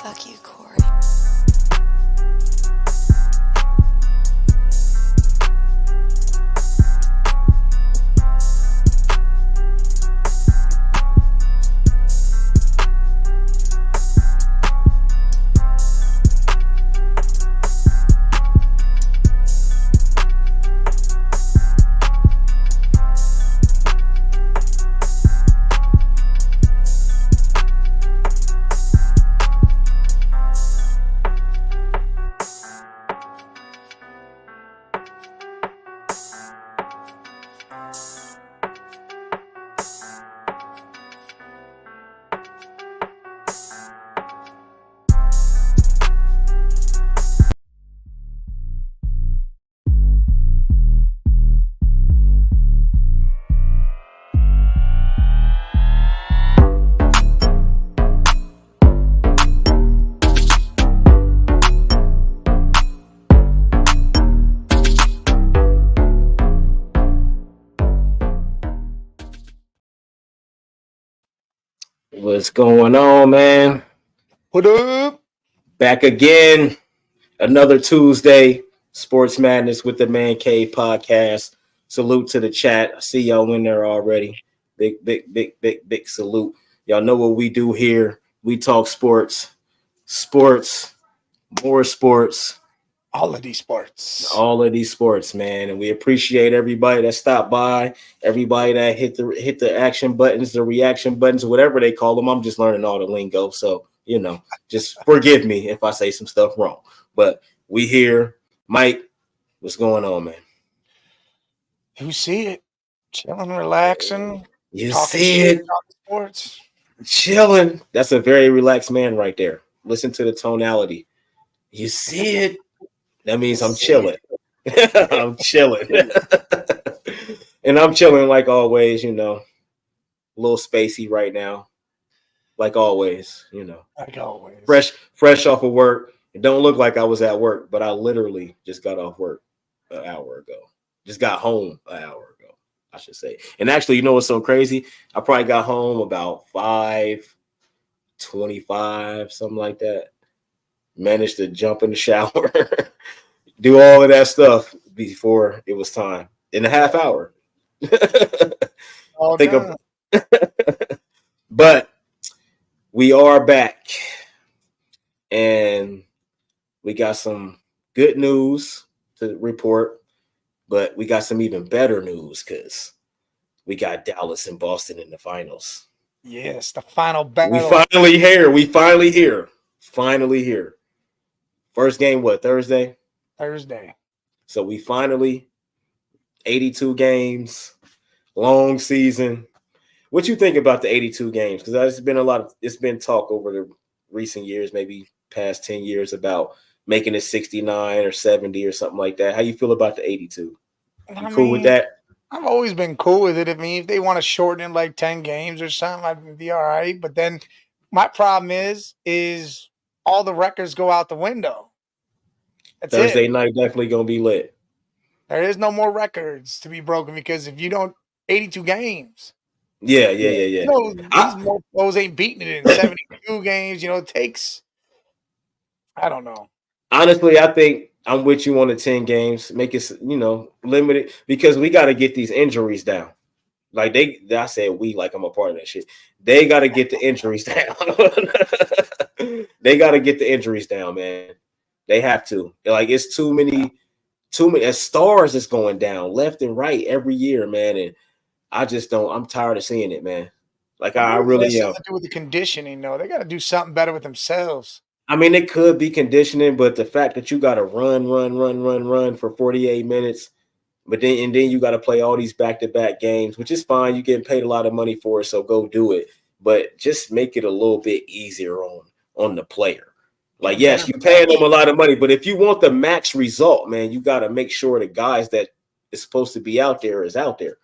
Fuck you, Corey. What's going on, man? What up? Back again. Another Tuesday. Sports Madness with the Man Cave podcast. Salute to the chat. I see y'all in there already. Big salute. Y'all know what we do here. We talk sports, more sports. All of these sports. All of these sports, man. And we appreciate everybody that stopped by, everybody that hit the action buttons, the reaction buttons, whatever they call them. I'm just learning all the lingo. So, just forgive me if I say some stuff wrong. But we here. Mike, what's going on, man? You see it. Chilling, relaxing. You talking see shit it. about sports. Chilling. That's a very relaxed man right there. Listen to the tonality. You see it. That means I'm chilling. I'm chilling. And I'm chilling like always, a little spacey right now. Like always, Like always. Fresh off of work. It don't look like I was at work, but I literally just got off work an hour ago. Just got home an hour ago, I should say. And actually, you know what's so crazy? I probably got home about 5:25, something like that. Managed to jump in the shower. Do all of that stuff before it was time in a half hour. But we are back and we got some good news to report, but we got some even better news because we got Dallas and Boston in the finals. Yes, the final battle. We finally here. First game, what, Thursday? Thursday. So we finally 82 games, long season. What you think about the 82 games? Because it's been talk over the recent years, maybe past 10 years, about making it 69 or 70 or something like that. How you feel about the 82? You cool with that? I've always been cool with it. I mean, if they want to shorten it like 10 games or something, I'd be all right. But then my problem is all the records go out the window. That's Thursday it. night definitely gonna be lit. There is no more records to be broken because if you don't 82 games. Yeah. These mofos ain't beating it in 72 games. It takes. I don't know. Honestly, I think I'm with you on the 10 games. Make it, limited because we got to get these injuries down. Like I said, like I'm a part of that shit. They got to get the injuries down. They got to get the injuries down, man. They have to. Like it's too many as stars is going down left and right every year, man. And I just don't. I'm tired of seeing it, man. Like I really am. To do with the conditioning, though, they got to do something better with themselves. I mean, it could be conditioning, but the fact that you got to run for 48 minutes, but then you got to play all these back-to-back games, which is fine. You're getting paid a lot of money for it, so go do it. But just make it a little bit easier on the player. Like, yes, you're paying them a lot of money, but if you want the max result, man, you got to make sure the guys that is supposed to be out there is out there.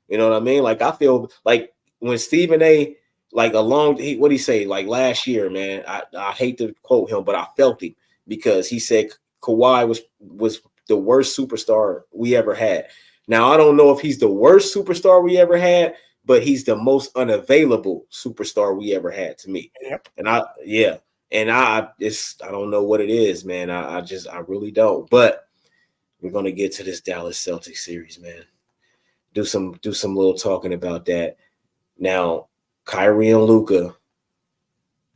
You know what I mean? Like, I feel like when Stephen A., like what he say? Like last year, man, I hate to quote him, but I felt him because he said Kawhi was the worst superstar we ever had. Now, I don't know if he's the worst superstar we ever had, but he's the most unavailable superstar we ever had to me. Yep. And I don't know what it is, man. I really don't. But we're gonna get to this Dallas Celtics series, man. Do some little talking about that. Now, Kyrie and Luka,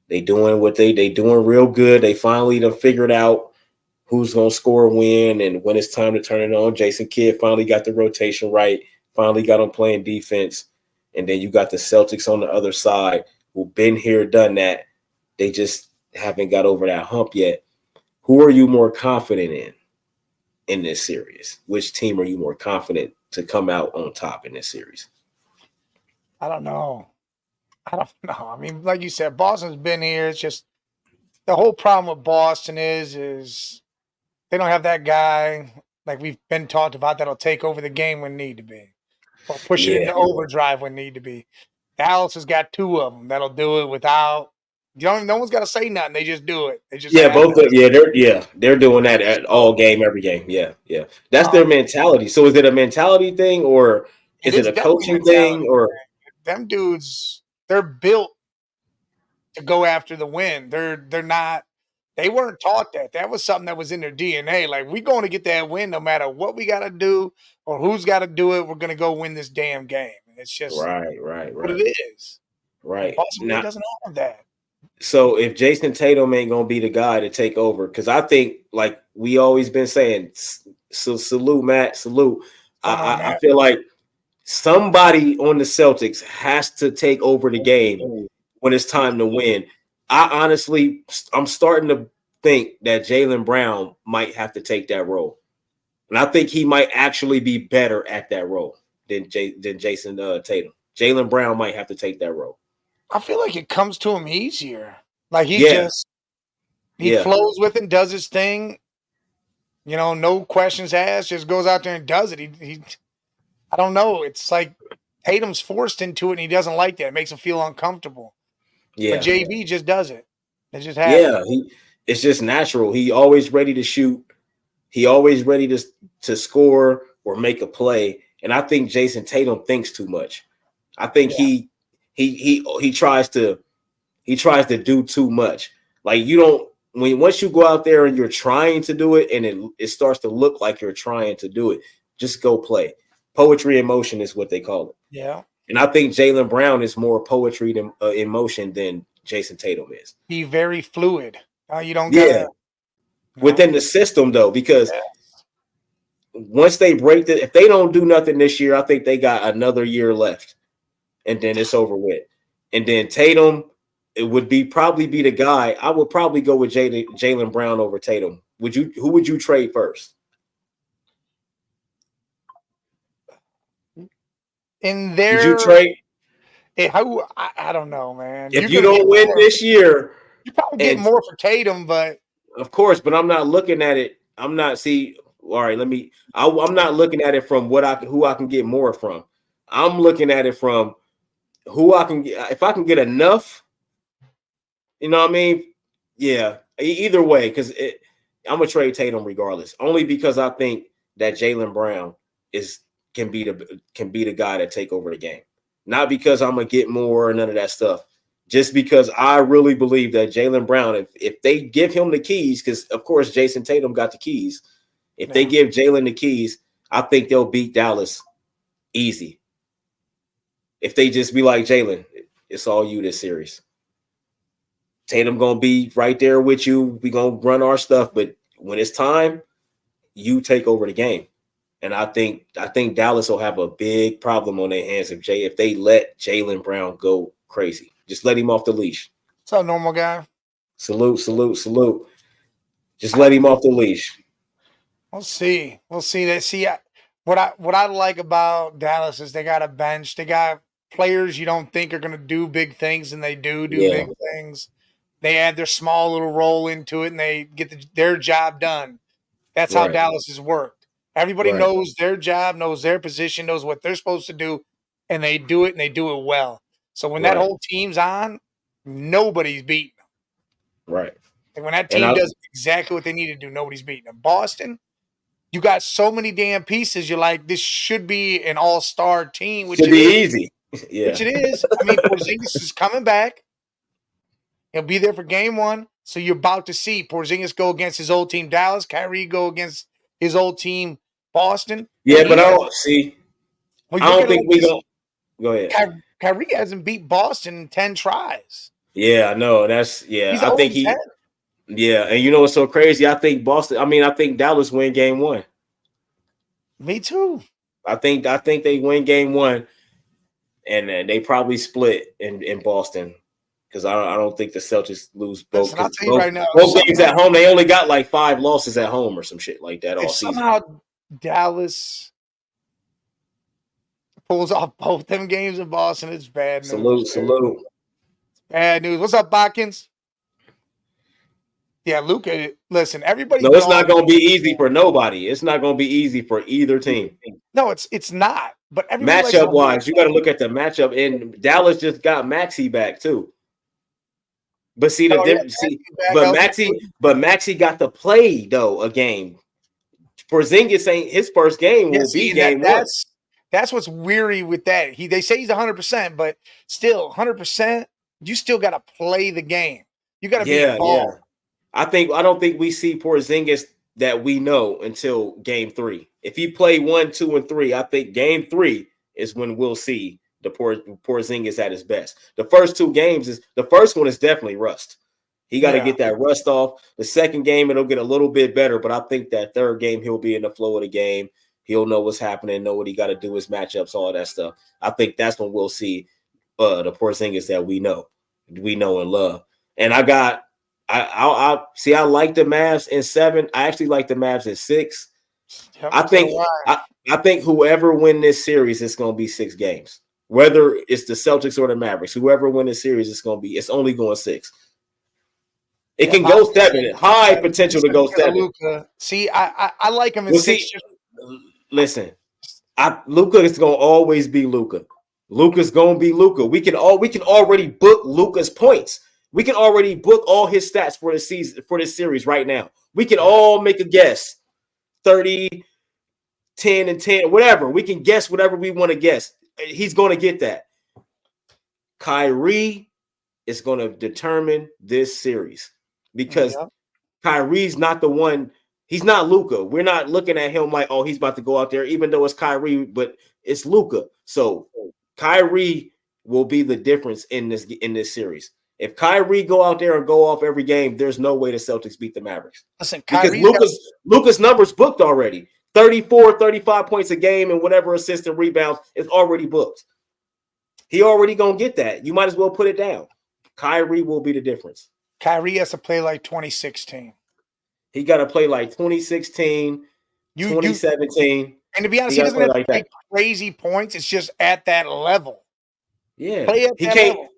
they doing what they doing real good. They finally done figured out who's gonna score when and when it's time to turn it on. Jason Kidd finally got the rotation right, finally got them playing defense. And then you got the Celtics on the other side who've been here, done that. They just haven't got over that hump yet. Who are you more confident in this series? Which team are you more confident to come out on top in this series? I don't know. I mean, like you said, Boston's been here. It's just the whole problem with Boston is they don't have that guy like we've been talked about that'll take over the game when need to be, or push it into overdrive when need to be. Dallas has got two of them that'll do it without. No one's got to say nothing. They just do it. They just they're doing that at all game, every game. Yeah. That's their mentality. So is it a mentality thing or is it a coaching thing or them dudes? They're built to go after the win. They're not. They weren't taught that. That was something that was in their DNA. Like, we're going to get that win no matter what we got to do or who's got to do it. We're going to go win this damn game. It's just right. what it is. Right. Boston doesn't have that. So if Jason Tatum ain't going to be the guy to take over, because I think, like we always been saying, salute, Matt, salute. I feel like somebody on the Celtics has to take over the game when it's time to win. I'm starting to think that Jaylen Brown might have to take that role. And I think he might actually be better at that role than Jason Tatum. Jaylen Brown might have to take that role. I feel like it comes to him easier. Like he flows with it, does his thing. You know, no questions asked, just goes out there and does it. He I don't know. It's like Tatum's forced into it and he doesn't like that. It makes him feel uncomfortable. Yeah. But JB just does it. It just happens. Yeah, it's just natural. He always ready to shoot. He always ready to score or make a play. And I think Jason Tatum thinks too much. I think he tries to do too much. Like, you don't once you go out there and you're trying to do it and it starts to look like you're trying to do it, just go play. Poetry in motion is what they call it. Yeah. And I think Jaylen Brown is more poetry than in motion than Jason Tatum is. He's very fluid. You don't get within the system though, because once they break if they don't do nothing this year, I think they got another year left, and then it's over with. And then Tatum, it would probably be the guy. I would probably go with Jaylen Brown over Tatum. Who would you trade first? In there, would you trade? I don't know, man. If you don't win this year, you probably get more for Tatum, but of course. But I'm not looking at it. I'm not all right. I'm not looking at it from who I can get more from. I'm looking at it from who I can get. If I can get enough, you know what I mean? Yeah. Either way, because I'm gonna trade Tatum regardless. Only because I think that Jaylen Brown can be the guy that take over the game. Not because I'm gonna get more or none of that stuff. Just because I really believe that Jaylen Brown, if they give him the keys, because of course Jason Tatum got the keys. If they give Jaylen the keys, I think they'll beat Dallas easy. If they just be like, Jaylen, it's all you this series. Tatum gonna be right there with you. We gonna run our stuff, but when it's time, you take over the game. And I think Dallas will have a big problem on their hands if they let Jaylen Brown go crazy. Just let him off the leash. What's up, normal guy? Salute. Just let him off the leash. We'll see. What I like about Dallas is they got a bench. They got players you don't think are going to do big things, and they do big things. They add their small little role into it, and they get their job done. That's how Dallas has worked. Everybody knows their job, knows their position, knows what they're supposed to do, and they do it, and they do it well. So when that whole team's on, nobody's beating them. Right. And when that team does exactly what they need to do, nobody's beating them. Boston, you got so many damn pieces. You're like, this should be an all-star team. Which should be easy. Yeah. Which it is. I mean, Porzingis is coming back. He'll be there for game one. So you're about to see Porzingis go against his old team, Dallas. Kyrie go against his old team, Boston. Yeah, but I don't see. Well, I don't think we gonna go ahead. Kyrie hasn't beat Boston in 10 tries. Yeah, I know. That's He's I think 0-10. Yeah, and you know what's so crazy? I think I think Dallas win game 1. Me too. I think they win game 1, and they probably split in Boston because I don't think the Celtics lose both. Listen, I'll tell you right now, both games at home, they only got like 5 losses at home or some shit like that all season. Somehow Dallas pulls off both them games in Boston, it's bad news. Salute. Bad news. What's up, Botkins? Yeah, Luka. Listen, everybody. No, it's not going to be easy for nobody. It's not going to be easy for either team. No, it's not. But matchup wise, you got to look at the matchup. And Dallas just got Maxey back too. But see the difference. But Maxey got to play though a game. Porzingis ain't his first game. Will be game 1. That's what's weary with that. They say he's 100%, but still 100%. You still got to play the game. You got to be involved. Yeah. I don't think we see Porzingis that we know until game 3. If he play 1, 2, and 3, I think game 3 is when we'll see the Porzingis at his best. The first 2 games the first one is definitely rust. He got to get that rust off. The second game it'll get a little bit better, but I think that third game he'll be in the flow of the game. He'll know what's happening, know what he got to do, his matchups, all that stuff. I think that's when we'll see the Porzingis that we know and love. And I like the Mavs in 7. I actually like the Mavs in 6. I think whoever win this series, it's going to be 6 games. Whether it's the Celtics or the Mavericks, whoever win this series, it's only going 6. It can go 7. High potential to go 7. Luka. See, I like him in 6. Listen, Luka is going to always be Luka. Luka's going to be Luka. We can already book Luka's points. We can already book all his stats for this season, for this series right now. We can all make a guess. 30, 10, and 10, whatever. We can guess whatever we want to guess. He's going to get that. Kyrie is going to determine this series because Kyrie's not the one. He's not Luka. We're not looking at him like, oh, he's about to go out there, even though it's Kyrie, but it's Luka. So Kyrie will be the difference in this series. If Kyrie go out there and go off every game, there's no way the Celtics beat the Mavericks. Listen, because Luka's numbers booked already. 34, 35 points a game and whatever assist and rebounds is already booked. He already going to get that. You might as well put it down. Kyrie will be the difference. Kyrie has to play like 2016. He got to play like 2016, 2017. And to be honest, he doesn't have to play crazy points. It's just at that level. Yeah. Play at that level.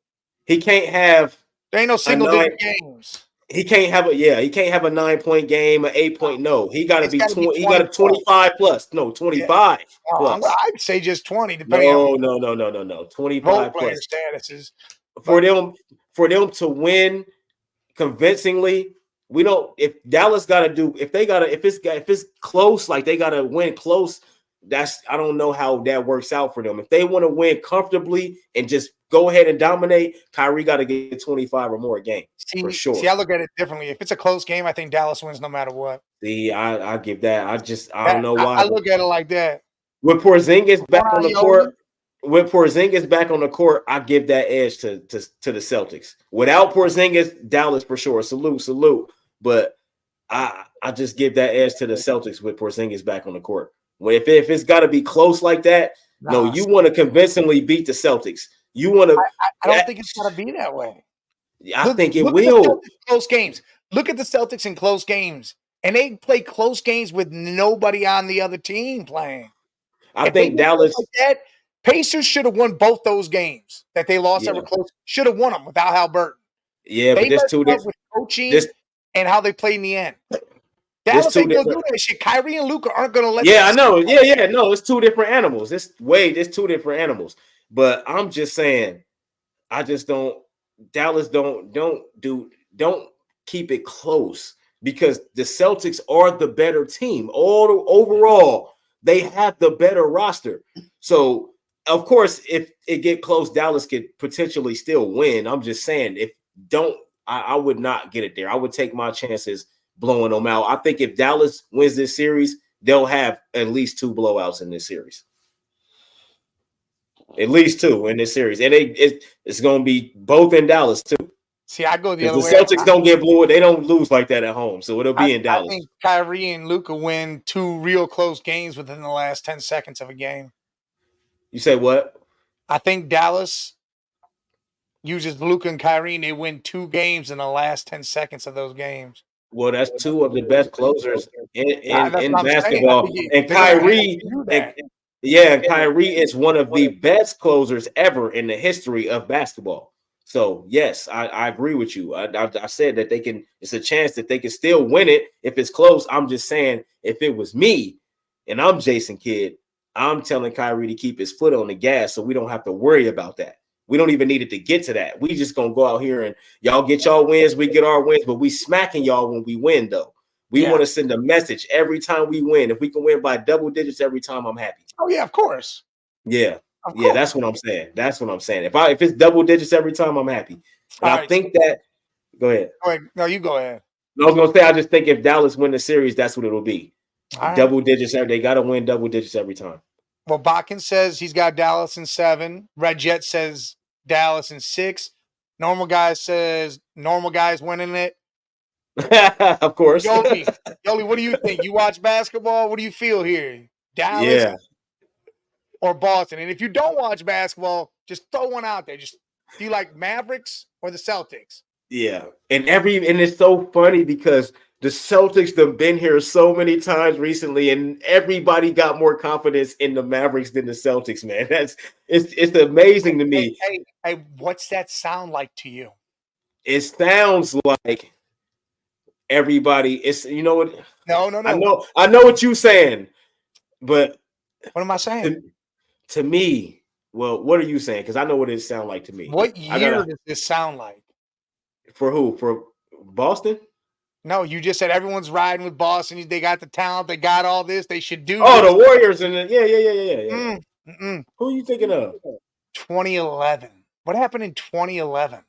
He can't have. There ain't no single-digit games. He can't have He can't have a 9-point game, an 8-point. No, he got to be 20. He got a 25 plus. No, 25 plus. I'd say just 20. Depending on no. 25 plus statuses. For them to win convincingly, we don't. If Dallas got to do, if it's close, like they got to win close. I don't know how that works out for them. If they want to win comfortably and just go ahead and dominate, Kyrie got to get 25 or more a game for sure. See, I look at it differently. If it's a close game, I think Dallas wins no matter what. See, I give that. I don't know why. I look at it like that. With Porzingis back on the court, I give that edge to the Celtics. Without Porzingis, Dallas for sure. Salute. But I just give that edge to the Celtics with Porzingis back on the court. If it's got to be close like that, you want to convincingly beat the Celtics. You want to. I don't think it's going to be that way. I think it will. Close games. Look at the Celtics in close games, and they play close games with nobody on the other team playing. I think Dallas. Like that, Pacers should have won both those games that they lost that were close. Should have won them without Haliburton. Yeah, but there's two different. With coaching and how they played in the end. Dallas ain't gonna do that shit. Kyrie and Luka aren't gonna let. Yeah, I know. Yeah. No, it's 2 different animals. It's 2 different animals. But I'm just saying, I just don't. Dallas don't keep it close because the Celtics are the better team. Overall, they have the better roster. So of course, if it get close, Dallas could potentially still win. I'm just saying, I would not get it there. I would take my chances blowing them out. I think if Dallas wins this series, they'll have at least 2 blowouts in this series. At least 2 in this series. And it's going to be both in Dallas, too. See, I go the other way. The Celtics don't get blew. They don't lose like that at home. So it'll be in Dallas. I think Kyrie and Luka win 2 real close games within the last 10 seconds of a game. You say what? I think Dallas uses Luka and Kyrie, and they win 2 games in the last 10 seconds of those games. Well, that's 2 of the best closers in basketball. And Kyrie, Kyrie is one of the best closers ever in the history of basketball. So, yes, I agree with you. I said that it's a chance that they can still win it if it's close. I'm just saying, if it was me and I'm Jason Kidd, I'm telling Kyrie to keep his foot on the gas so we don't have to worry about that. We don't even need it to get to that. We just going to go out here and y'all get y'all wins, we get our wins, but we smacking y'all when we win, though. We want to send a message every time we win. If we can win by double digits every time, I'm happy. Oh, yeah, of course. Yeah. Yeah, that's what I'm saying. That's what I'm saying. If it's double digits every time, I'm happy. And I think that – go ahead. No, you go ahead. I was going to say, I just think if Dallas win the series, that's what it'll be. Double digits. They got to win double digits every time. Well, Bakken says he's got Dallas in 7. Red Jet says Dallas in 6. Normal Guy says Normal Guy's winning it. Of course. Yoli, what do you think? You watch basketball? What do you feel here? Dallas or Boston? And if you don't watch basketball, just throw one out there. Do you like Mavericks or the Celtics? Yeah. And it's so funny because the Celtics have been here so many times recently, and everybody got more confidence in the Mavericks than the Celtics, man. It's amazing to me. Hey, what's that sound like to you? It sounds like everybody. It's you know what? No. I know what you're saying, but what am I saying? To me, well, what are you saying? Because I know what it sounds like to me. What year does this sound like? For who? For Boston? No, you just said everyone's riding with Boston. They got the talent. They got all this. They should do. Oh, this. The Warriors and yeah. Who are you thinking of? 2011. What happened in 2011?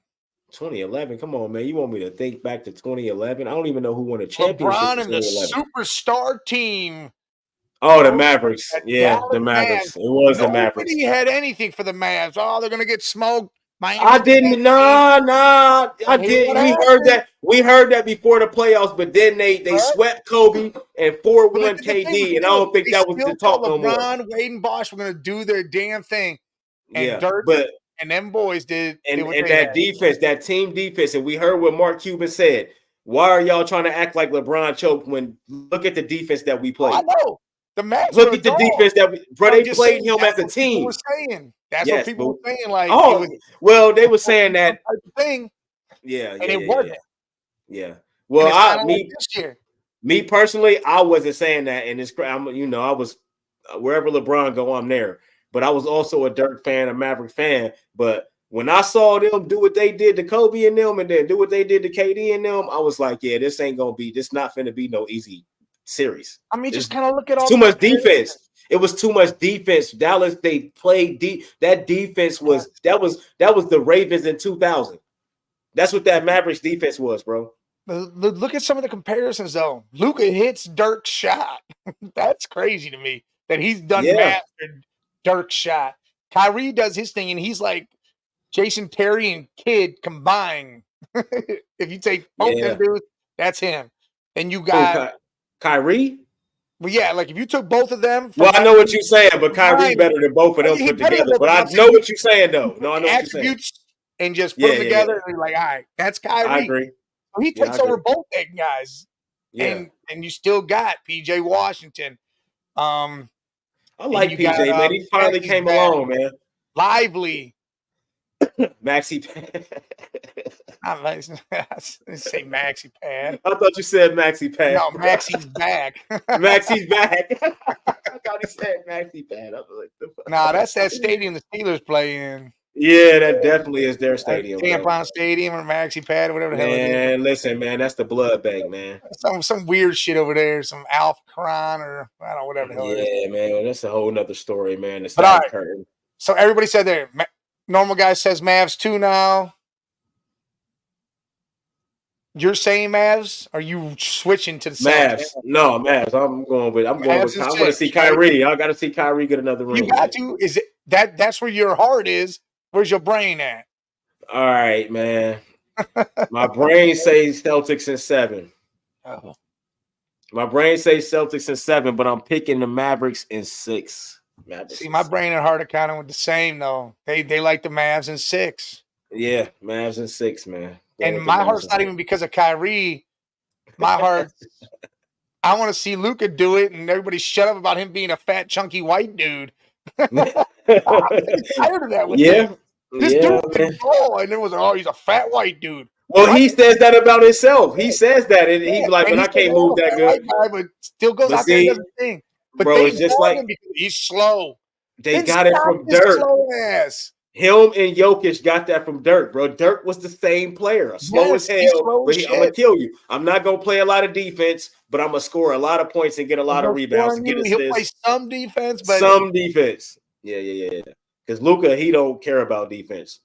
2011. Come on, man. You want me to think back to 2011? I don't even know who won a championship. LeBron and the superstar team. Oh, the Mavericks. Yeah, the Mavericks. It was the Mavericks. Nobody had anything for the Mavs. Oh, they're gonna get smoked. I didn't. Nah. I did. We heard that before the playoffs, but then they swept Kobe and 4-1 KD, and I don't think that was the talk no more. LeBron, Wade, and Bosh were gonna do their damn thing, and and them boys did. And that defense, that team defense, and we heard what Mark Cuban said. Why are y'all trying to act like LeBron choked when look at the defense that we played? I know. The Mavs look at the defense that they played him as a team. That's what people were saying. Like, well, they were saying that thing. Yeah, and it wasn't. Yeah. Well, me personally, I wasn't saying that, and I was wherever LeBron go, I'm there. But I was also a Dirk fan, a Maverick fan. But when I saw them do what they did to Kobe and them, and then do what they did to KD and them, I was like, yeah, this not finna be no easy series. I mean, just kind of look at all too much defense. It was too much defense. Dallas, they played deep. That defense was that was the Ravens in 2000. That's what that Mavericks defense was, bro. Look at some of the comparisons, though. Luka hits Dirk's shot. That's crazy to me that he's done mastered Dirk's shot. Kyrie does his thing, and he's like Jason Terry and Kidd combined. If you take both them dudes, that's him. And you got Kyrie. Well, yeah, like if you took both of them. Well, I know what you're saying, but Kyrie's better than both of them put together. But I know what you're saying, though. No, I know what you're saying. And just put them together, and you're like, all right, that's Kyrie. I agree. So he takes over both them guys. Yeah. And you still got PJ Washington. I like PJ, man. He finally came along, man. Lively. Maxi Pad. I say Maxi Pad. I thought you said Maxi Pad. No, Maxi's back. Maxi's back. I thought he said Maxi Pad. I was like, nah, that's that stadium the Steelers play in. Yeah, that definitely is their stadium. Tampon Stadium or Maxi Pad, whatever the hell it is. Man, listen, man, that's the blood bank, man. Some weird shit over there, some Alf Quran or I don't know, whatever the hell it is. Yeah, man, that's a whole nother story, man. But all right. So everybody said there. Normal Guy says Mavs 2 now. You're saying Mavs? Are you switching to the Mavs. Celtics? No, Mavs. I'm going with. Mavs I is want to 6, see right? Kyrie. I got to see Kyrie get another You ring. got to. Is it that's where your heart is? Where's your brain at? All right, man. My brain says Celtics in 7. Oh. My brain says Celtics in 7, but I'm picking the Mavericks in 6. Mavericks See, my brain and heart are kind of with the same though. They like the Mavs in 6. Yeah, Mavs in 6, man. And my heart's not even because of Kyrie. My heart, I want to see Luka do it, and everybody shut up about him being a fat, chunky white dude. I'm tired of that with him. This dude can ball, and it was he's a fat white dude. Well, he says that about himself. He says that, and he's like, "Man, I can't move that good." Guy, but still goes out there and does the thing. But bro, it's just like he's slow. They got it from Dirk. Slow ass. Him and Jokic got that from Dirk, bro. Dirk was the same player, slow as hell. But I'm gonna kill you. I'm not gonna play a lot of defense, but I'm gonna score a lot of points and get a lot of rebounds. He'll play some defense, but some defense. Yeah. Because Luka, he don't care about defense.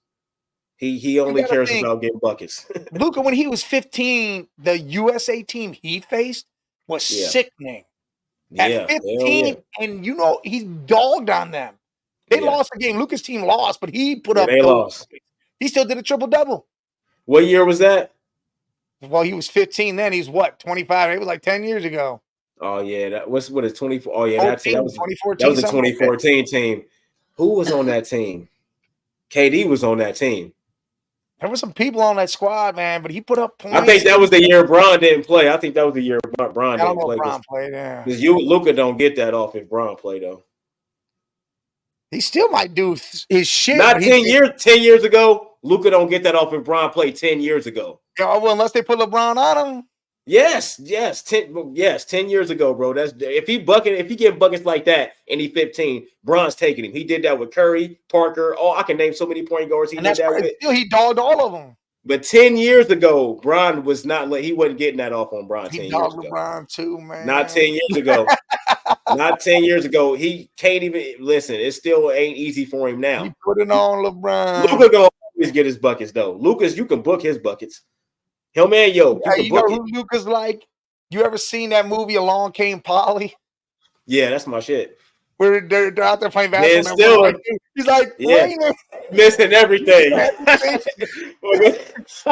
He only cares about getting buckets. Luka, when he was 15, the USA team he faced was sickening. At 15, and he dogged on them. They lost the game. Luka's team lost, but he put up. They lost. He still did a triple-double. What year was that? Well, he was 15 then. He's what, 25? It was like 10 years ago. Oh, yeah. That was what is 24? Oh, yeah. That was 2014. That was a 2014 team. Who was on that team? KD was on that team. There were some people on that squad, man, but he put up points. I think that was the year Bron didn't play. I think that was the year Bron didn't play. Bron played, yeah. Because Luka don't get that off if Bron play, though. He still might do his shit. Not 10 years. 10 years ago, Luka don't get that off if Bron played 10 years ago. Yeah, well, unless they put LeBron on him. Yes. 10 years ago, bro. That's if he get buckets like that and he 15, Bron's taking him. He did that with Curry, Parker. Oh, I can name so many point guards he did that with. Still, he dogged all of them. But 10 years ago, Bron was not. He wasn't getting that off on Bron. 10 years ago. LeBron too, man. Not 10 years ago. Not 10 years ago. He can't even listen. It still ain't easy for him now. He put it on LeBron. Luka gonna always get his buckets though. Lucas, you can book his buckets. Hell man, you can book who Luka's like? You ever seen that movie Along Came Polly? Yeah, that's my shit. Where they're out there playing basketball. He's like, missing everything.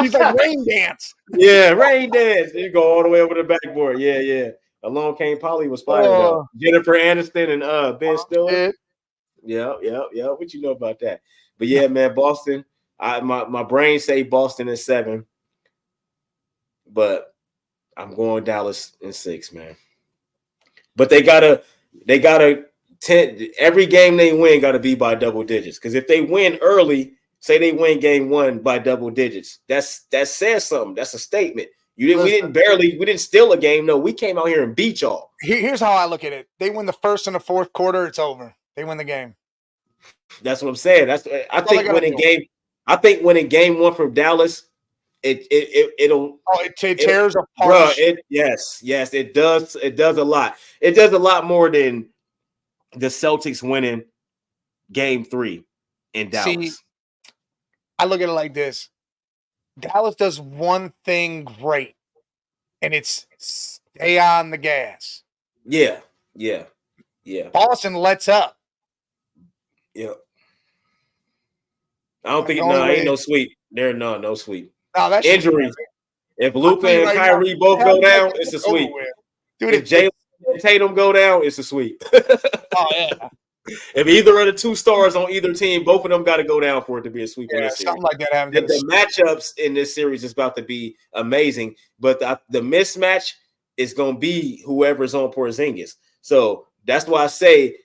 He's like Rain Dance. Yeah, Rain Dance. You go all the way over the backboard. Yeah. Along Came Polly was fired. Jennifer Aniston and Ben Stiller. Yeah. What you know about that? But yeah, man, Boston. My brain say Boston in 7. But I'm going Dallas in 6, man. But they gotta 10. Every game they win gotta be by double digits. Because if they win early, say they win game 1 by double digits, that says something. That's a statement. We didn't steal a game. No, we came out here and beat y'all. Here's how I look at it. They win the first and the fourth quarter, it's over. They win the game. That's what I'm saying. I think winning game 1 from Dallas. It tears apart. Bro, yes, it does. It does a lot. It does a lot more than the Celtics winning game 3 in Dallas. See, I look at it like this. Dallas does one thing great, and it's stay on the gas. Yeah. Boston lets up. Yeah. I don't think ain't no sweep. There no sweep. No, that's injuries. If Luka and Kyrie both go down, it's a sweep. Dude, if Jalen and Tatum go down, it's a sweep. Oh yeah. If either of the 2 stars on either team, both of them got to go down for it to be a sweep. Yeah, something like that happens. The matchups in this series is about to be amazing, but the mismatch is going to be whoever's on Porzingis. So that's why I say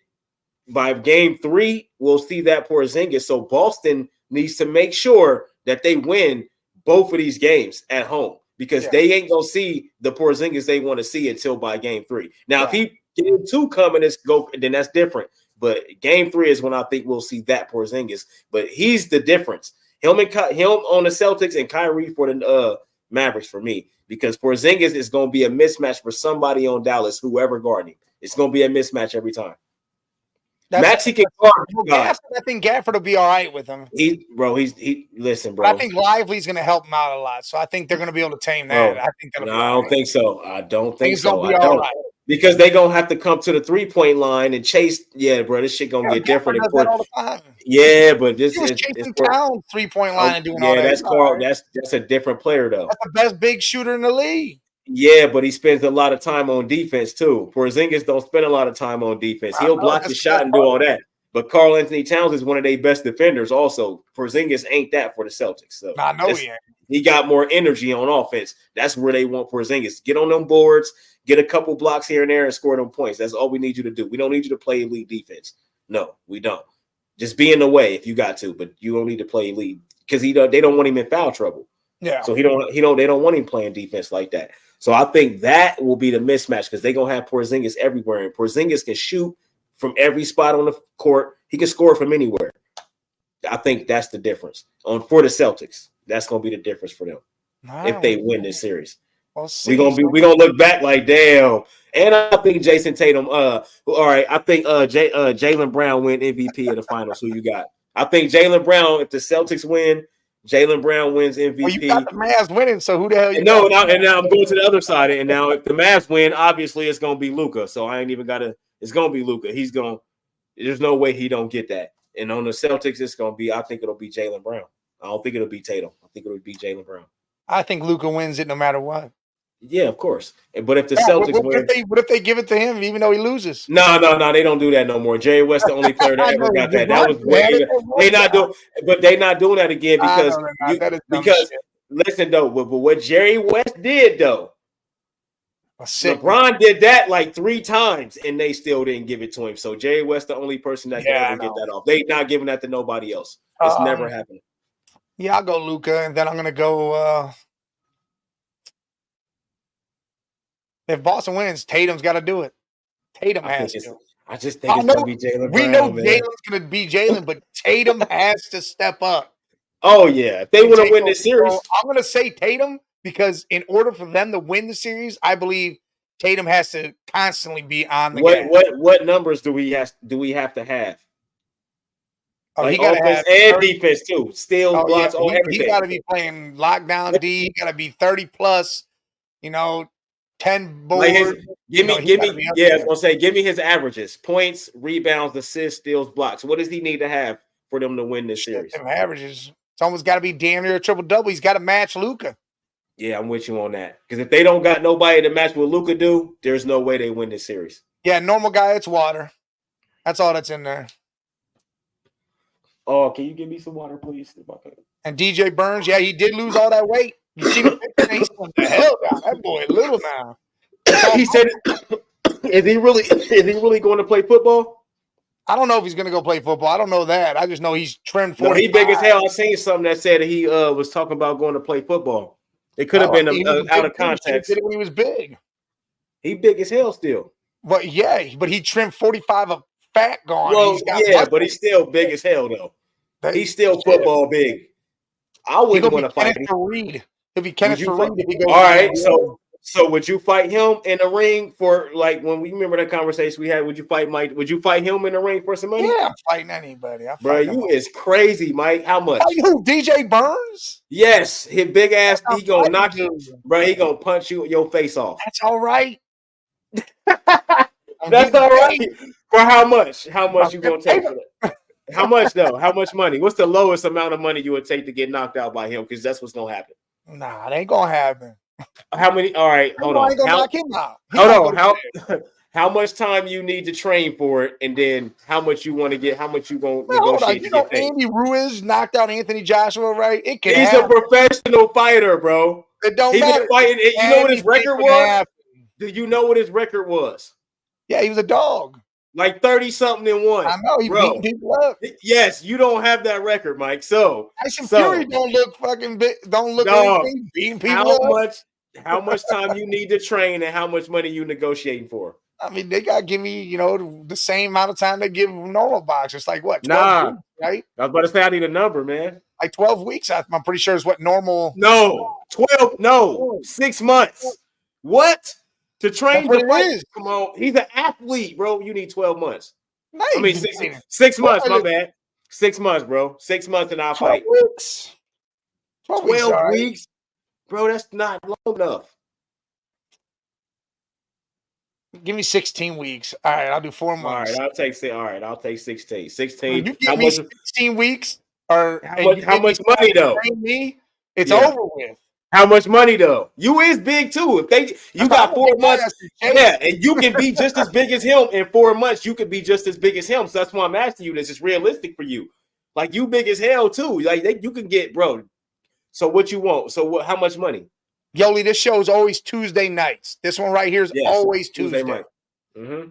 by game 3, we'll see that Porzingis. So Boston needs to make sure that they win both of these games at home because they ain't going to see the Porzingis they want to see until by game 3. Now, if he game 2 coming, then that's different. But game 3 is when I think we'll see that Porzingis. But he's the difference. Him on the Celtics and Kyrie for the Mavericks for me. Because Porzingis is going to be a mismatch for somebody on Dallas, whoever guarding him. It's going to be a mismatch every time. Maxey can guard guys. I think Gafford will be all right with him. Listen, bro. But I think Lively's going to help him out a lot, so I think they're going to be able to tame that. Bro, I think that'll be I don't think so. I don't think so. I don't. Right. Because they're going to have to come to the 3-point line and chase. Yeah, bro, this shit going to get different. Does that all the time. Yeah, but this he was chasing Towns 3-point line and doing all that. That's Carl. That's a different player, though. That's the best big shooter in the league. Yeah, but he spends a lot of time on defense, too. Porzingis don't spend a lot of time on defense. He'll block the shot and do all that. But Karl-Anthony Towns is one of their best defenders also. Porzingis ain't that for the Celtics. So I know he ain't. He got more energy on offense. That's where they want Porzingis. Get on them boards, get a couple blocks here and there, and score them points. That's all we need you to do. We don't need you to play elite defense. No, we don't. Just be in the way if you got to, but you don't need to play elite because they don't want him in foul trouble. Yeah. So they don't want him playing defense like that. So I think that will be the mismatch because they're gonna have Porzingis everywhere, and Porzingis can shoot from every spot on the court. He can score from anywhere. I think that's the difference for the Celtics. That's gonna be the difference for them if they win this series. We're gonna look back like damn. And I think Jason Tatum. All right, I think Jaylen Brown win MVP of the finals. Who you got? I think Jaylen Brown. If the Celtics win, Jaylen Brown wins MVP. Well, you got the Mavs winning, so who the hell? Now I'm going to the other side. And now if the Mavs win, obviously it's gonna be Luka. So I ain't even gotta. It's gonna be Luka. There's no way he don't get that. And on the Celtics, it's gonna be. I think it'll be Jaylen Brown. I don't think it'll be Tatum. I think it'll be Jaylen Brown. I think Luka wins it no matter what. Yeah, of course. But if the Celtics win, what if they give it to him even though he loses? No, they don't do that no more. Jerry West, the only player that ever got that. That was way. They're not doing that again because listen though, but what Jerry West did though, LeBron did that like 3 times and they still didn't give it to him. So Jerry West, the only person that can ever get that off. They not giving that to nobody else. It's never happening. Yeah, I'll go Luka, and then I'm gonna go. If Boston wins, Tatum's got to do it. Tatum has to. I just think it's going to be Jaylen Brown. We know Jalen's going to be Jaylen, but Tatum has to step up. Oh, yeah. If they want to win this series. I'm going to say Tatum because in order for them to win the series, I believe Tatum has to constantly be on the game. What numbers do we have to have? Oh, like he got to have and defense too. Steals, blocks, everything. He got to be playing lockdown D. He got to be 30 plus. 10 boards. Give me his averages: points, rebounds, assists, steals, blocks. What does he need to have for them to win this series? Averages. It's almost got to be damn near a triple-double. He's got to match Luka. Yeah, I'm with you on that. Because if they don't got nobody to match what Luka do, there's no way they win this series. Yeah, normal guy, it's water. That's all that's in there. Oh, can you give me some water, please? And DJ Burns, yeah, he did lose all that weight. You see the picture? He's the hell down. That boy little now. He said, "Is he really going to play football?" I don't know if he's going to go play football. I don't know that. I just know he's trimmed 45. He big as hell. I seen something that said he was talking about going to play football. It could have been out of context. He did it when he was big. He big as hell still. But he trimmed 45 of fat gone. Well, but he's still big as hell though. He's still football big. I wouldn't want to fight him. He'll be Kenneth Fareed if he goes. All right, so would you fight him in the ring for like when we remember that conversation we had? Would you fight Mike? Would you fight him in the ring for some money? Yeah, I'm fighting anybody. Bro, you is crazy, Mike. How much? Who? DJ Burns? Yes, his big ass. He gonna knock you, bro. He gonna punch your face off. That's all right. That's all right. For how much? How much you gonna take for that? How much though? How much money? What's the lowest amount of money you would take to get knocked out by him? Because that's what's gonna happen. Nah, it ain't gonna happen. How many? All right, hold on. Knock him out. Hold on. How much time you need to train for it, and then how much you want to get? How much you gonna negotiate? You know, Andy Ruiz knocked out Anthony Joshua, right? He's a professional fighter, bro. It don't matter. Been fighting. You know what his record was? Do you know what his record was? Yeah, he was a dog. Like 30-something and 1. I know, he beat people up. Yes, you don't have that record, Mike. So Tyson Fury don't look fucking big. Don't look like beating people up. How much time you need to train and how much money you negotiating for? I mean, they gotta give me, the same amount of time they give normal boxers. Like what? 12 weeks, right? I was about to say I need a number, man. Like 12 weeks. I'm pretty sure is what normal. No, 12. No, 6 months. What? To train the fight? Come on, he's an athlete, bro. You need 12 months. I mean, 6 months. My bad. 6 months, bro. 6 months, and I'll 12 fight. weeks. 12 weeks, bro. That's not long enough. Give me 16 weeks. All right, I'll do 4 months. All right, I'll take 16. 16. You give me 16 weeks, or how much money though? Me, it's over with. How much money though? You is big too. If you got 4 months, yeah, and you can be just as big as him in 4 months. You could be just as big as him. So that's why I'm asking you this. It's realistic for you. Like you big as hell too. Like you can get, bro. So what you want? So what? How much money? Yoli, this show is always Tuesday nights. This one right here is always Tuesday. Mm-hmm.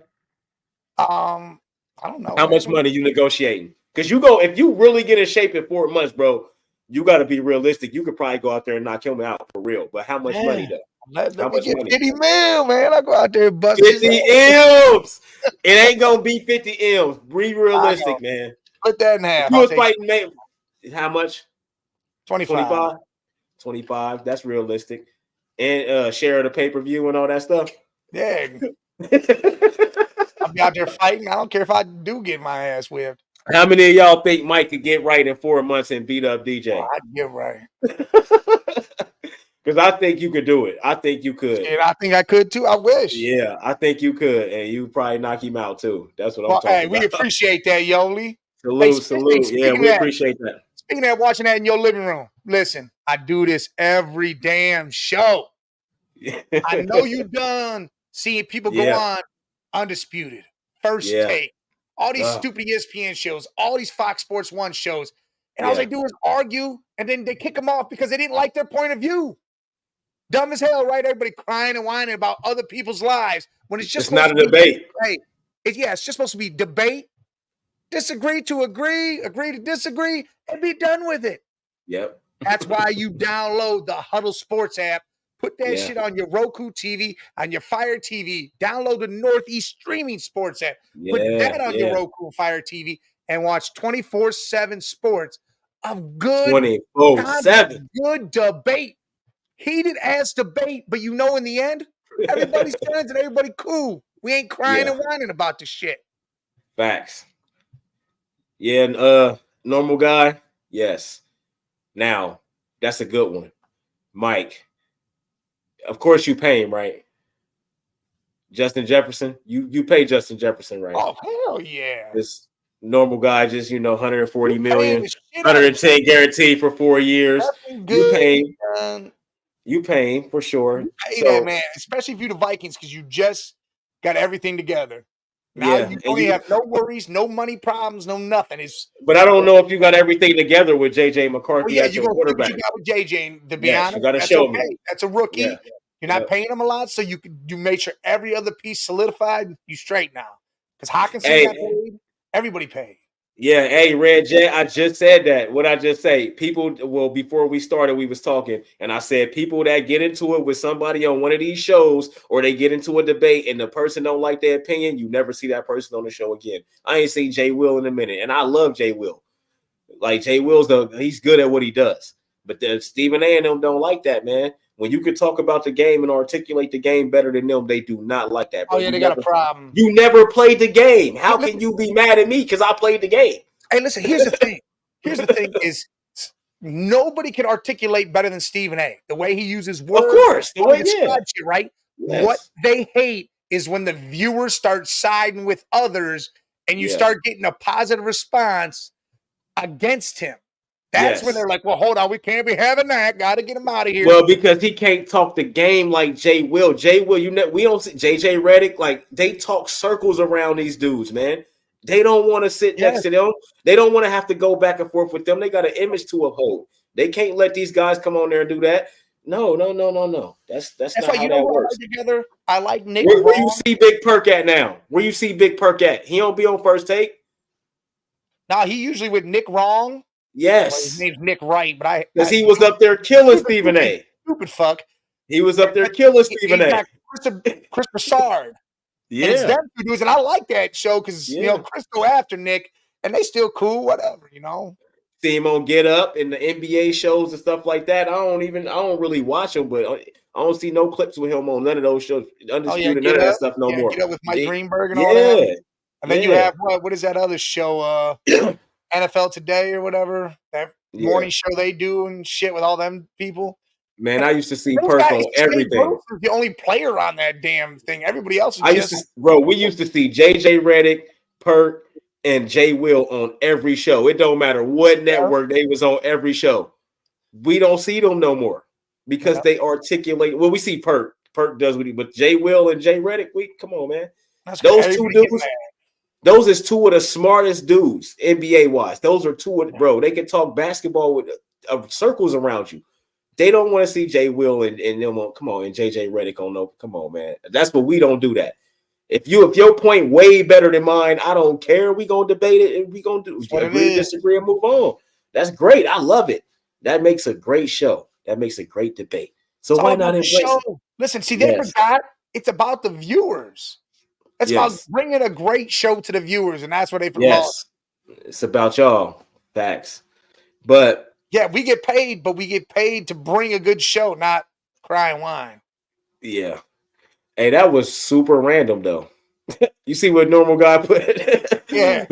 I don't know. How much money you negotiating? Because if you really get in shape in 4 months, bro, you got to be realistic. You could probably go out there and knock him out for real. But how much money though? Let me get 50 mil, man. I go out there and bust 50 M's. It ain't gonna be 50 M's. Be realistic, man. Put that in half. You was fighting, man. How much? 25. 25. That's realistic. And share of the pay-per-view and all that stuff. Yeah. I'll be out there fighting. I don't care if I do get my ass whipped. How many of y'all think Mike could get right in 4 months and beat up DJ? Oh, I'd get right. Because I think you could do it. I think you could. And I think I could too. I wish. Yeah, I think you could. And you probably knock him out too. That's what I'm talking about. We appreciate that, Yoli. Salute. Yeah, we appreciate that. Speaking of watching that in your living room, listen, I do this every damn show. I know you done seeing people go on Undisputed, First Take, all these stupid ESPN shows, all these Fox Sports 1 shows. And all they do is argue, and then they kick them off because they didn't like their point of view. Dumb as hell, right? Everybody crying and whining about other people's lives when it's just not a debate. It's just supposed to be debate, disagree to agree, agree to disagree, and be done with it. Yep. That's why you download the Huddle Sports app. Put that shit on your Roku TV, on your Fire TV. Download the Northeast Streaming Sports app. Put that on your Roku Fire TV and watch 24/7 sports of good 24/7 good debate. Heated ass debate, but in the end, everybody's friends and everybody cool. We ain't crying and whining about this shit. Facts. Yeah, and normal guy, yes. Now, that's a good one. Mike. Of course you pay him, right? Justin Jefferson. You pay Justin Jefferson, right? Oh, hell yeah. This normal guy, just 140 million, 110 guaranteed for 4 years. You pay him for sure. Hey, that, man, especially if you're the Vikings, because you just got everything together. Now you only have no worries, no money problems, no nothing. But I don't know if you got everything together with JJ McCarthy as your quarterback. You got with JJ, to be honest, you got to show me. That's a rookie. Yeah. You're not paying him a lot, so you made sure every other piece solidified. You straight now, because Hawkinson got paid. Everybody paid. Yeah, hey, Red J, I just said that. What I just say, before we started, we was talking, and I said people that get into it with somebody on one of these shows, or they get into a debate, and the person don't like their opinion, you never see that person on the show again. I ain't seen Jay Will in a minute, and I love Jay Will. Like Jay Will's he's good at what he does, but Stephen A and them don't like that, man. When you can talk about the game and articulate the game better than them, they do not like that. Bro. Oh, yeah, they got a problem. You never played the game. How can you be mad at me because I played the game? Hey, listen, here's the thing. Is nobody can articulate better than Stephen A. The way he uses words. Of course. The way shit, right? Yes. What they hate is when the viewers start siding with others and you start getting a positive response against him. That's when they're like, well, hold on, we can't be having that. Got to get him out of here. Well, because he can't talk the game like Jay Will. Jay Will, we don't see JJ Redick, like they talk circles around these dudes, man. They don't want to sit next to them. They don't want to have to go back and forth with them. They got an image to uphold. They can't let these guys come on there and do that. No. That's not why how that works. Together, I like Nick. Where you see Big Perk at now? Where you see Big Perk at? He don't be on First Take. No, he usually with Nick Wrong. Yes. Well, his name's Nick Wright, but because he was up there killing Stephen A. Stupid fuck. He was up there killing Stephen A. Chris Broussard. Yeah. And it's them two dudes, and I like that show because Chris go after Nick, and they still cool, whatever, See him on Get Up and the NBA shows and stuff like that. I don't really watch them, but I don't see no clips with him on none of those shows. Undisputed, none of that stuff no more. Get Up with Mike Greenberg and all that. And then you have what is that other show? NFL Today or whatever, that morning show they do and shit with all them people. Man, I used to see Perk on everything. The only player on that damn thing. Everybody else is we used to see JJ Redick, Perk, and Jay Will on every show. It don't matter what network, they was on every show. We don't see them no more because they articulate. Well, we see Perk. Perk does what he, but Jay Will and Jay Redick, come on, man. Those two dudes. Those is two of the smartest dudes NBA wise. Those are two of bro. They can talk basketball with circles around you. They don't want to see Jay Will and them on. Come on, and JJ Redick on no. Come on, man. That's what we don't do that. If your point way better than mine, I don't care. We gonna debate it and we gonna do agree, disagree, and move on. That's great. I love it. That makes a great show. That makes a great debate. So why not embrace it? Listen, see, they forgot it's about the viewers. It's about bringing a great show to the viewers, and that's what they forgot. Yes, it's about y'all. Facts. But yeah, we get paid, but we get paid to bring a good show, not crying wine. Yeah. Hey, that was super random, though. You see what normal guy put? Yeah.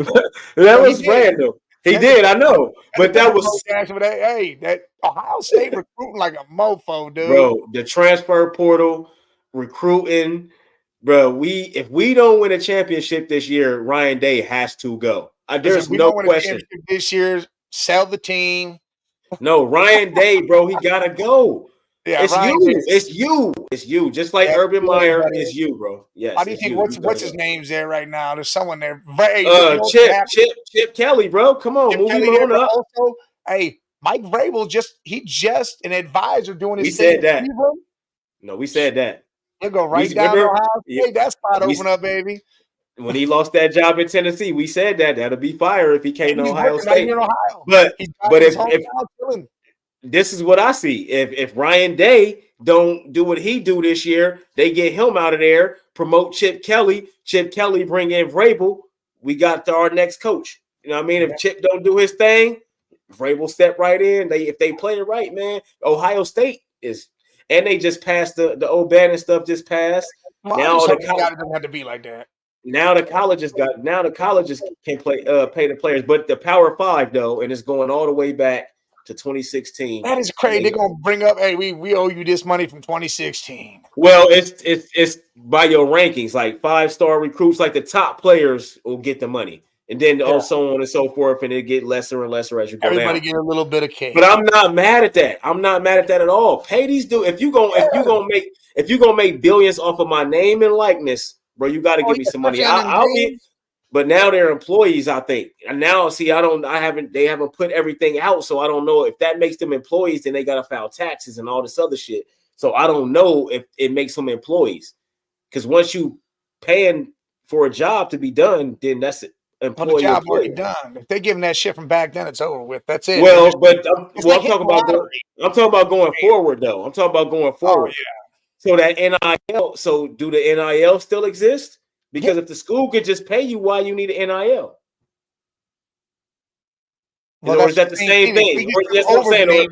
That was random. He did, I know. But that was. Hey, that Ohio State recruiting like a mofo, dude. Bro, the transfer portal, recruiting. Bro, if we don't win a championship this year, Ryan Day has to go. There's no question. This year, sell the team. No, Ryan Day, bro, he gotta go. Yeah, it's you. Just like Urban Meyer, it's you, bro. Yes. How do you think what's his name's there right now? There's someone there. Chip Kelly, bro. Come on, move him on up. Also, hey, Mike Vrabel he just an advisor doing his thing. We said that. No, we said that. He'll go right down to Ohio State. That spot open up, baby. When he lost that job in Tennessee, we said that'll be fire if he came to Ohio State. But if this is what I see, if Ryan Day don't do what he do this year, they get him out of there, promote Chip Kelly. Chip Kelly bring in Vrabel. We got our next coach. You know what I mean? If Chip don't do his thing, Vrabel step right in. If they play it right, man, Ohio State is. And they just passed the O'Bannon stuff. Just passed. Well, now the college doesn't have to be like that. Now the colleges can pay the players, but the Power Five though, and it's going all the way back to 2016. That is crazy. They're gonna bring up, hey, we owe you this money from 2016. Well, it's by your rankings, like 5-star recruits, like the top players will get the money. And then so on and so forth, and it get lesser and lesser as you go Everybody down. Get a little bit of cake. But I'm not mad at that. I'm not mad at that at all. Pay these dudes. If you gonna make billions off of my name and likeness, bro, you got to give me some money. I'll be. But now they're employees, I think. And now, see, they haven't put everything out, so I don't know if that makes them employees. Then they got to file taxes and all this other shit. So I don't know if it makes them employees. Because once you paying for a job to be done, then that's it. The job already done. If they're giving that shit from back then, it's over with. That's it. Well, but I'm talking about going forward, though. I'm talking about going forward. Oh, yeah. So that NIL. So do the NIL still exist? Because if the school could just pay you, why you need an NIL? Well, or is that the same thing? Or that's what I'm saying.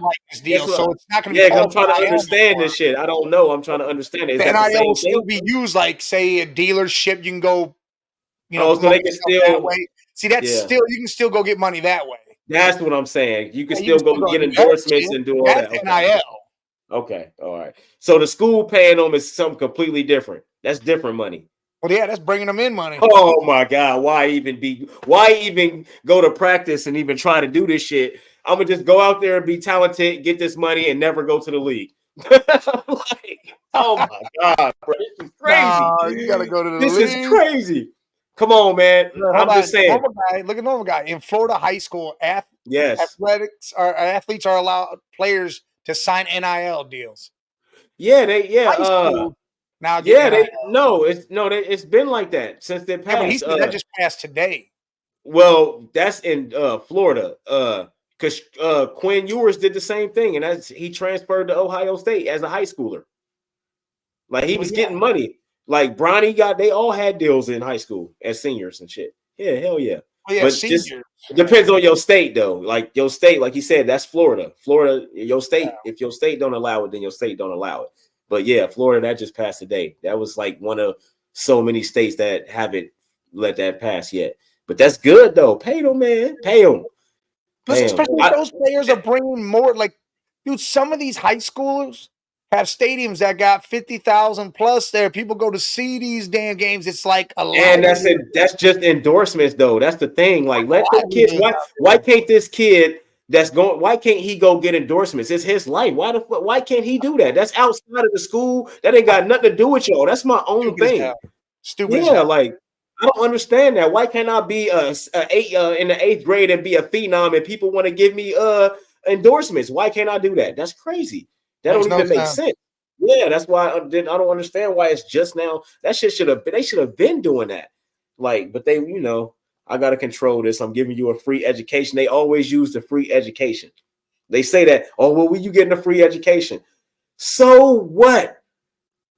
So it's not going to be. Yeah, I'm trying to understand this shit. I don't know. I'm trying to understand it. The NIL will still be used, like say a dealership. You can go. So they can still that way. See, that's still you can still go get money that way. That's what I'm saying. You can still go get endorsements and do all that. NIL. Okay, all right. So the school paying them is something completely different. That's different money. Well, yeah, that's bringing them in money. Oh my God! Why even go to practice and even try to do this shit? I'm gonna just go out there and be talented, get this money, and never go to the league. Oh my God, bro, this is crazy. You gotta go to the league. This is crazy. Come on, man. I'm just saying. Look at normal guy in Florida high school. Yes, athletes are allowed players to sign NIL deals. Yeah, it's been like that since they passed. That just passed today. Well, that's in Florida. Because Quinn Ewers did the same thing, and he transferred to Ohio State as a high schooler. Like he was getting money. Like Bronny they all had deals in high school as seniors and shit. Yeah, hell yeah. Oh, yeah, but seniors. It depends on your state though. Like your state, like you said, that's Florida. Florida, your state. Yeah. If your state don't allow it, then your state don't allow it. But yeah, Florida, that just passed today. That was like one of so many states that haven't let that pass yet. But that's good though. Pay them, man. Pay them. Especially if those players are bringing more. Like, dude, some of these high schoolers have stadiums that got 50,000 plus there. People go to see these damn games. It's like a lot. And that's it. That's just endorsements, though. That's the thing. Like, let the kids. Why can't this kid that's going? Why can't he go get endorsements? It's his life. Why can't he do that? That's outside of the school. That ain't got nothing to do with y'all. That's my own thing. Stupid. Yeah, like I don't understand that. Why can't I be in the 8th grade and be a phenom and people want to give me endorsements? Why can't I do that? That's crazy. That don't even make sense. Yeah, that's why I don't understand why it's just now. That shit they should have been doing that. Like, but they, I gotta control this. I'm giving you a free education. They always use the free education. They say that, oh, well, you getting a free education? So what?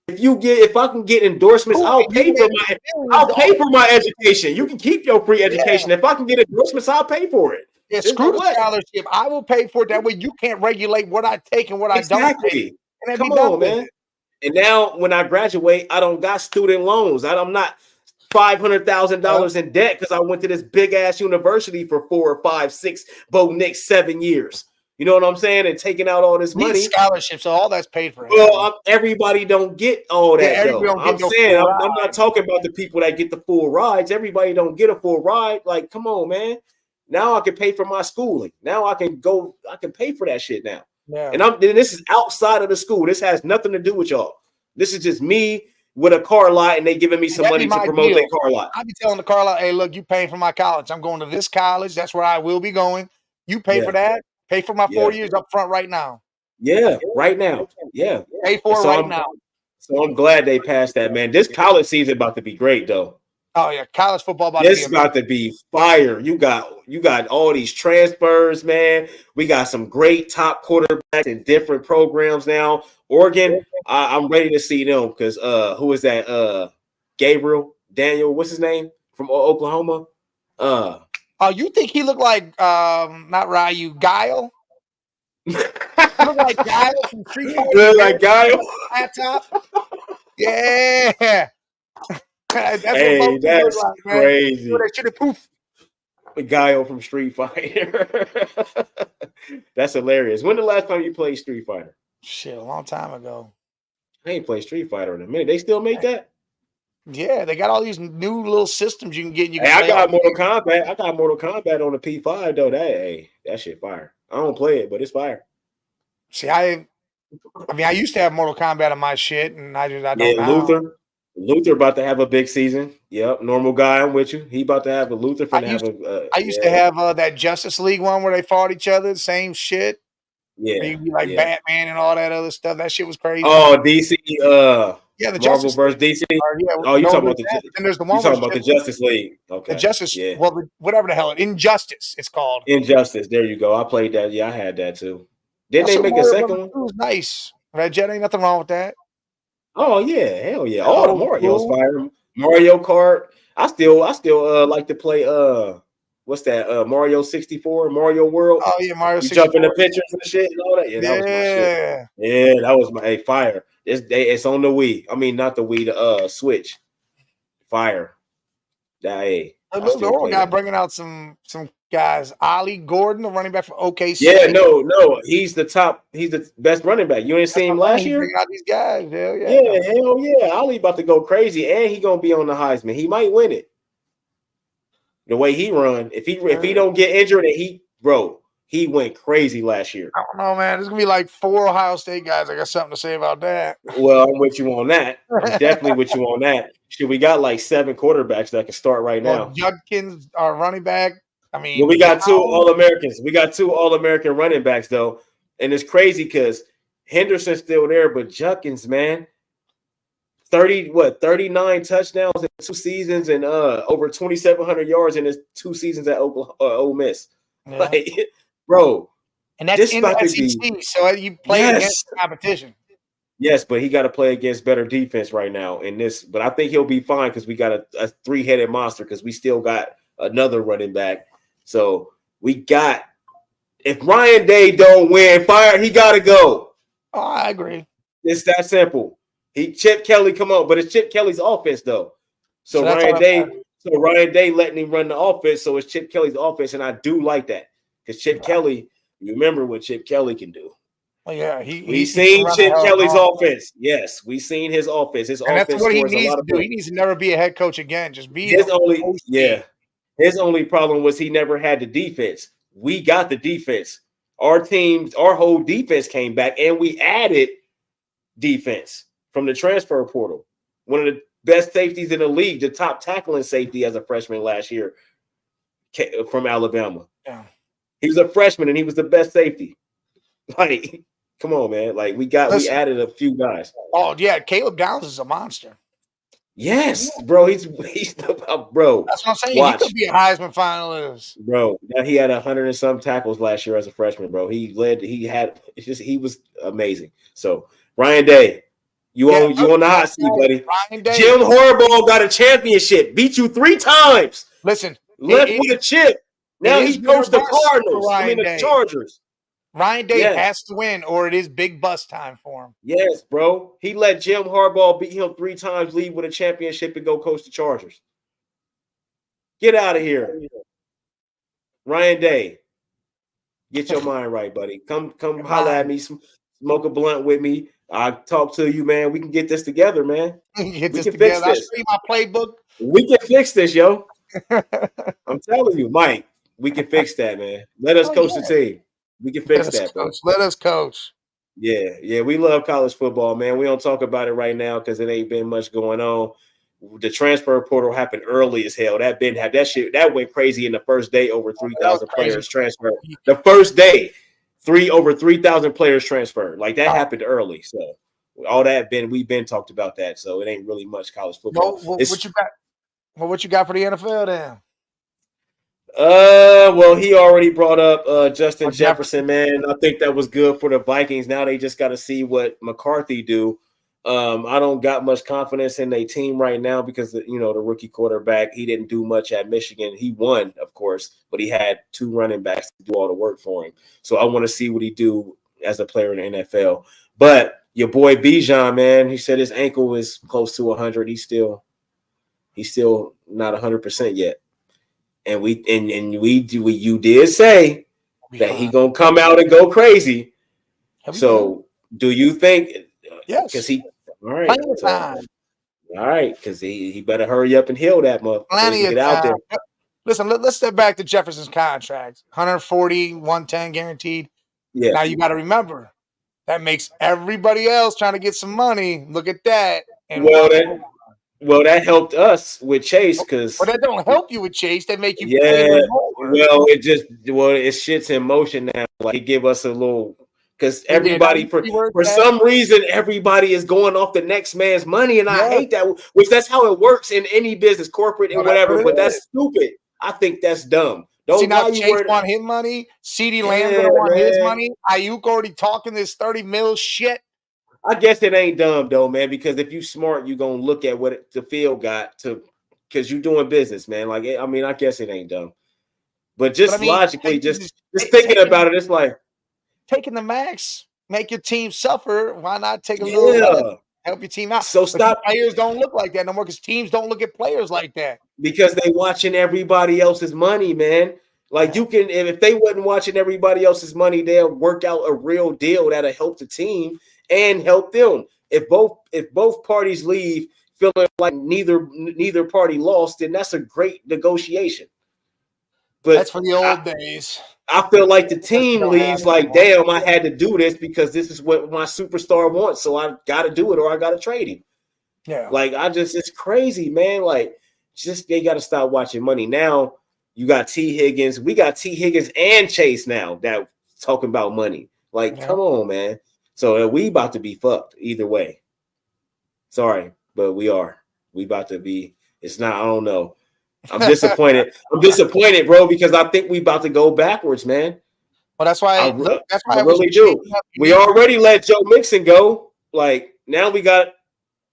If I can get endorsements, I'll pay for my education. You can keep your free education. If I can get endorsements, I'll pay for it. Yeah, screw the scholarship. I will pay for it. That way you can't regulate what I take and what I don't take. And come on, man. And now when I graduate, I don't got student loans. I'm not $500,000 in debt because I went to this big ass university for 4 or 5, 6, Bo Nix 7 years. You know what I'm saying? And taking out all this money. Scholarships, so all that's paid for. Well, everybody don't get all that. I'm saying I'm not talking about the people that get the full rides. Everybody don't get a full ride. Like, come on, man. Now I can pay for my schooling. Now I can pay for that shit now. Yeah. And this is outside of the school. This has nothing to do with y'all. This is just me with a car lot, and they giving me some money to promote their car lot. I be telling the car lot, hey, look, you paying for my college. I'm going to this college. That's where I will be going. You pay for that. Pay for my 4 years up front right now. Yeah, right now. Yeah. Pay for it right now. So I'm glad they passed that, man. This college season about to be great, though. Oh yeah, college football about to be fire. You got all these transfers, man. We got some great top quarterbacks in different programs now. Oregon, I'm ready to see them because who is that? Daniel, what's his name from Oklahoma? Oh, you think he looked like not Ryu, Guile? He looked like Guile from Street Fighter. Look like Guile. Laptop. Yeah. That's crazy. Guile from Street Fighter. That's hilarious. When the last time you played Street Fighter? Shit, a long time ago. I ain't played Street Fighter in a minute. They still make that? Yeah, they got all these new little systems you can get. I got Mortal Kombat. I got Mortal Kombat on the P5 though. That shit fire. I don't play it, but it's fire. See, I used to have Mortal Kombat on my shit, and I don't know. Luther about to have a big season. Yep, normal guy. I'm with you. He about to have a Luther. I used to have that Justice League one where they fought each other. Same shit. Yeah, Batman and all that other stuff. That shit was crazy. Oh, DC. Yeah, the Marvel versus DC. Oh, you talking about and there's the one. You talking about the Justice League? Okay. The Justice. Yeah. Well, whatever the hell, Injustice. It's called Injustice. There you go. I played that. Yeah, I had that too. Didn't they make a second one? It was nice. Red Jet, ain't nothing wrong with that. Oh yeah, hell yeah! All the Mario's fire. Mario Kart. I still like to play. What's that? Mario 64, Mario World. Oh yeah, Mario 64. Jump in the pictures and shit and all that. Yeah, that was my shit. Yeah, that was my fire. It's on the Wii. I mean, not the Wii, the Switch. Fire. The Oregon guy bringing out some guys. Ollie Gordon, the running back for OKC. Yeah, no, he's the top. He's the best running back. You ain't seen him last year. Bringing out these guys. Hell yeah. Yeah, hell yeah. Ollie about to go crazy, and he gonna be on the Heisman. He might win it. The way he run, if he don't get injured, and he went crazy last year. I don't know, man. There's gonna be like 4 Ohio State guys. I got something to say about that. Well, I'm with you on that. I'm definitely with you on that. Shit, we got like 7 quarterbacks that can start right now. Judkins, our running back. I mean, we got 2 All-Americans. We got 2 All-American running backs though, and it's crazy because Henderson's still there, but Judkins, man. 39 touchdowns in 2 seasons and over 2,700 yards in his 2 seasons at Ole Miss. Yeah. Like, bro, and that's in the SEC, so you play against competition. Yes, but he got to play against better defense right now in this. But I think he'll be fine because we got a 3-headed monster because we still got another running back. So we got if Ryan Day don't win, he got to go. Oh, I agree. It's that simple. Chip Kelly, come on, but it's Chip Kelly's offense though. So Ryan Day, So Ryan Day letting him run the offense, so it's Chip Kelly's offense, and I do like that because Chip Kelly, you remember what Chip Kelly can do. Well, yeah, We he can seen run Chip the hell Kelly's off. offense. Yes, we seen his offense. His And that's offense what he scores a needs lot to of do. He points. needs to never be a head coach again. Just be His the only OC. His only problem was he never had the defense. We got the defense. Our whole defense came back, and we added defense from the transfer portal. One of the best safeties in the league, the top tackling safety as a freshman last year from Alabama. Yeah. He was a freshman, and he was the best safety. Like, come on, man. Like, we added a few guys. Oh, yeah. Caleb Downs is a monster. Yes, bro. He's bro. That's what I'm saying. Watch. He could be a Heisman finalist. Bro, he had 100 and some tackles last year as a freshman, bro. He was amazing. So, Ryan Day, you on the hot seat, buddy. Ryan Day. Jim Harbaugh got a championship, beat you 3 times. Listen, left with a chip. Now he coached the Cardinals. The Chargers. Ryan Day has to win, or it is big bust time for him. Yes, bro. He let Jim Harbaugh beat him 3 times, leave with a championship, and go coach the Chargers. Get out of here. Ryan Day. Get your mind right, buddy. Come holler at me. Smoke a blunt with me. I'll talk to you, man. We can get this together, man. We can fix this. I'll show you my playbook. We can fix this, yo. I'm telling you, Mike, we can fix that, man. Let us coach the team. We can fix that, bro. Let us coach. Yeah. We love college football, man. We don't talk about it right now because it ain't been much going on. The transfer portal happened early as hell. That went crazy in the first day. Over 3,000 players transferred. The first day, over 3,000 players transferred. Like that happened early. So all that we've been talked about that. So it ain't really much college football. What you got? What you got for the NFL then? Well, he already brought up Justin Jefferson, man. I think that was good for the Vikings. Now they just got to see what McCarthy do. I don't got much confidence in their team right now because the rookie quarterback, he didn't do much at Michigan. He won, of course, but he had 2 running backs to do all the work for him. So I want to see what he do as a player in the NFL. But your boy Bijan, man, he said his ankle is close to 100. He's still not 100% yet. And you did say that he gonna come out and go crazy. So do you think? Yes. Because all right. Because he better hurry up and heal that motherfucker. Plenty of time. Out there. Listen, let's step back to Jefferson's contract. 140, 110 guaranteed. Yeah. Now you got to remember that makes everybody else trying to get some money. Look at that. And well, that helped us with Chase because. But that don't help you with Chase. That make you. Yeah. Well, it shits in motion now. Like, it give us a little. Because everybody, for some reason, everybody is going off the next man's money, and I hate that. Which that's how it works in any business, corporate and whatever. But that's stupid. I think that's dumb. See, now Chase want his money. CeeDee Lamb gonna want his money. Ayuk already talking this 30 mil shit. I guess it ain't dumb though, man. Because if you smart, you gonna look at what the field got to. Because you're doing business, man. Like, I mean, I guess it ain't dumb. But logically, just thinking about it, it's like. Taking the max, make your team suffer. Why not take a little help your team out? So stop. Players don't look like that no more because teams don't look at players like that. Because they watching everybody else's money, man. Like you can, if they wasn't watching everybody else's money, they'll work out a real deal that'll help the team and help them. If both parties leave feeling like neither party lost, then that's a great negotiation. But that's for the old days. I feel like the team leaves like, damn, I had to do this because this is what my superstar wants. So I got to do it or I got to trade him. Yeah. Like, it's crazy, man. Like, they got to stop watching money. Now you got T. Higgins. We got T. Higgins and Chase now that talking about money. Like, come on, man. So we about to be fucked either way. Sorry, but we are. We about to be. It's not, I don't know. I'm disappointed. I'm disappointed, bro, because I think we about to go backwards, man. Well, that's why I really do. We already let Joe Mixon go. Like, now we got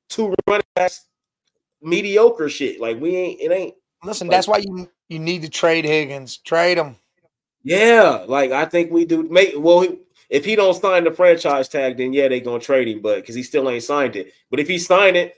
2 running backs, mediocre shit. Like, it ain't. Listen, that's why you need to trade Higgins. Trade him. Yeah, like I think we do. If he don't sign the franchise tag, then they gonna trade him. But because he still ain't signed it. But if he signed it,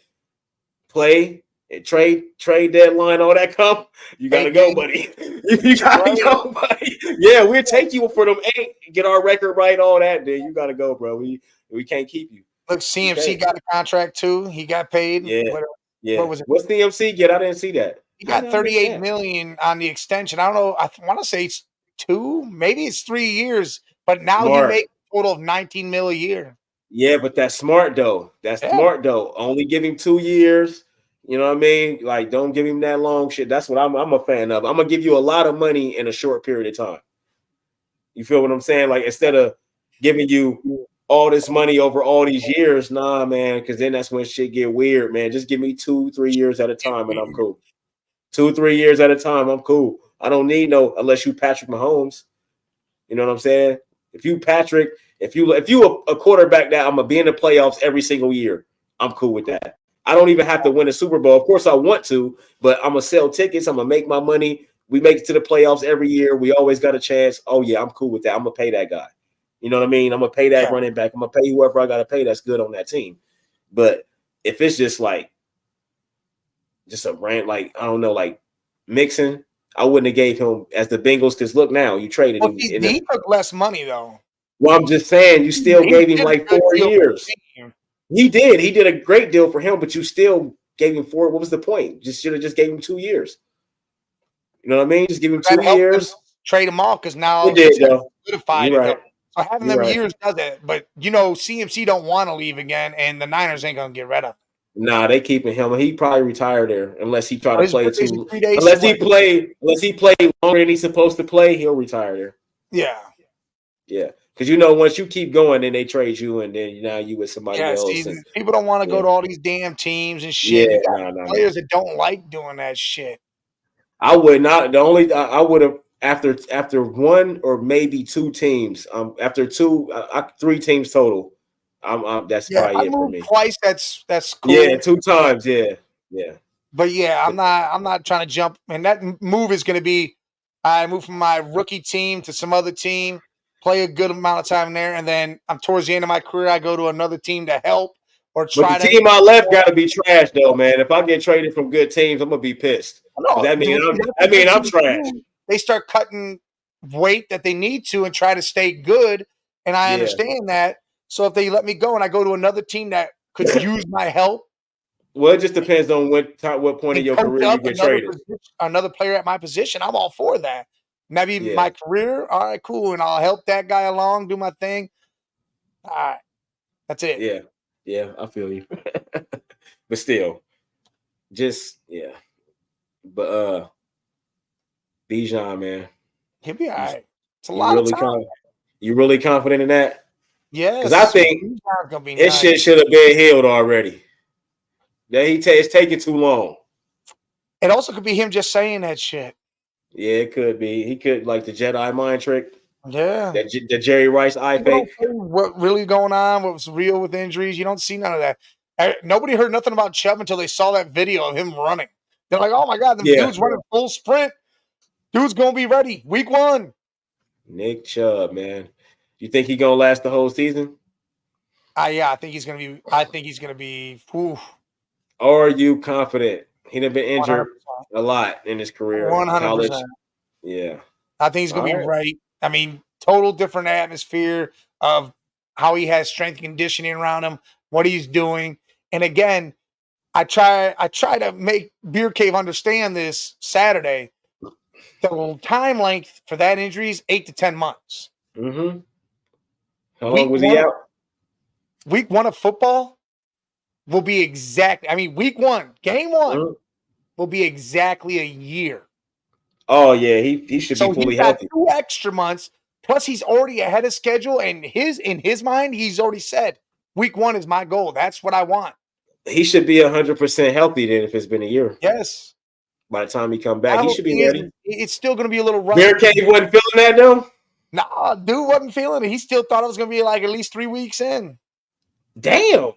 play trade deadline, all that come, you gotta go, buddy. You gotta go, buddy. Yeah, we'll take you for them 8, get our record right, all that. Then you gotta go, bro. We can't keep you. Look, CMC got a contract too. He got paid. Yeah, What was it? What's CMC get? I didn't see that. He got $38 million on the extension. I don't know. I want to say it's 2, maybe it's 3 years, but now he makes a total of $19 million a year. Yeah, but that's smart though. Smart though. Only give him 2 years. You know what I mean? Like, don't give him that long shit. That's what I'm a fan of. I'm gonna give you a lot of money in a short period of time. You feel what I'm saying? Like, instead of giving you all this money over all these years, nah, man, because then that's when shit get weird, man. Just give me 2-3 years at a time, and I'm cool. 2-3 years at a time, I'm cool. I don't need unless you Patrick Mahomes. You know what I'm saying? If you a quarterback that I'm gonna be in the playoffs every single year, I'm cool with that. I don't even have to win a Super Bowl. Of course I want to, but I'm gonna sell tickets. I'm gonna make my money. We make it to the playoffs every year. We always got a chance. Oh yeah, I'm cool with that. I'm gonna pay that guy. You know what I mean? I'm gonna pay that running back. I'm gonna pay whoever I gotta pay that's good on that team. But if it's just a rant, like, I don't know, like Mixon, I wouldn't have gave him as the Bengals, because look now, you traded him. He took less money though. Well, I'm just saying, you still gave him like 4 years. He did a great deal for him, but you still gave him 4. What was the point? Should have just gave him 2 years. You know what I mean? Just give him 2 years. Trade him off, because now it did though. Solidified it. Right. So having them years does it, but CMC don't want to leave again, and the Niners ain't gonna get rid of him. Nah, they keeping him. He probably retire there unless he try to play too. Unless he play longer than he's supposed to play, he'll retire there. Yeah. Yeah. Because once you keep going, then they trade you, and then now you with somebody else. People don't want to go to all these damn teams and shit. Yeah, players that don't like doing that shit. I would not. I would have after 1 or maybe 2 teams. After 3 teams total. That's probably it for me. Twice. That's cool. Yeah, 2 times. Yeah. But yeah, I'm not trying to jump. And that move is going to be, I move from my rookie team to some other team, play a good amount of time there, and then I'm towards the end of my career, I go to another team to help or try. But the team I left got to be trash though, man. If I get traded from good teams, I'm gonna be pissed. No, that mean I'm trash. They start cutting weight that they need to and try to stay good, and I understand that. So if they let me go and I go to another team that could use my help. Well, it just depends on what point in your career you get traded. Another player at my position, I'm all for that. Maybe my career, all right, cool, and I'll help that guy along, do my thing. All right, that's it. Yeah, I feel you. But still, But Bijan, man, he'll be all right. It's a lot of time. You really confident in that? Yeah, because I think this shit should have been healed already. That it's taking too long. It also could be him just saying that shit. Yeah, it could be. He could, like the Jedi mind trick. Yeah. The Jerry Rice eye fake. What really going on? What was real with injuries? You don't see none of that. Nobody heard nothing about Chubb until they saw that video of him running. They're like, oh my God, the dude's running full sprint. Dude's going to be ready. Week 1. Nick Chubb, man. You think he's going to last the whole season? Yeah, I think he's going to be. Whew. Are you confident? He'd have been injured 100%. A lot in his career. 100%. College. Yeah. I think he's going to be right. I mean, total different atmosphere of how he has strength and conditioning around him, what he's doing. And again, I try to make Beer Cave understand this Saturday. The time length for that injury is 8 to 10 months. Mm-hmm. How long was he out? Week 1 of football will be week 1, game 1 will be exactly a year. Oh yeah, he should be fully healthy. 2 extra months, plus he's already ahead of schedule, and in his mind, he's already said, week 1 is my goal. That's what I want. He should be 100% healthy then if it's been a year. Yes. By the time he come back, he should be ready. It's still going to be a little rough. Bear Cave wasn't feeling that though? Nah, dude wasn't feeling it. He still thought it was going to be like at least 3 weeks in. Damn.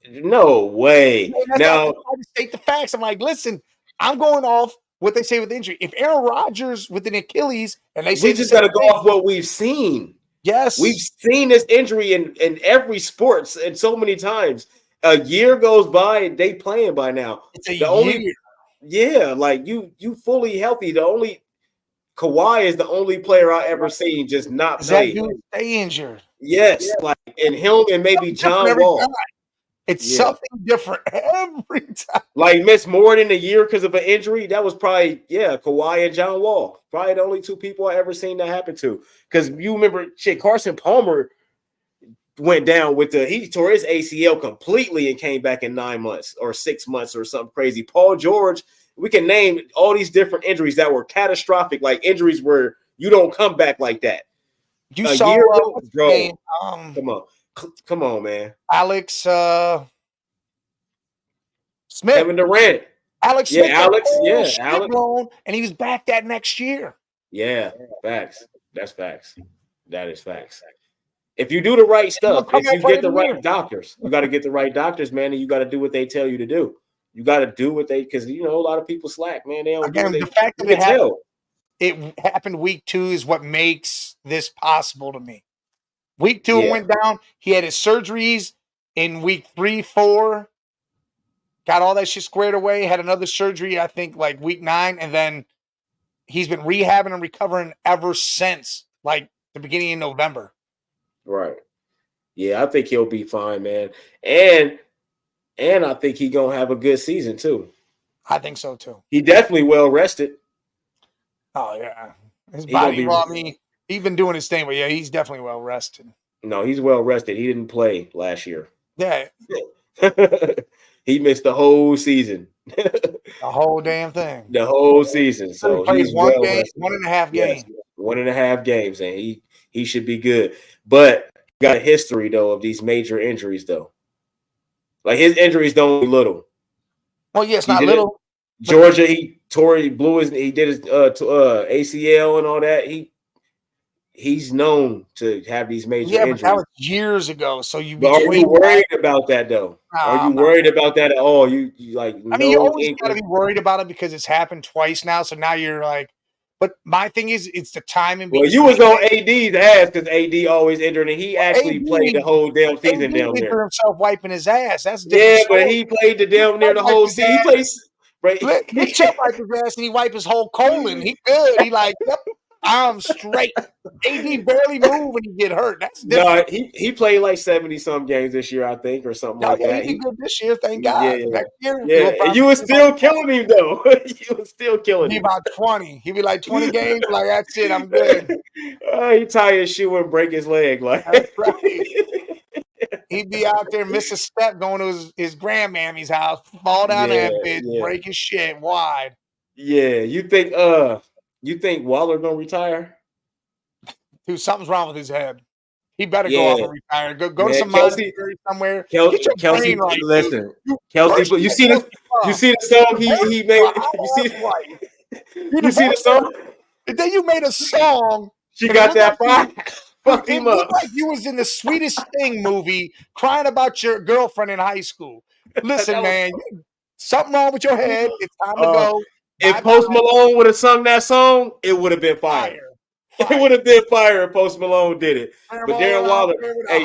No way. Now, I just state the facts. I'm like, listen, I'm going off what they say with injury. If Aaron Rodgers with an Achilles, and they say we just got to go off what we've seen. Yes, we've seen this injury in every sports and so many times. a year goes by and they playing by now. It's a The only like you fully healthy. The only Kawhi is the only player I ever seen just not play. That dude stay injured. Yes, like and him and maybe John Every Wall. time. It's something different every time. Like missed more than a year because of an injury. That was probably Kawhi and John Wall. Probably the only two people I ever seen that happen to. Because you remember, Carson Palmer went down with he tore his ACL completely and came back in 9 months or 6 months or something crazy. Paul George, we can name all these different injuries that were catastrophic, like injuries where you don't come back like that. You saw bro. Game, come on, man. Alex Smith. Kevin Durant. Alex Smith. Alex. Blown, and he was back that next year. Yeah, facts. That's facts. That is facts. If you do the right stuff, if you get the right doctors, you got to get the right doctors, man, and you got to do what they tell you to do. You got to do what because a lot of people slack, man. They don't the fact that it happened week 2 is what makes this possible to me. Week 2 went down. He had his surgeries in week 3, 4. Got all that shit squared away. Had another surgery, I think, like week 9, and then he's been rehabbing and recovering ever since, like the beginning of November. Right. Yeah, I think he'll be fine, man. And I think he's gonna have a good season too. I think so too. He definitely well rested. Oh yeah, his body. Well, I mean, he's been doing his thing, but yeah, he's definitely well rested. No, he's well rested. He didn't play last year. Yeah. He missed the whole season. The whole damn thing. The whole season. So he plays one game, 1.5 games. 1.5 games, and he should be good. But got a history though of these major injuries though. Like his injuries don't little. Well, yes, not little. Georgia, he did his ACL and all that. He's known to have these major injuries. But that was years ago. So you are you worried about that though? Are you worried about that at all? You like? I mean, you always got to be worried about it because it's happened twice now. So now you're like, but my thing is, it's the timing. Well, you was on AD's ass because AD always injured, and he actually played the whole damn season down there. Himself wiping his ass. That's but he played the damn near the whole season. He plays. Right. He check wipe his ass and he wipe his whole colon. He good. He like, yep, I'm straight. AD barely move when he get hurt. That's different. No, he played like 70-some games this year, I think, or something like that. He good this year, thank God. Next year, and you was still killing him though. You was still killing him. He about 20. He be like 20 games. Like that's it. I'm good. He tie his shoe and break his leg. Like that's right. He'd be out there, miss a step, going to his grandmammy's house, fall down that bitch, break his shit wide. Yeah, you think Waller gonna retire? Dude, something's wrong with his head. He better go off and retire. Go to some somewhere. Kelsey, right, listen, Kelsey, you see the song he made. You see the song. And then you made a song. She got that fire. Fucked him up. Like you was in the Sweetest Thing movie crying about your girlfriend in high school. Listen, man, something wrong with your head. It's time to go. If Post Malone would have sung that song, it would have been fire. It would have been fire if Post Malone did it. But Darren Waller,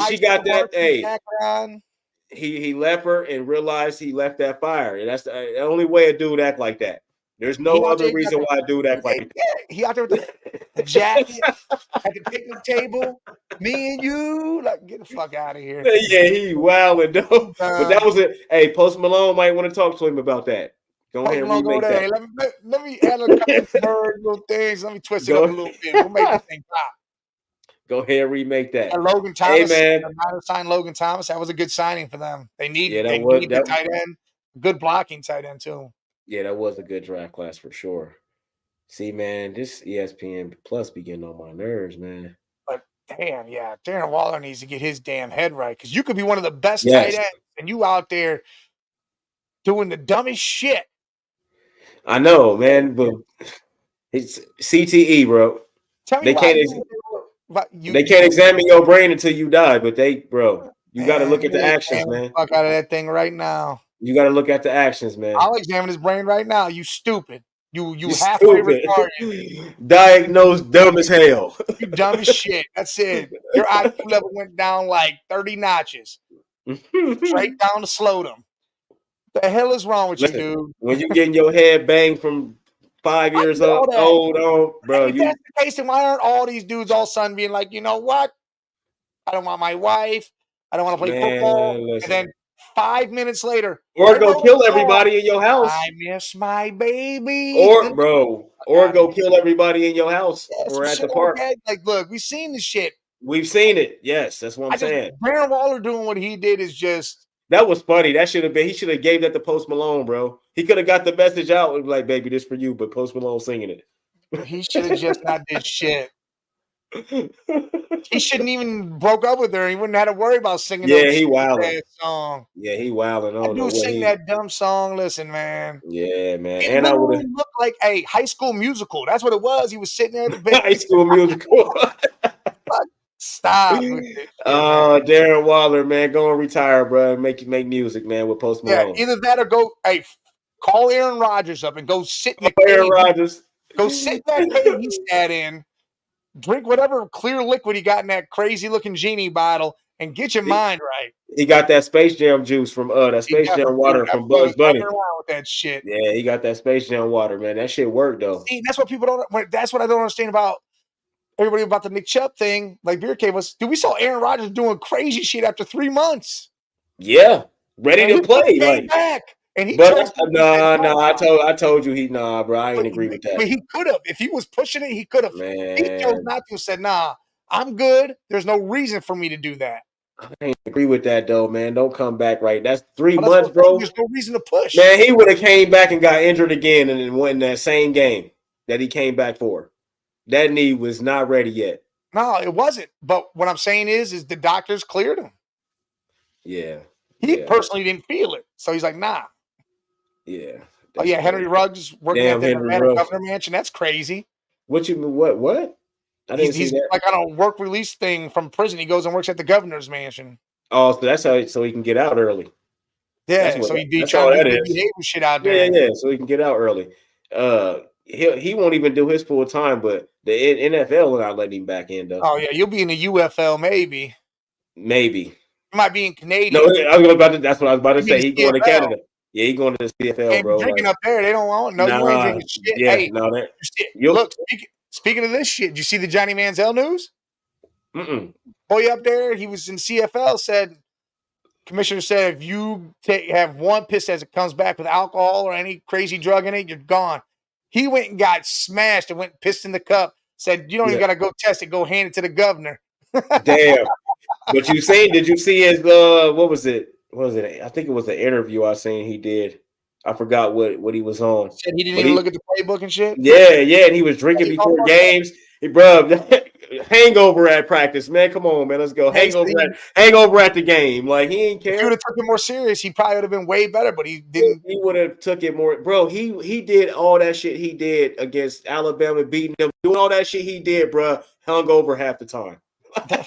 she got that. He left her and realized he left that fire. And that's the only way a dude act like that. There's no other reason why a dude act like that. He out there with the jacket at the picnic table. Me and you, like, get the fuck out of here. Yeah, he wilding though. But that was it. Hey, Post Malone might want to talk to him about that. Go ahead and remake that. Hey, let me add a couple little things. Let me twist it up a little bit. We'll make this thing pop. Go ahead and remake that. And Logan Thomas. Hey, man. Signed Logan Thomas. That was a good signing for them. They need the tight end. Good blocking tight end, too. Yeah, that was a good draft class for sure. See, man, this ESPN Plus be getting on my nerves, man. But damn, yeah, Darren Waller needs to get his damn head right because you could be one of the best tight ends, and you out there doing the dumbest shit. I know, man, but it's CTE, bro. Tell me they can't examine your brain until you die, but you got to look at the actions, man. Fuck out of that thing right now. You got to look at the actions, man. I'll examine his brain right now. You stupid. You halfway retarded. Diagnosed dumb as hell. You dumb as shit. That's it. Your IQ level went down like 30 notches. Straight down to Slodom. The hell is wrong with you, dude? When you getting your head banged from 5 years old, bro, if that's the case, then why aren't all these dudes all of a sudden being like, you know what? I don't want my wife. I don't want to play football. listen. And then 5 minutes later, or go kill everybody in your house. I miss my baby. Or go kill everybody in your house or at the park. Like, look, we've seen this shit. We've seen it. Yes, that's what I'm saying. Darren Waller doing what he did is just. That was funny. That should have been. He should have gave that to Post Malone, bro. He could have got the message out and like, "Baby, this for you," but Post Malone singing it. He should have just not did shit. He shouldn't even broke up with her. He wouldn't have to worry about singing. Yeah, he wilding. Song. Yeah, he wilding on. I do sing that dumb song. Listen, man. Yeah, man. And I would look like a High School Musical. That's what it was. He was sitting there at the bench. High School Musical. Stop. Oh, Darren Waller, man, go and retire, bro. Make music, man, with Post Malone. Yeah, either that or go. Hey, call Aaron Rodgers up and go sit in the Aaron Rodgers. Go sit in that cave he sat in. Drink whatever clear liquid he got in that crazy looking genie bottle and get your mind right. He got that Space Jam juice from that Space Jam water from Bugs Bunny. With that shit. Yeah, he got that Space Jam water, man. That shit worked though. See, that's what people don't. That's what I don't understand about everybody about the Nick Chubb thing. Like Beer Cave was, dude. We saw Aaron Rodgers doing crazy shit after 3 months. Yeah, ready to play. Like back. And I told you bro. I ain't agree with that. But he could have. If he was pushing it, he could have. Man. He chose not to. Said, nah, I'm good. There's no reason for me to do that. I ain't agree with that though, man. Don't come back right. That's 3 months, bro. There's no reason to push. Man, he would have came back and got injured again and then won that same game that he came back for. That knee was not ready yet. No, it wasn't. But what I'm saying is the doctors cleared him. Yeah. He personally didn't feel it. So he's like, nah. Yeah. Oh, yeah, Henry Ruggs working at the Governor Mansion. That's crazy. What you mean? What? I didn't see that. Like on a work release thing from prison. He goes and works at the Governor's Mansion. Oh, so that's how so he can get out early. Yeah, so he trying to do shit out there. Yeah, so he can get out early. He won't even do his full time, but the NFL will not let him back in though. Oh yeah, you'll be in the UFL maybe. Maybe. You might be in Canadian. No, that's what I was about to say. He going to Canada. Yeah, he going to the CFL, bro. Drinking up there, they don't want you ain't drinking shit. Yeah, hey, look, speaking of this shit, did you see the Johnny Manziel news? Boy up there, he was in CFL, said, commissioner said, if you have one piss as it comes back with alcohol or any crazy drug in it, you're gone. He went and got smashed and went and pissed in the cup, said, you don't even got to go test it, go hand it to the governor. Damn. But did you see his, what was it? I think it was an interview I seen he did. I forgot what he was on. Said he didn't even look at the playbook and shit? Yeah, and he was drinking before games. Bro, hangover at practice, man. Come on, man. Let's go. Hangover at the game. Like, he ain't care. If he would have took it more serious, he probably would have been way better, but he didn't. He would have took it more. Bro, he did all that shit he did against Alabama, beating them, doing all that shit he did, bro, hungover half the time. Damn,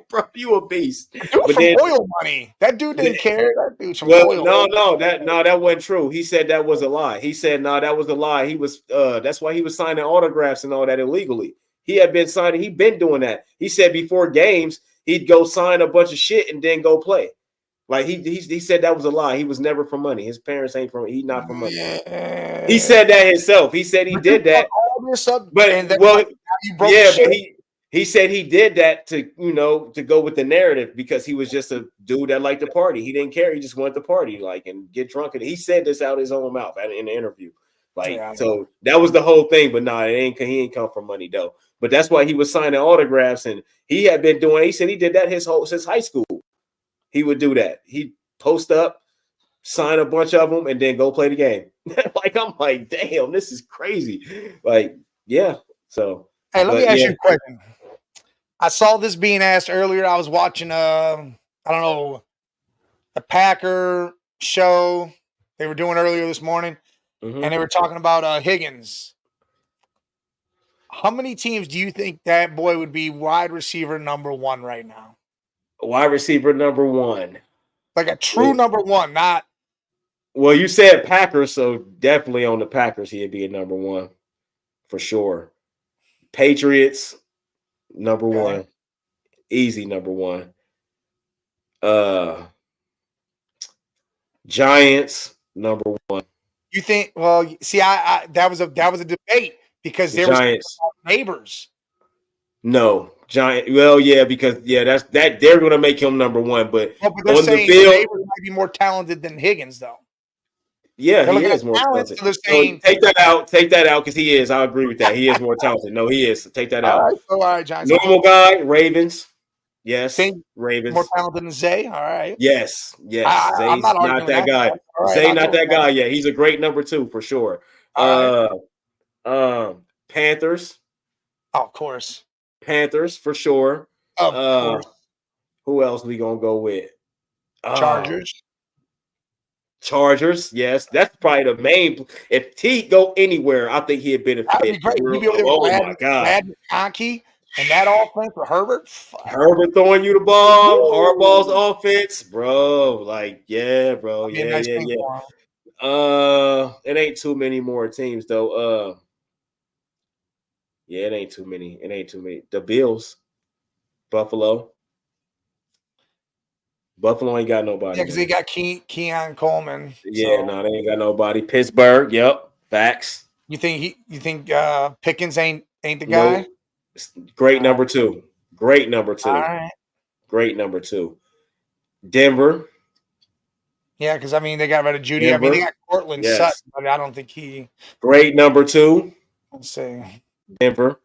bro, you a beast. Dude from oil money. That dude didn't care. That dude's from oil. That wasn't true. He said that was a lie. He said that was a lie. He was that's why he was signing autographs and all that illegally. He had been signing. He'd been doing that. He said before games he'd go sign a bunch of shit and then go play. Like he said that was a lie. He was never for money. His parents ain't from. He's not for money. Yeah. He said that himself. He said he did that. He said he did that to go with the narrative because he was just a dude that liked to party. He didn't care. He just wanted to party, and get drunk. And he said this out his own mouth in the interview. So that was the whole thing. But he ain't come from money though. But that's why he was signing autographs, and he had been doing. He said he did that since high school. He would do that. He'd post up, sign a bunch of them, and then go play the game. I'm like, damn, this is crazy. Yeah. So hey, let me ask you a question. I saw this being asked earlier. I was watching I don't know, a Packer show they were doing earlier this morning, and they were talking about Higgins. How many teams do you think that boy would be wide receiver number one right now? Wide receiver number one. Like a true number one, not. Well, you said Packers, so definitely on the Packers he'd be a number one for sure. Patriots, number one. Easy number one. Giants number one. You think? Well, see, I that was a debate because The there was Giants. neighbors. No, Giant. Well, yeah, because that's that they're gonna make him number one, but Well, but they're on the saying field, neighbors might be more talented than Higgins, though. yeah, They're he looking at is more talent, talented. so they're So saying, take that out. Take that out because he is. I agree with that. He is more talented. No, he is. Take that all out. right, so all right, Giants. Normal guy, Ravens. Yes, Think more Ravens. talented than Zay. All right. Yes, yes. I'm Zay's not not arguing that that. guy. All right, Zay I'll not go with that that. guy. Yeah, he's a great number two for sure. All Panthers. Oh, of course. Panthers for sure. Of course. Who else we gonna go with? Chargers. Chargers, yes, that's probably the main. If T go anywhere, I think he'd benefit. That would be great. He'd be over there Oh with my god, Brad McConkey and that offense with Herbert. Herbert throwing you the ball, Harbaugh's offense, bro. Like, yeah, bro, That'd be a yeah, nice yeah, thing for him. yeah. It ain't too many more teams though. Yeah, it ain't too many. It ain't too many. The Bills, Buffalo. Buffalo ain't got nobody. Yeah, because they got Keon Coleman. Yeah, no, they ain't got nobody. Pittsburgh, yep, facts. You think Pickens ain't the guy? Nope. Great number two. Great number two. All right. Great number two. Denver. Yeah, because I mean they got rid of Judy. Denver. I mean they got Cortland Yes. Sutton, but I don't think he. Great number two. Let's see. Denver.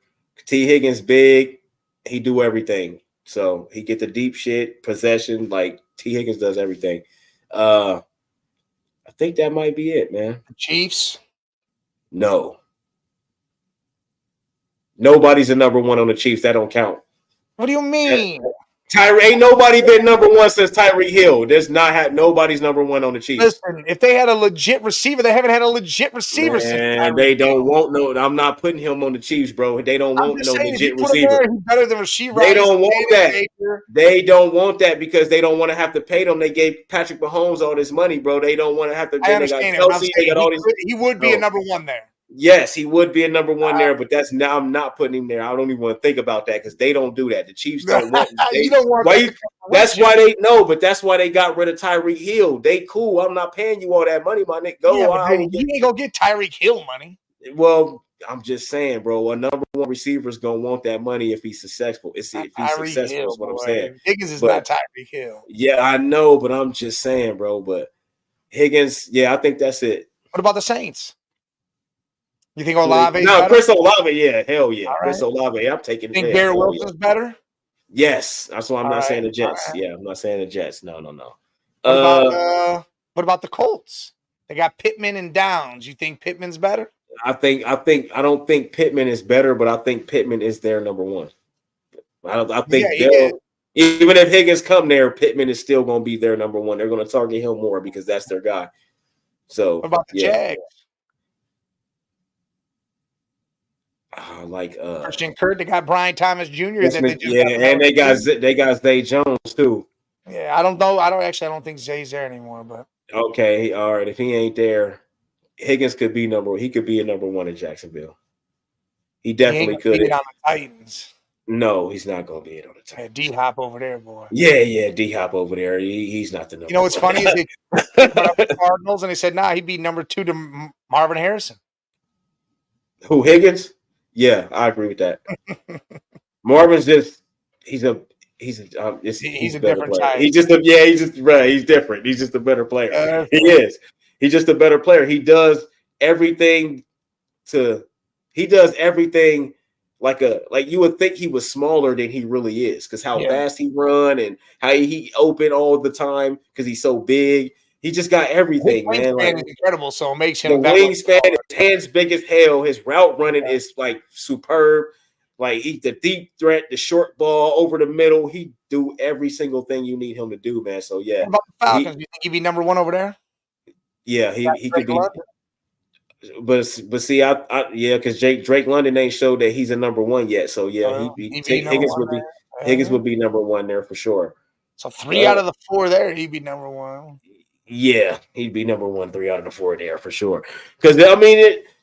T. Higgins big. He do everything. So he get the deep shit, possession. Like T. Higgins does everything. I think that might be it, man. Chiefs. No. Nobody's a number one on the Chiefs. That don't count. What do you mean? Ain't nobody been number one since Tyreek Hill. There's not nobody's number one on the Chiefs. Listen, if they had a legit receiver, they haven't had a legit receiver since And they don't want no. I'm not putting him on the Chiefs, bro. They don't want no legit receiver. He's better than Rasheed Rice. They don't want that. They don't want that because they don't want to have to pay them. They gave Patrick Mahomes all this money, bro. They don't want to have to. I understand. They got all these. He would be a number one there. Yes, he would be a number one there, but that's now I'm not putting him there. I don't even want to think about that because they don't do that. The Chiefs don't want. That's why they know, but that's why they got rid of Tyreek Hill. They cool. I'm not paying you all that money, my nigga. Go. Yeah, you ain't gonna get Tyreek Hill money. Well, I'm just saying, bro. A number one receiver is gonna want that money if he's successful. If he's successful, is what I'm saying. Higgins is not Tyreek Hill. Yeah, I know, but I'm just saying, bro. But Higgins, yeah, I think that's it. What about the Saints? You think Olave? No, Chris Olave, yeah, hell yeah. Right. Chris Olave, I'm taking it. Think Garrett Wilson's better? Yes. That's why I'm not saying the Jets. Right. Yeah, I'm not saying the Jets. No. What about the Colts? They got Pittman and Downs. You think Pittman's better? I don't think Pittman is better, but I think Pittman is their number one. I think even if Higgins come there, Pittman is still going to be their number one. They're going to target him more because that's their guy. So what about the Jags? Christian Kirk, they got Brian Thomas Jr. And they got Zay Jones too. Yeah, I don't know. I don't think Zay's there anymore. But okay, all right. If he ain't there, Higgins could be He could be a number one in Jacksonville. He definitely could. Be on the Titans. No, he's not gonna be it on the Titans. D Hop over there, boy. Yeah, D Hop over there. He's not the number. You know what's funny is they put up the Cardinals and they said, he'd be number two to Marvin Harrison. Who, Higgins? Yeah, I agree with that. Marvin's he's a different type. He's different. He's just a better player. He is. He's just a better player. He does everything like you would think he was smaller than he really is because how fast he run and how he open all the time because he's so big. He just got everything, man. Like, is incredible, so it makes him the wingspan. His hands big as hell. His route running is like superb. Like he's the deep threat, the short ball over the middle. He do every single thing you need him to do, man. So yeah. What about the Falcons? You think he'd be number one over there? Yeah, he could be. But see, because Drake London ain't showed that he's a number one yet. So yeah, Higgins would be number one there for sure. So 3 out of the 4 there, he'd be number one. Yeah, he'd be number 1, 3 out of the 4 there for sure. Because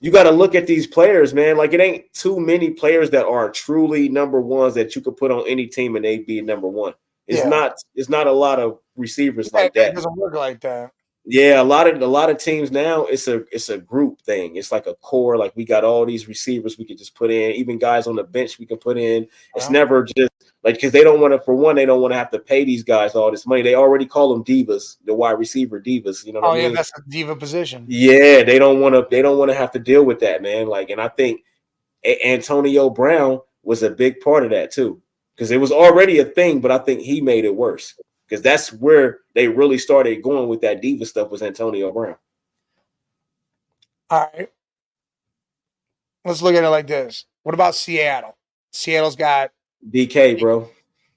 you got to look at these players, man. Like it ain't too many players that are truly number ones that you could put on any team and they'd be number one. It's not a lot of receivers like that. It doesn't work like that. Yeah, a lot of teams now it's a group thing. It's like a core. Like we got all these receivers we could just put in, even guys on the bench we can put in. It's Yeah. never just like because they don't want to. For one, they don't want to have to pay these guys all this money. They already call them divas, the wide receiver divas. You know what Oh I yeah, mean? that's a diva position. Yeah, they don't want to. They don't want to have to deal with that, man. Like, and I think Antonio Brown was a big part of that too, because it was already a thing, but I think he made it worse because that's where they really started going with that diva stuff was Antonio Brown. All right, let's look at it like this. What about Seattle? Seattle's got DK, bro.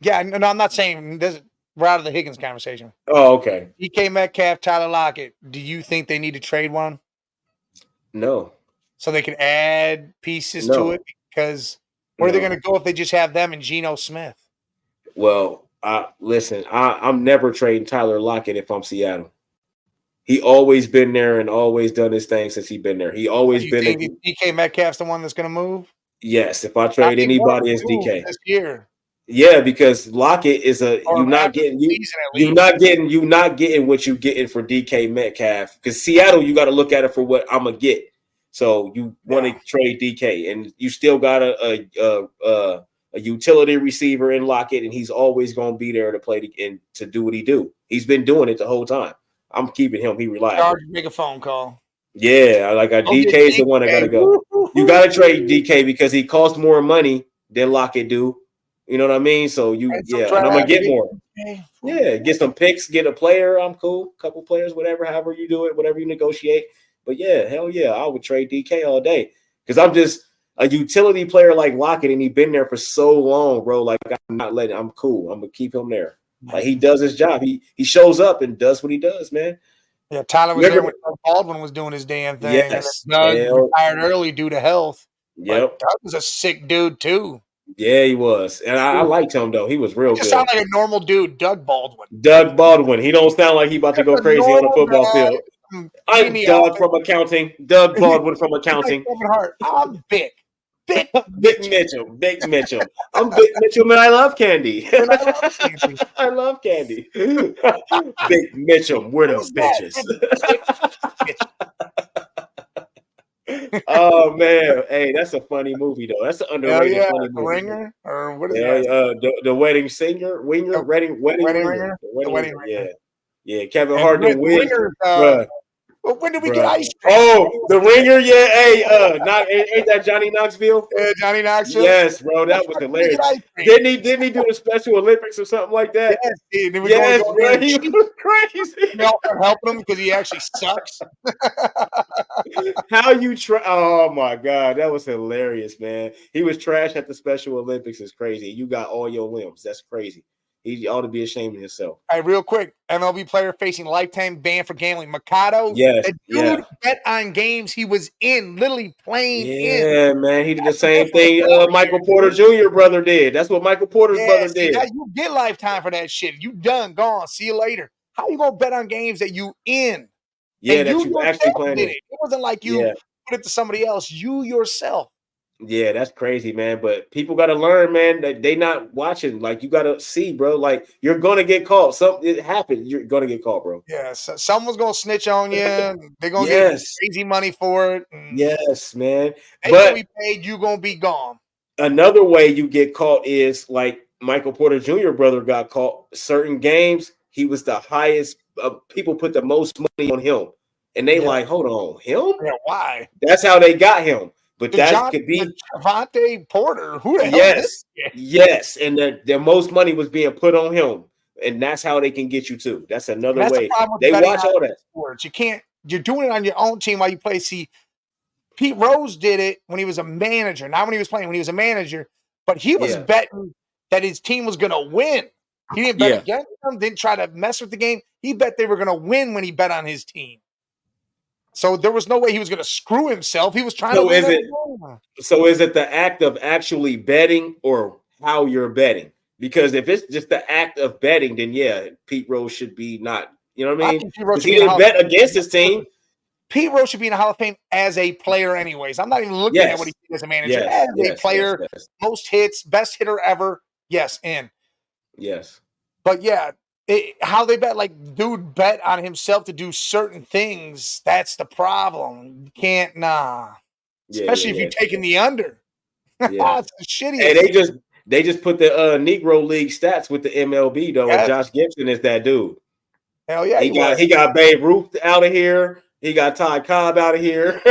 yeah. No, I'm not saying this. We're out of the Higgins conversation. Oh, okay. DK Metcalf, Tyler Lockett. Do you think they need to trade one No, so they can add pieces to no, it? Because where are they no. going to go if they just have them and Geno Smith? Well, listen, I'm never trading Tyler Lockett if I'm Seattle. He always been there and always done his thing since he been there. He So always you been think a DK Metcalf's the one that's going to move? yes. If I Not trade anymore. anybody, it's Move DK. this year Yeah, because Lockett is or after the season at you least. not getting what you getting for DK Metcalf. Because Seattle, you got to look at it for what I'm gonna get. So you want to trade DK, and you still got a utility receiver in Lockett, and he's always gonna be there to play and to do what he do. He's been doing it the whole time. I'm keeping him. He reliable. Charge, make a phone call. Yeah, like a Go get DK is the one that DK. gotta go. You gotta trade DK because he costs more money than Lockett do. You know what I mean? So And some and I'm gonna draft get picks. more. Yeah, get some picks, get a player. I'm cool. Couple players, whatever, however you do it, whatever you negotiate. But yeah, hell yeah, I would trade DK all day because I'm just a utility player like Lockett, and he's been there for so long, bro. Like I'm cool. I'm gonna keep him there. Like he does his job. He shows up and does what he does, man. Yeah, Tyler was there when Doug Baldwin was doing his damn thing. Yes. And Doug retired early due to health. Yep. But Doug was a sick dude too. Yeah, he was. And I liked him though. He was real good. Sound like a normal dude, Doug Baldwin. Doug Baldwin. He don't sound like he about to go crazy on the football field. I'm Doug from accounting. Doug Baldwin from accounting. I'm Vic. Big Mitchell. Big Mitchell. I'm Big Mitchell, man. I love candy. I love candy. Big Mitchell. We're the bitches. Oh man, hey, that's a funny movie though. That's an underrated funny movie. Ringer or what is that? The Wedding Singer, Winger, Wedding Ringer. The Wedding Ringer. Yeah. Kevin Hart the wig. Well, when did we get ice cream? Oh, the Ringer, yeah. Hey, ain't that Johnny Knoxville? Johnny Knoxville. Yes, bro, that was hilarious. Didn't he do the Special Olympics or something like that? Yes, bro, he was crazy. Helping him because he actually sucks. How you try? Oh my god, that was hilarious, man. He was trash at the Special Olympics. Is crazy. You got all your limbs. That's crazy. He ought to be ashamed of himself. All right, real quick. MLB player facing lifetime ban for gambling. Mikado. Yes. The dude bet on games he was in, literally playing in. Yeah, man. He did the same thing Michael Porter Jr. brother did. That's what Michael Porter's brother did. You get lifetime for that shit. You done, gone. See you later. How you gonna bet on games that you in? Yeah, that you actually playing it. It wasn't like you put it to somebody else. You yourself. Yeah, that's crazy, man. But people got to learn, man, that they not watching. Like, you got to see, bro. Like, you're going to get caught. It happened. You're going to get caught, bro. Yeah, so someone's going to snitch on you. They're going to get crazy money for it. Yes, man. They're going to be paid. You're going to be gone. Another way you get caught is like Michael Porter Jr. brother got caught. Certain games, he was the highest. People put the most money on him. And they like, hold on, him? Yeah, why? That's how they got him. But that could be Javante Porter. Who the hell? Yes, and the most money was being put on him, and that's how they can get you too. That's another way. They watch all that. Sports. You can't. You're doing it on your own team while you play. See, Pete Rose did it when he was a manager, not when he was playing. When he was a manager, but he was betting that his team was going to win. He didn't bet against them. Didn't try to mess with the game. He bet they were going to win when he bet on his team. So there was no way he was going to screw himself. He was trying to win. So is it the act of actually betting or how you're betting? Because if it's just the act of betting, then Pete Rose should be not. You know what I mean? He didn't bet against his team. Pete Rose should be in the Hall of Fame as a player, anyways. I'm not even looking at what he did as a manager. As a player, most hits, best hitter ever. Yes, in. Yes. But yeah, how they bet, like, dude bet on himself to do certain things. That's the problem. You can't, especially if you're taking the under. Yeah. It's the Hey, shittiest. they just put the Negro League stats with the MLB though, and Yes. Josh Gibson is that dude. Hell yeah, he got Babe Ruth out of here. He got Todd Cobb out of here.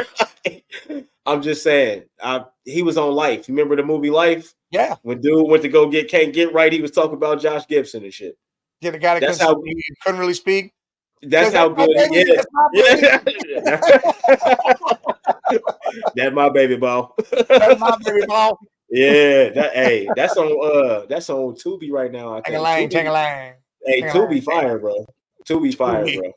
I'm just saying, he was on Life. You remember the movie Life? Yeah. When dude went to go can't get right, he was talking about Josh Gibson and shit. Yeah, the guy that couldn't really speak. That's how good he is. That's my baby ball. That's my baby ball. Yeah, that's on Tubi right now. I think. Tangalang. Hey, Tubi fire, bro. Tubi fire, bro.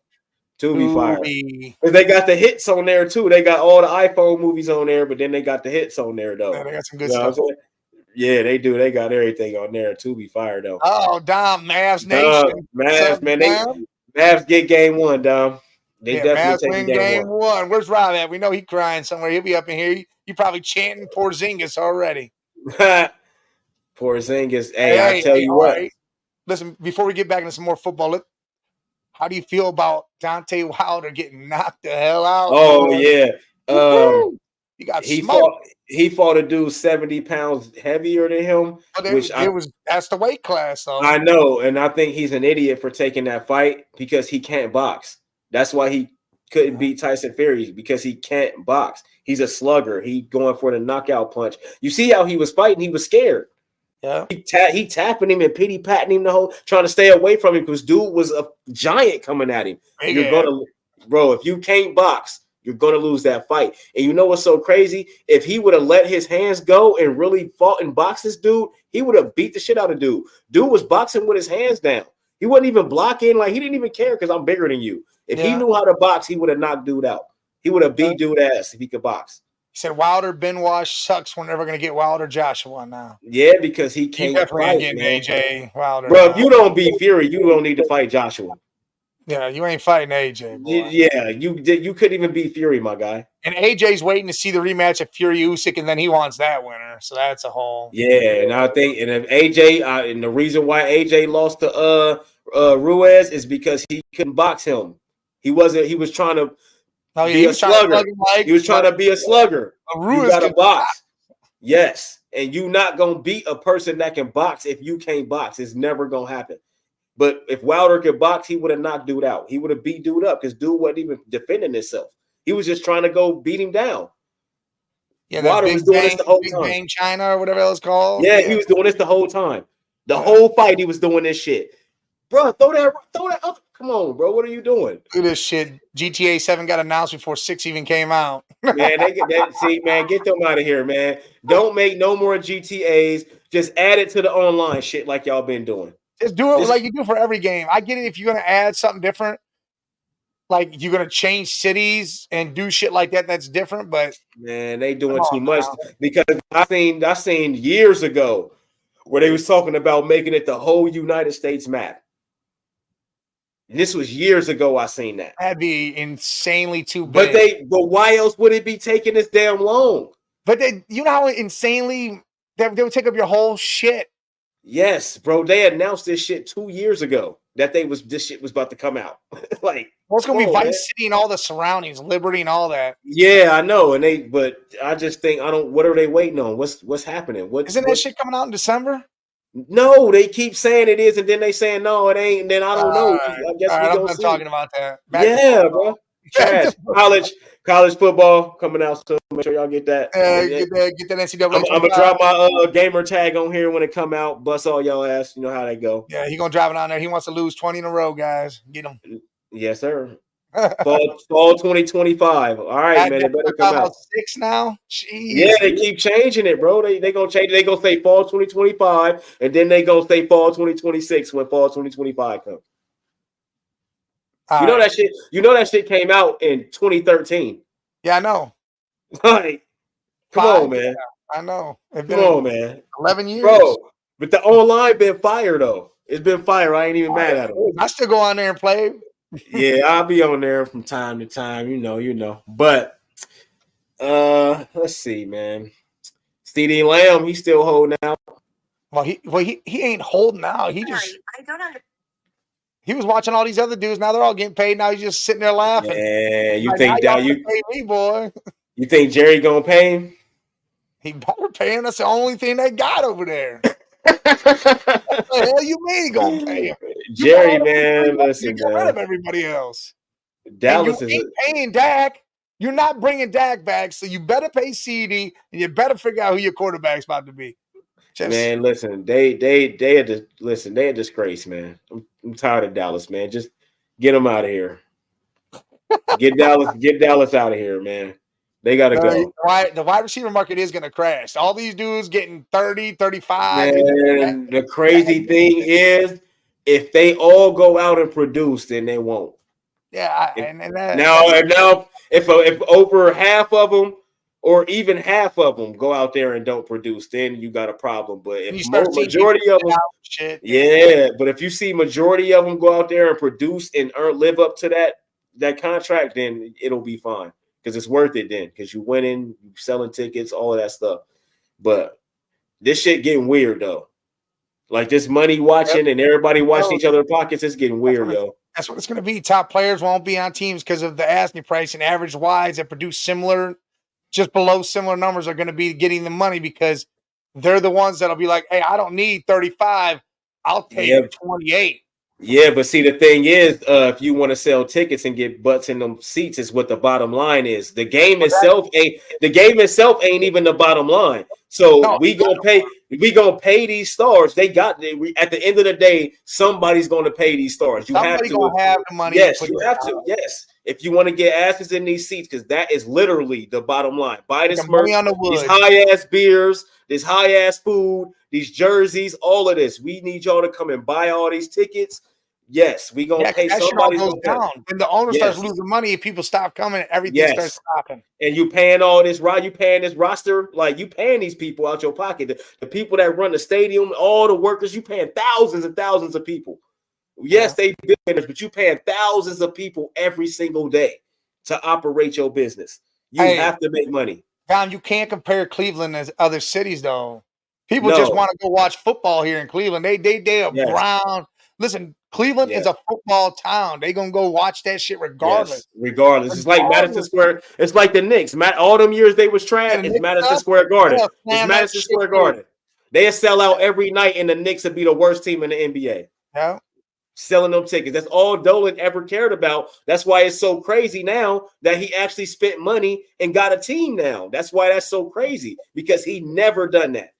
Tubi fire. Because they got the hits on there too. They got all the iPhone movies on there, but then they got the hits on there though. Yeah, they got some good stuff. Yeah, they do. They got everything on there. Tubi fire though. Oh, Dom, Mavs Nation. Mavs, man. Mavs get game 1, Dom. They definitely Mavs win game 1. Where's Rob at? We know he's crying somewhere. He'll be up in here. You probably chanting Porzingis already. Porzingis. Hey, I tell you what. Right. Listen, before we get back into some more football, how do you feel about Deontay Wilder getting knocked the hell out? Oh, yeah. He got smoked. He fought a dude 70 pounds heavier than him. That's the weight class, though. I know, and I think he's an idiot for taking that fight because he can't box. That's why he couldn't beat Tyson Fury, because he can't box. He's a slugger. He going for the knockout punch. You see how he was fighting? He was scared. Yeah, he tapping him and pity patting him the whole, trying to stay away from him because dude was a giant coming at him. You're gonna, bro. If you can't box, you're gonna lose that fight. And you know what's so crazy? If he would have let his hands go and really fought and boxed this dude, he would have beat the shit out of dude. Dude was boxing with his hands down. He wasn't even blocking. Like, he didn't even care because I'm bigger than you. If he knew how to box, he would have knocked dude out. He would have beat dude ass if he could box. He said Wilder Ben Wash sucks. We're never gonna get Wilder Joshua now. Yeah, because he can't fight, man. AJ Wilder. Bro, if you don't beat Fury, you don't need to fight Joshua. Yeah, you ain't fighting AJ. Boy. Yeah, you couldn't even beat Fury, my guy. And AJ's waiting to see the rematch of Fury Usyk, and then he wants that winner. So that's a whole. Yeah, and I think, and if AJ, and the reason why AJ lost to Ruiz is because he couldn't box him. He was trying to be a slugger. He was trying to be a slugger. You got to box. Yes, and you not gonna beat a person that can box if you can't box. It's never gonna happen. But if Wilder could box, he would have knocked dude out. He would have beat dude up because dude wasn't even defending himself. He was just trying to go beat him down. Yeah, Wilder was doing this the whole time. Bang China or whatever it was called. Yeah, he was doing this the whole time. The whole fight, he was doing this shit. Bro, throw that up. Come on, bro. What are you doing? Look at this shit. GTA 7 got announced before 6 even came out. Man, get them out of here, man. Don't make no more GTAs. Just add it to the online shit like y'all been doing. Just do it like you do for every game. I get it if you're going to add something different. Like, you're going to change cities and do shit like that. That's different, but. Man, they doing too much. Because I seen years ago where they was talking about making it the whole United States map. And this was years ago. I seen that. That'd be insanely too big. But why else would it be taking this damn long? But you know how insanely they would take up your whole shit. Yes, bro. They announced this shit 2 years ago that this shit was about to come out. Like, well, it's gonna be Vice City and all the surroundings, Liberty and all that. Yeah, I know. But I just think what are they waiting on? What's happening? Isn't that shit coming out in December? No, they keep saying it is, and then they saying no, it ain't. And then I don't know. I guess I'm not talking about that. Bro. Trash. college football coming out soon. Make sure y'all get that. Get that NCAA. I'm gonna drop my gamer tag on here when it come out. Bust all y'all ass. You know how they go. Yeah, he gonna drive it on there. He wants to lose 20 in a row, guys. Get him. Yes, sir. Fall 2025. All right, man. It better come out. 6 now. Jeez. Yeah, they keep changing it, bro. They gonna change it. They gonna say fall 2025, and then they gonna say fall 2026 when fall 2025 comes. You know that shit. You know that shit came out in 2013. Yeah, I know. Like, come on, man. Yeah, I know. Come on, man. 11 years, bro. But the online been fire though. It's been fire. I ain't even mad at them. I still go on there and play. Yeah, I'll be on there from time to time. You know. But let's see, man. CeeDee Lamb, he's still holding out. Well, he ain't holding out. He just. I don't understand. He was watching all these other dudes. Now they're all getting paid. Now he's just sitting there laughing. Yeah, you like, think that you pay me, boy? You think Jerry gonna pay him? He better pay him. That's the only thing they got over there. What the hell you mean he gonna pay him? Jerry, man, listen, you get rid of everybody else. Dallas and you ain't paying Dak. You're not bringing Dak back, so you better pay CD and you better figure out who your quarterback's about to be. Man, listen, they a disgrace, man. I'm tired of Dallas, man. Just get them out of here. Get Dallas out of here, man. They got to go. The wide receiver market is going to crash. All these dudes getting 30, 35. Man, the crazy thing is, if they all go out and produce, then they won't. Yeah, now, if over half of them or even half of them go out there and don't produce, then you got a problem. But if majority of them, but if you see majority of them go out there and produce and live up to that contract, then it'll be fine because it's worth it then because you're winning, you selling tickets, all of that stuff. But this shit getting weird though. Like this money watching and everybody watching each other's pockets, it's getting weird, yo. That's what it's going to be. Top players won't be on teams because of the asking price, and average wides that produce similar, just below similar numbers are going to be getting the money because they're the ones that'll be like, hey, I don't need 35. I'll take 28. Yeah, but see, the thing is, if you want to sell tickets and get butts in them seats, is what the bottom line is. The game itself ain't even the bottom line. So we gonna pay these stars. At the end of the day, somebody's gonna pay these stars. Somebody's gonna have the money. Yes, you have to. Yes, if you want to get asses in these seats, because that is literally the bottom line. Buy this merch, these high ass beers, this high ass food, these jerseys, all of this. We need y'all to come and buy all these tickets. Yes, we gonna pay somebody down. And the owner starts losing money if people stop coming. Everything starts stopping. And you paying all this, you paying this roster, like you paying these people out your pocket. The people that run the stadium, all the workers, you paying thousands and thousands of people. Yes, they billionaires, but you paying thousands of people every single day to operate your business. You have to make money. Dom, you can't compare Cleveland as other cities, though. People just want to go watch football here in Cleveland. They are brown. Listen, Cleveland is a football town. They gonna go watch that shit regardless. Yes, regardless. It's like Madison Square. It's like the Knicks. All them years they was trash. It's Madison Square Garden. It's Madison Square Garden. They sell out every night, and the Knicks would be the worst team in the NBA. Yeah. Selling them tickets. That's all Dolan ever cared about. That's why it's so crazy now that he actually spent money and got a team now. That's why that's so crazy because he never done that.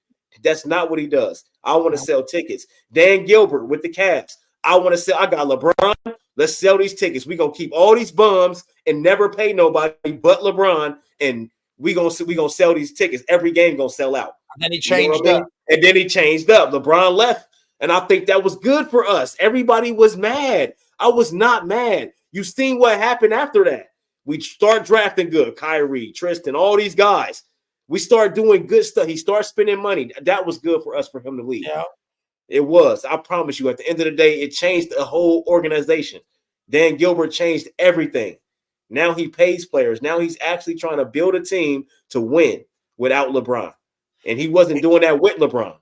That's not what he does. I want to sell tickets. Dan Gilbert with the Cavs. I want to sell. I got LeBron. Let's sell these tickets. We're going to keep all these bums and never pay nobody but LeBron. And we're going to sell these tickets. Every game going to sell out. And then he changed up. And then he changed up. LeBron left. And I think that was good for us. Everybody was mad. I was not mad. You seen what happened after that. We start drafting good. Kyrie, Tristan, all these guys. We start doing good stuff. He started spending money. That was good for us for him to leave. Yeah. It was. I promise you. At the end of the day, it changed the whole organization. Dan Gilbert changed everything. Now he pays players. Now he's actually trying to build a team to win without LeBron. And he wasn't doing that with LeBron.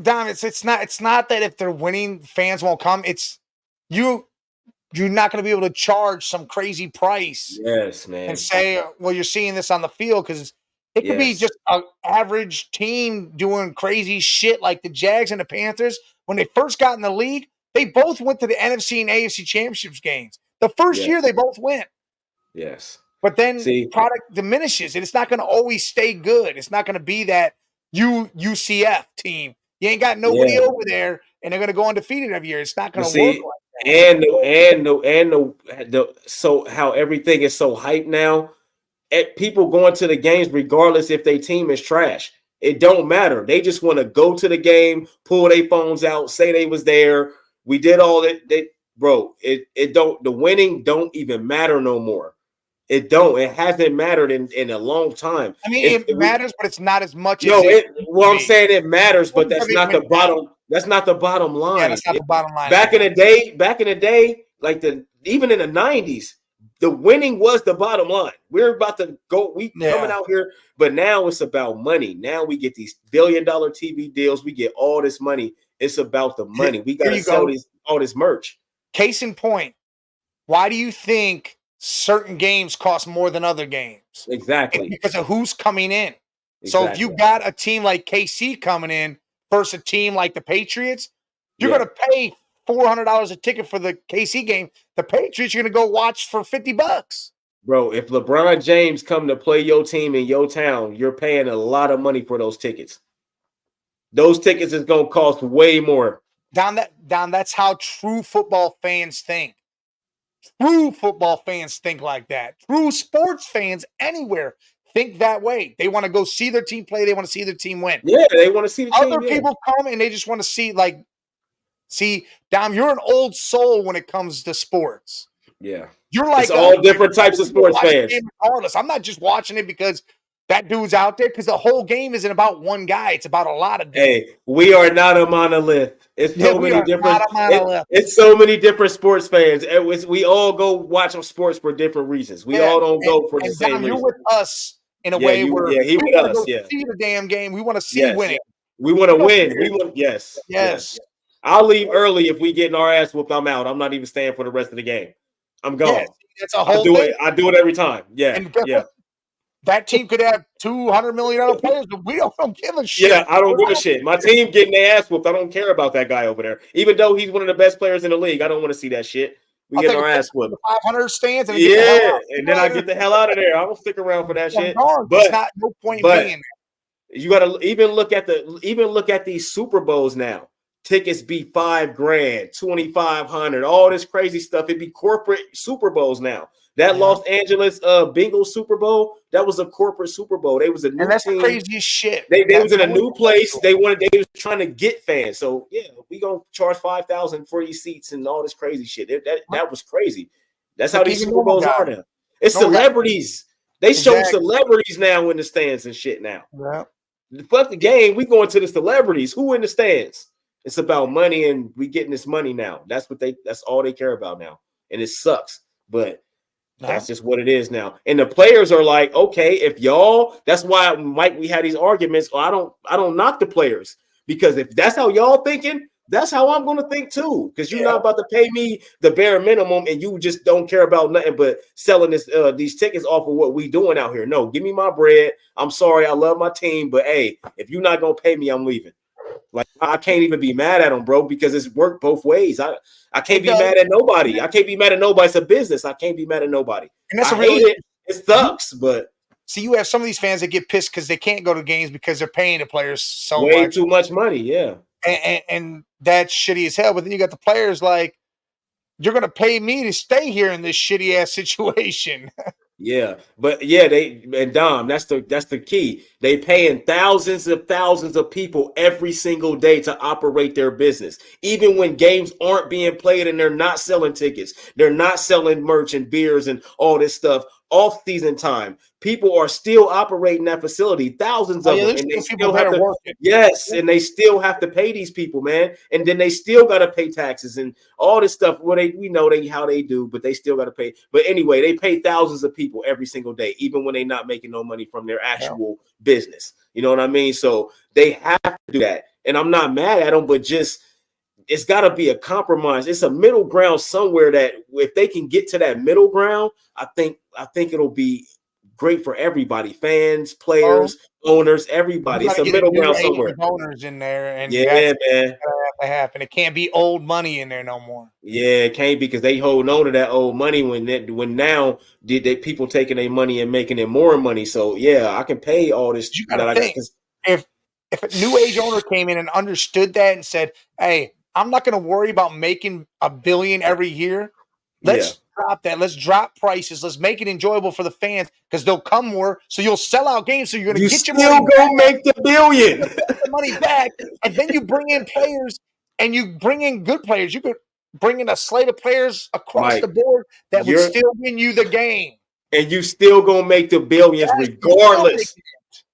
Dom, it's not that if they're winning, fans won't come. It's you're not going to be able to charge some crazy price. Yes, man. And say, well, you're seeing this on the field because it could be just an average team doing crazy shit like the Jags and the Panthers. When they first got in the league, they both went to the NFC and AFC championships games. The first year they both went. Yes. But then product diminishes and it's not going to always stay good. It's not going to be that UCF team. You ain't got nobody over there and they're going to go undefeated every year. It's not going to work like that. So how everything is so hyped now. People going to the games regardless if their team is trash. It don't matter. They just want to go to the game, pull their phones out, say they was there. We did all that. It don't. The winning don't even matter no more. It don't. It hasn't mattered in a long time. I mean, it matters, but it's not as much. I'm saying it matters, but that's not the bottom. That's not the bottom line. Yeah, that's not the bottom line. Back in the day, like even in the 90s. The winning was the bottom line. We're about to go. Coming out here, but now it's about money. Now we get these $1 billion TV deals. We get all this money. It's about the money. We got to sell all this merch. Case in point, why do you think certain games cost more than other games? It's Exactly. because of who's coming in. So if you Exactly. got a team like KC coming in versus a team like the Patriots, you're Yeah. going to pay $400 a ticket for the KC game. The Patriots you're going to go watch for $50. Bro, if LeBron James come to play your team in your town, you're paying a lot of money for those tickets. Those tickets is gonna cost way more. That's how true football fans think. True football fans think like that. True sports fans anywhere think that way. They want to go see their team play. They want to see their team win. Yeah, they want to see the Other team. Yeah. people come and they just want to see, Dom, you're an old soul when it comes to sports. Yeah. You're like it's all different types of sports fans. Regardless. I'm not just watching it because that dude's out there, because the whole game isn't about one guy. It's about a lot of dudes. Hey, we are not a monolith. It's so many different. It's so many different sports fans. We all go watch sports for different reasons. We all don't go for the same reason. You're with us in a way where he with us. Yeah, see the damn game. We want to see winning. We want to win. We want yes. I'll leave early if we getting our ass whooped. I'm out. I'm not even staying for the rest of the game. I'm gone. It's a whole thing. I do it every time. Yeah, yeah. That team could have $200 million players, but we don't give a shit. Yeah, I don't give a shit. My team getting their ass whooped. I don't care about that guy over there. Even though he's one of the best players in the league, I don't want to see that shit. We get our ass whooped. 500 stands. And and then I get the hell out of there. I don't stick around for that shit. But not no point being there. You got to even look at these Super Bowls now. Tickets be $5,000, $2,500, all this crazy stuff. It'd be corporate Super Bowls now. That Los Angeles Bengals Super Bowl, that was a corporate Super Bowl. They was a new and that's team. The craziest shit. They was in a new place. They was trying to get fans. So yeah, we gonna charge $5,000 for these seats and all this crazy shit. That was crazy. That's how these Super Bowls are now. It's celebrities. They show celebrities now in the stands and shit now. Yeah. Fuck the game. We going to the celebrities. Who in the stands? It's about money, and we getting this money now. That's all they care about now. And it sucks. But that's just what it is now. And the players are like, okay, if y'all, that's why Mike, we had these arguments. I don't knock the players, because if that's how y'all thinking, that's how I'm going to think too. Because you're not about to pay me the bare minimum, and you just don't care about nothing but selling these tickets off of what we doing out here. No, give me my bread. I'm sorry, I love my team, but hey, if you're not going to pay me, I'm leaving. Like, I can't even be mad at them, bro, because it's worked both ways. I can't be mad at nobody. I can't be mad at nobody. It's a business. I can't be mad at nobody. And that's it. It sucks, but see, you have some of these fans that get pissed because they can't go to games because they're paying the players so way too much money. Yeah, and that's shitty as hell. But then you got the players like, you're gonna pay me to stay here in this shitty ass situation. Yeah, but Dom, that's the key. They paying thousands of people every single day to operate their business. Even when games aren't being played and they're not selling tickets, they're not selling merch and beers and all this stuff. Off season time, people are still operating that facility, thousands of them, and they still have to and they still have to pay these people, man. And then they still got to pay taxes and all this stuff. Well, we know how they do, but they still got to pay. But anyway, they pay thousands of people every single day, even when they're not making no money from their actual business. You know what I mean? So they have to do that, and I'm not mad at them, but just, it's got to be a compromise. It's a middle ground somewhere that if they can get to that middle ground, I think it'll be great for everybody, fans, players, owners, everybody. It's a middle ground somewhere. Owners in there, and man, have to happen. It can't be old money in there no more. Yeah, it can't, because they hold on to that old money when now people taking their money and making it more money. So yeah, I can pay all this. You gotta think, if a new age owner came in and understood that and said, "Hey, I'm not going to worry about making $1 billion every year. Let's drop that. Let's drop prices. Let's make it enjoyable for the fans, because they'll come more. So you'll sell out games. So you're going to get your money back. Go make the $1 billion. Get the money back, and then you bring in players, and you bring in good players. You could bring in a slate of players across the board that would still win you the game, and you still going to make the billions regardless.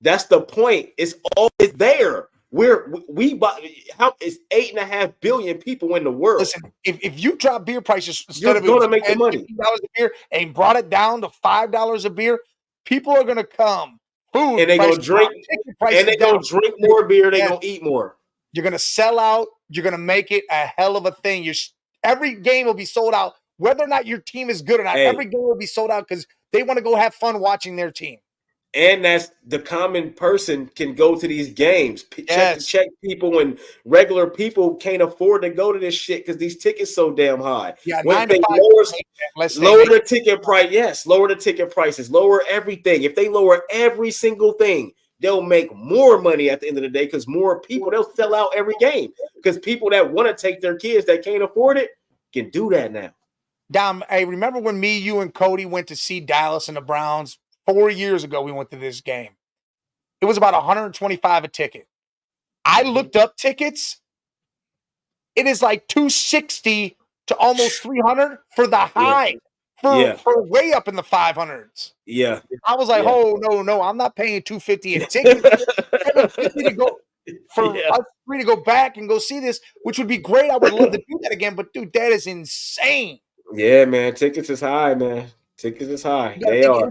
That's the point. It's always there. It's 8.5 billion people in the world. Listen, if you drop beer prices, you're going to make the money. $15 a beer, and brought it down to $5 a beer, people are going to come. Food and they're going to drink, and they're going to drink more beer. They're going to eat more. You're going to sell out. You're going to make it a hell of a thing. Every game will be sold out, whether or not your team is good or not. Hey. Every game will be sold out because they want to go have fun watching their team. And that's the common person can go to these games. Check people, and regular people can't afford to go to this shit because these tickets so damn high. Yeah, when 9 to 5. Lower the ticket price. Yes, lower the ticket prices. Lower everything. If they lower every single thing, they'll make more money at the end of the day because more people, they'll sell out every game because people that want to take their kids that can't afford it can do that now. Dom, hey, remember when me, you, and Cody went to see Dallas and the Browns? 4 years ago, we went to this game. It was about $125 a ticket. I looked up tickets. It is like $260 to almost $300 for the high, for way up in the 500s. Yeah, I was like, oh no, I'm not paying $250 a ticket. $750 to go for us three to go back and go see this, which would be great. I would love to do that again, but dude, that is insane. Yeah, man, tickets is high, man. Tickets is high. They are.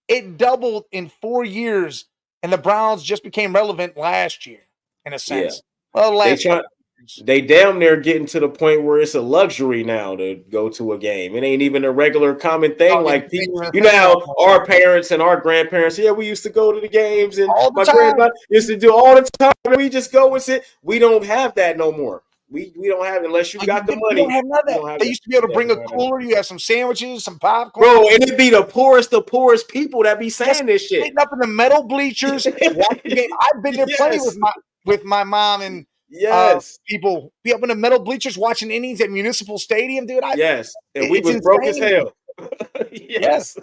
It doubled in 4 years, and the Browns just became relevant last year, in a sense. Yeah. Well, they damn near getting to the point where it's a luxury now to go to a game. It ain't even a regular common thing. Like people, you know how our parents and our grandparents, we used to go to the games, and my grandpa used to do all the time. We just go and sit. We don't have that no more. We don't have it unless you got the money. Don't have none of that. They used to be able to bring a cooler. You have some sandwiches, some popcorn. Bro, and it'd be the poorest people that be saying this shit. Sitting up in the metal bleachers. I've been there plenty with my mom and people be up in the metal bleachers watching innings at Municipal Stadium, dude. And we was broke as hell. Yes.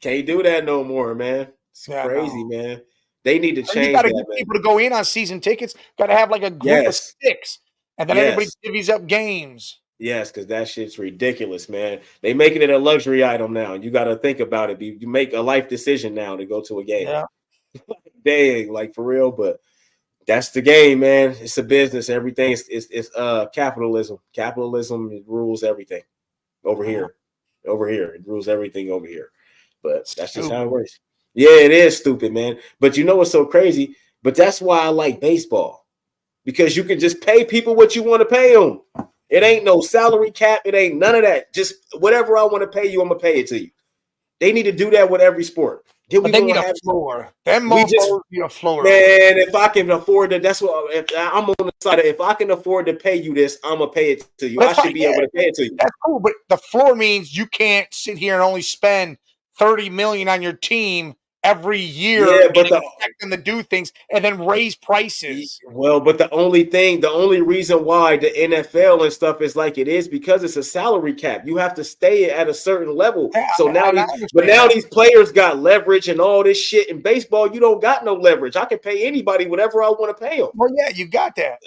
Can't do that no more, man. It's crazy, man. They need to change. You got to get people to go in on season tickets. Got to have like a group of 6, and then everybody divvies up games. Yes, because that shit's ridiculous, man. They making it a luxury item now. You got to think about it. You make a life decision now to go to a game. Yeah. Dang, like for real. But that's the game, man. It's a business. Everything is capitalism. Capitalism rules everything over here. Over here, it rules everything over here. But that's just how it works. Yeah, it is stupid, man. But you know what's so crazy? But that's why I like baseball, because you can just pay people what you want to pay them. It ain't no salary cap. It ain't none of that. Just whatever I want to pay you, I'm gonna pay it to you. They need to do that with every sport. They need a floor. Them need a floor. Man, if I can afford it, that's what. If I'm on the side. If I can afford to pay you this, I'm gonna pay it to you. I should be able to pay it to you. That's cool, but the floor means you can't sit here and only spend $30 million on your team every year, but expect them to do things and then raise prices. Well, but the only reason why the NFL and stuff is like it is because it's a salary cap. You have to stay at a certain level. Yeah, so now these players got leverage and all this shit. In baseball, you don't got no leverage. I can pay anybody whatever I want to pay them. Well, yeah, you got that.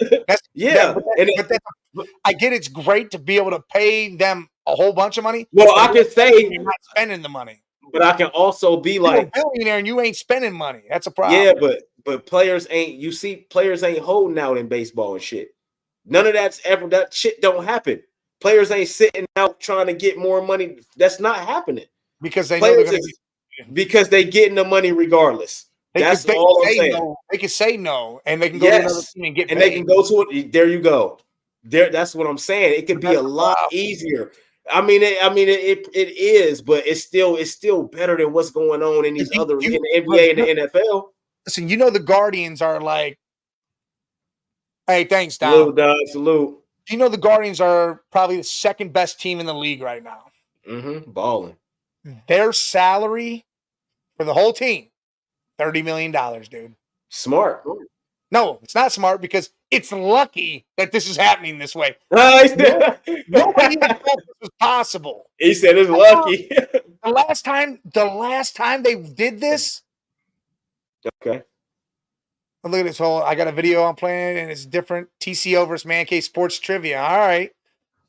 I get it's great to be able to pay them a whole bunch of money. Well, I can say you're not spending the money. But I can also be like a billionaire and you ain't spending money. That's a problem. Yeah, but players ain't holding out in baseball and shit. None of that shit don't happen. Players ain't sitting out trying to get more money. That's not happening. Because they know because they getting the money regardless. That's all I'm saying. No. They can say no and they can go to another team and get paid. They can go to it. There you go. That's what I'm saying. It could be a lot easier. I mean, it is, but it's still better than what's going on in these in the NBA and the NFL. Listen, the Guardians are like, hey, thanks, Dom. Salute. The Guardians are probably the second best team in the league right now. Balling. Their salary for the whole team, $30 million, dude. Smart. No, it's not smart because it's lucky that this is happening this way. Nobody even thought this was possible. He said it's lucky. The last time they did this. Okay. Look at this I got a video I'm playing and it's different. TCO versus Man Cave Sports Trivia. All right,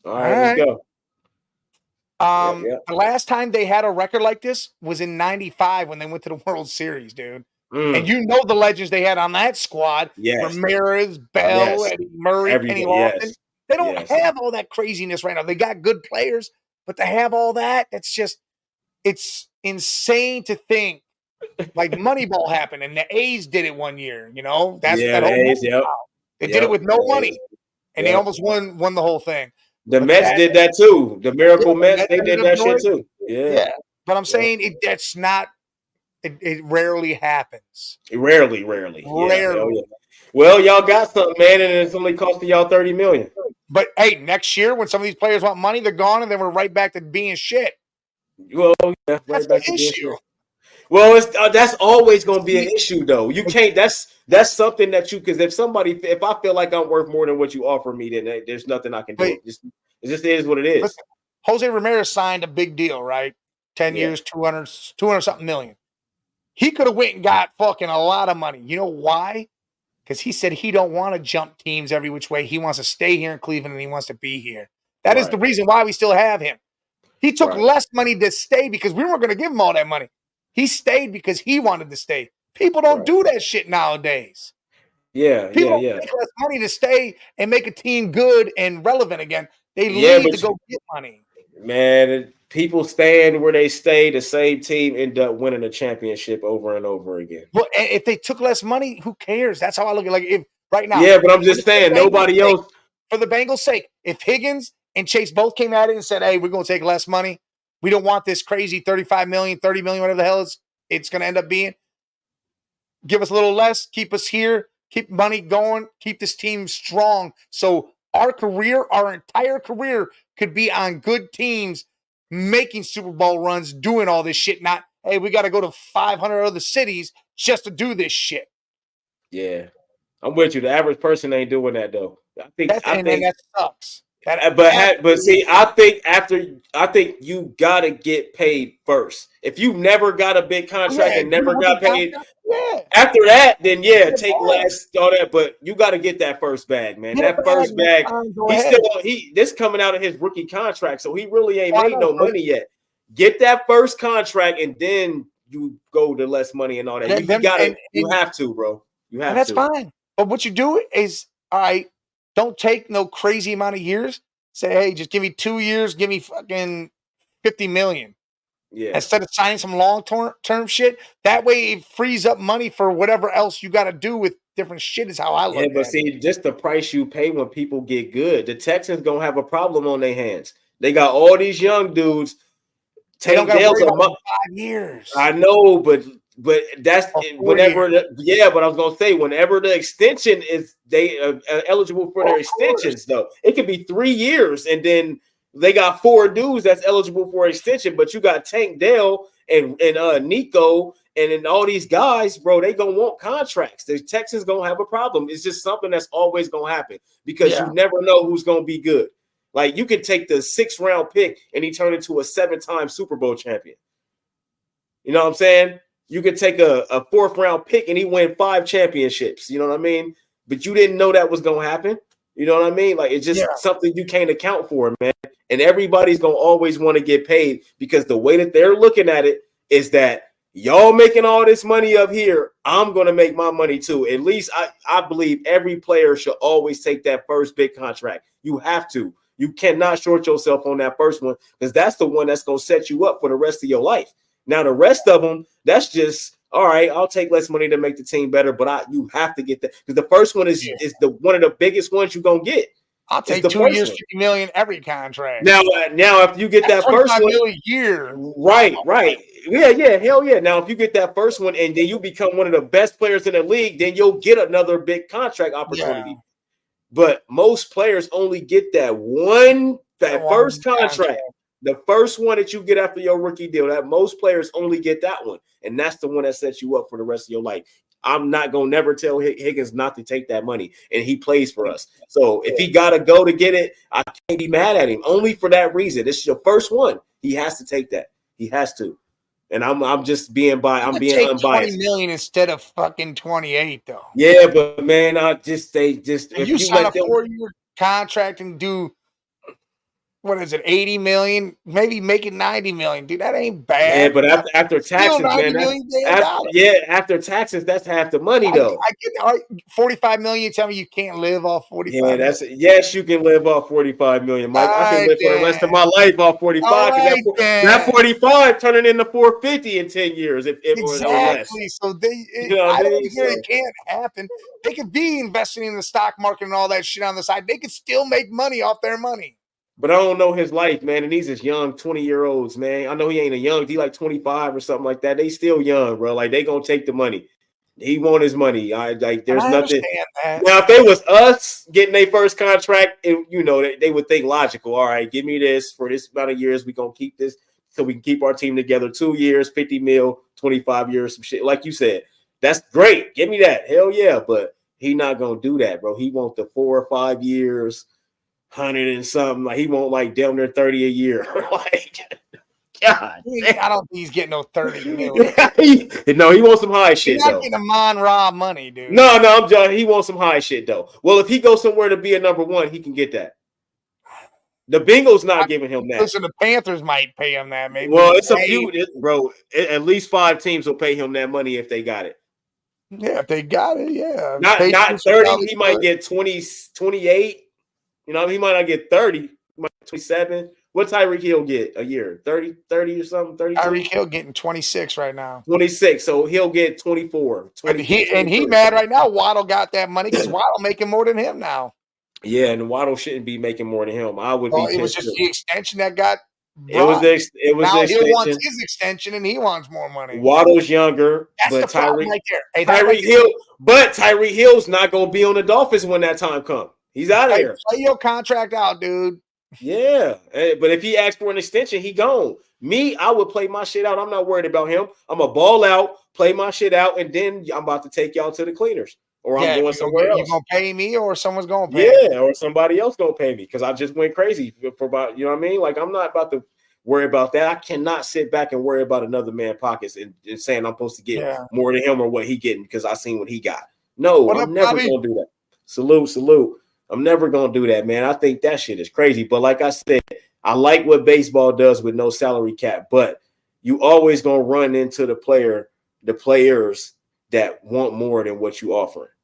let's go. The last time they had a record like this was in '95 when they went to the World Series, dude. And the legends they had on that squad. Yes. Ramirez, Bell, Eddie Murray, Kenny Lofton. They don't have all that craziness right now. They got good players, but to have all that, it's insane to think. Like Moneyball happened, and the A's did it one year. They did it with no money. and they almost won the whole thing. The Mets did that too. The Miracle Mets, they did that shit too. Yeah. But I'm saying that's not. It rarely happens. Rarely. Yeah. Well, y'all got something, man, and it's only costing y'all $30 million. But hey, next year when some of these players want money, they're gone, and then we're right back to being shit. Well, yeah, right back to being shit. Well, that's always going to be an issue, though. You can't. That's something that you, because if I feel like I'm worth more than what you offer me, then there's nothing I can do. It just is what it is. Listen, Jose Ramirez signed a big deal, right? 10 years, 200 something million. He could have went and got fucking a lot of money. You know why? Because he said he don't want to jump teams every which way. He wants to stay here in Cleveland, and he wants to be here. That is the reason why we still have him. He took less money to stay because we weren't going to give him all that money. He stayed because he wanted to stay. People don't do that shit nowadays. People take less money to stay and make a team good and relevant again. They leave to go get money. Man, people staying where they stay, the same team end up winning a championship over and over again. Well, if they took less money, who cares? That's how I look at it. Like, if right now. Yeah, but I'm just saying, nobody else. For the Bengals' sake, if Higgins and Chase both came at it and said, hey, we're going to take less money. We don't want this crazy 35 million, 30 million, whatever the hell it's going to end up being. Give us a little less, keep us here, keep money going, keep this team strong. So our entire career could be on good teams, making Super Bowl runs, doing all this shit. Not, hey, we got to go to 500 other cities just to do this shit. Yeah, I'm with you. The average person ain't doing that, though. I think that sucks. But see, I think you gotta get paid first. If you never got a big contract and never got paid, after that, then take less, all that. But you got to get that first bag, man. That first bag. This coming out of his rookie contract, so he really ain't made no money yet. Get that first contract, and then you go to less money and all that. You have to, bro. You have to. That's fine. But what you do is, all right. Don't take no crazy amount of years. Say, hey, just give me 2 years. Give me fucking $50 million. Yeah. Instead of signing some long-term shit. That way it frees up money for whatever else you got to do with different shit is how I look at it. Yeah, but see, just the price you pay when people get good. The Texans going to have a problem on their hands. They got all these young dudes. Tank Dale's 5 years. I know, but that's whenever but I was gonna say whenever the extension is they eligible for their extensions though. It could be 3 years and then they got 4 dudes that's eligible for extension, but you got Tank Dell and Nico and then all these guys, bro, they gonna want contracts. The Texans gonna have a problem. It's just something that's always gonna happen because you never know who's gonna be good. Like you could take the 6th round pick and he turned into a 7-time Super Bowl champion. You know what I'm saying? You could take a 4th round pick and he win 5 championships. You know what I mean? But you didn't know that was going to happen. You know what I mean? Like it's just something you can't account for, man. And everybody's going to always want to get paid because the way that they're looking at it is that y'all making all this money up here. I'm going to make my money too. At least I believe every player should always take that first big contract. You have to. You cannot short yourself on that first one because that's the one that's going to set you up for the rest of your life. Now, the rest of them, that's just, all right, I'll take less money to make the team better, but you have to get that. Because the first one is one of the biggest ones you're going to get. I'll take 2 years, $50 million every contract. Now, if you get that first one. A year. Right. Yeah, hell yeah. Now, if you get that first one and then you become one of the best players in the league, then you'll get another big contract opportunity. Yeah. But most players only get that first contract. The first one that you get after your rookie deal, that most players only get that one. And that's the one that sets you up for the rest of your life. I'm not going to never tell Higgins not to take that money. And he plays for us. So if he got to go to get it, I can't be mad at him. Only for that reason. This is your first one. He has to take that. He has to. And I'm just being being unbiased. $20 million instead of fucking 28 though. Yeah, but man, if you sign a 4-year contract and do what is it, 80 million, maybe make it 90 million, dude. That ain't Yeah, bad. but after Still taxes, 90 man, million damn after, dollars. yeah, after taxes, that's half the money I though. get all right, 45 million. You tell me you can't live off 45 Yeah, million. yes, you can live off 45 million, Mike. All I can right, live for the rest of then. my life off All 45 because right, that then. 45 turning into 450 in 10 years, if or less. Exactly. So You know what I I don't mean? think So, it can't happen. They could be investing in the stock market and all that shit on the side. They could still make money off their money. but I don't know his life, man. And these is young 20-year-olds, man. I know he ain't a young, he like 25 or something like that. They still young, bro. Like they gonna take the money. He want his money. I like And there's I nothing. understand that. Now, if they was us getting their first contract, and you know, they would think logical. All right, give me this for this amount of years. We gonna keep this so we can keep our team together. 2 years, 50 mil, 25 years, some shit. Like you said, that's great. Give me that. Hell yeah. But he not gonna do that, bro. He want the 4 or 5 years, 100 and something. Like he won't like down there 30 a year. Like, God. I don't think he's getting no 30 million. No, he wants some high shit He's not though. getting a Mon Ra money, dude. No, I'm just he wants some high shit though. Well, if he goes somewhere to be a number one, he can get that. The Bengals not giving him that. Listen, the Panthers might pay him that, maybe. Well, it's a few, bro. At least 5 teams will pay him that money if they got it. Yeah, if they got it, yeah. Not 30. He might get 20, 28. You know, he might not get 30. He might get 27. What Tyreek Hill get a year? 30 or something? 32? Tyreek Hill getting 26 right now. 26. So he'll get 24. 20, and he mad right now. Waddle got that money because Waddle making more than him now. Yeah, and Waddle shouldn't be making more than him. I would be. It was just the extension that got. It was the extension. He wants his extension and he wants more money. Waddle's younger, That's but Tyreek right there. Hey, Tyreek Hill, but Tyreek Hill's not gonna be on the Dolphins when that time comes. He's out of here. Play your contract out, dude. Yeah, but if he asks for an extension, he gone. Me, I would play my shit out. I'm not worried about him. I'm a ball out, play my shit out, and then I'm about to take y'all to the cleaners, or I'm going somewhere else. You gonna pay me, or someone's gonna pay me? Yeah, or somebody else gonna pay me because I just went crazy for about, you know what I mean? Like I'm not about to worry about that. I cannot sit back and worry about another man's pockets and saying I'm supposed to get more than him or what he getting because I seen what he got. No, I'm never gonna do that. Salute. I'm never gonna do that, man. I think that shit is crazy. But like I said, I like what baseball does with no salary cap, but you always gonna run into the players that want more than what you offer.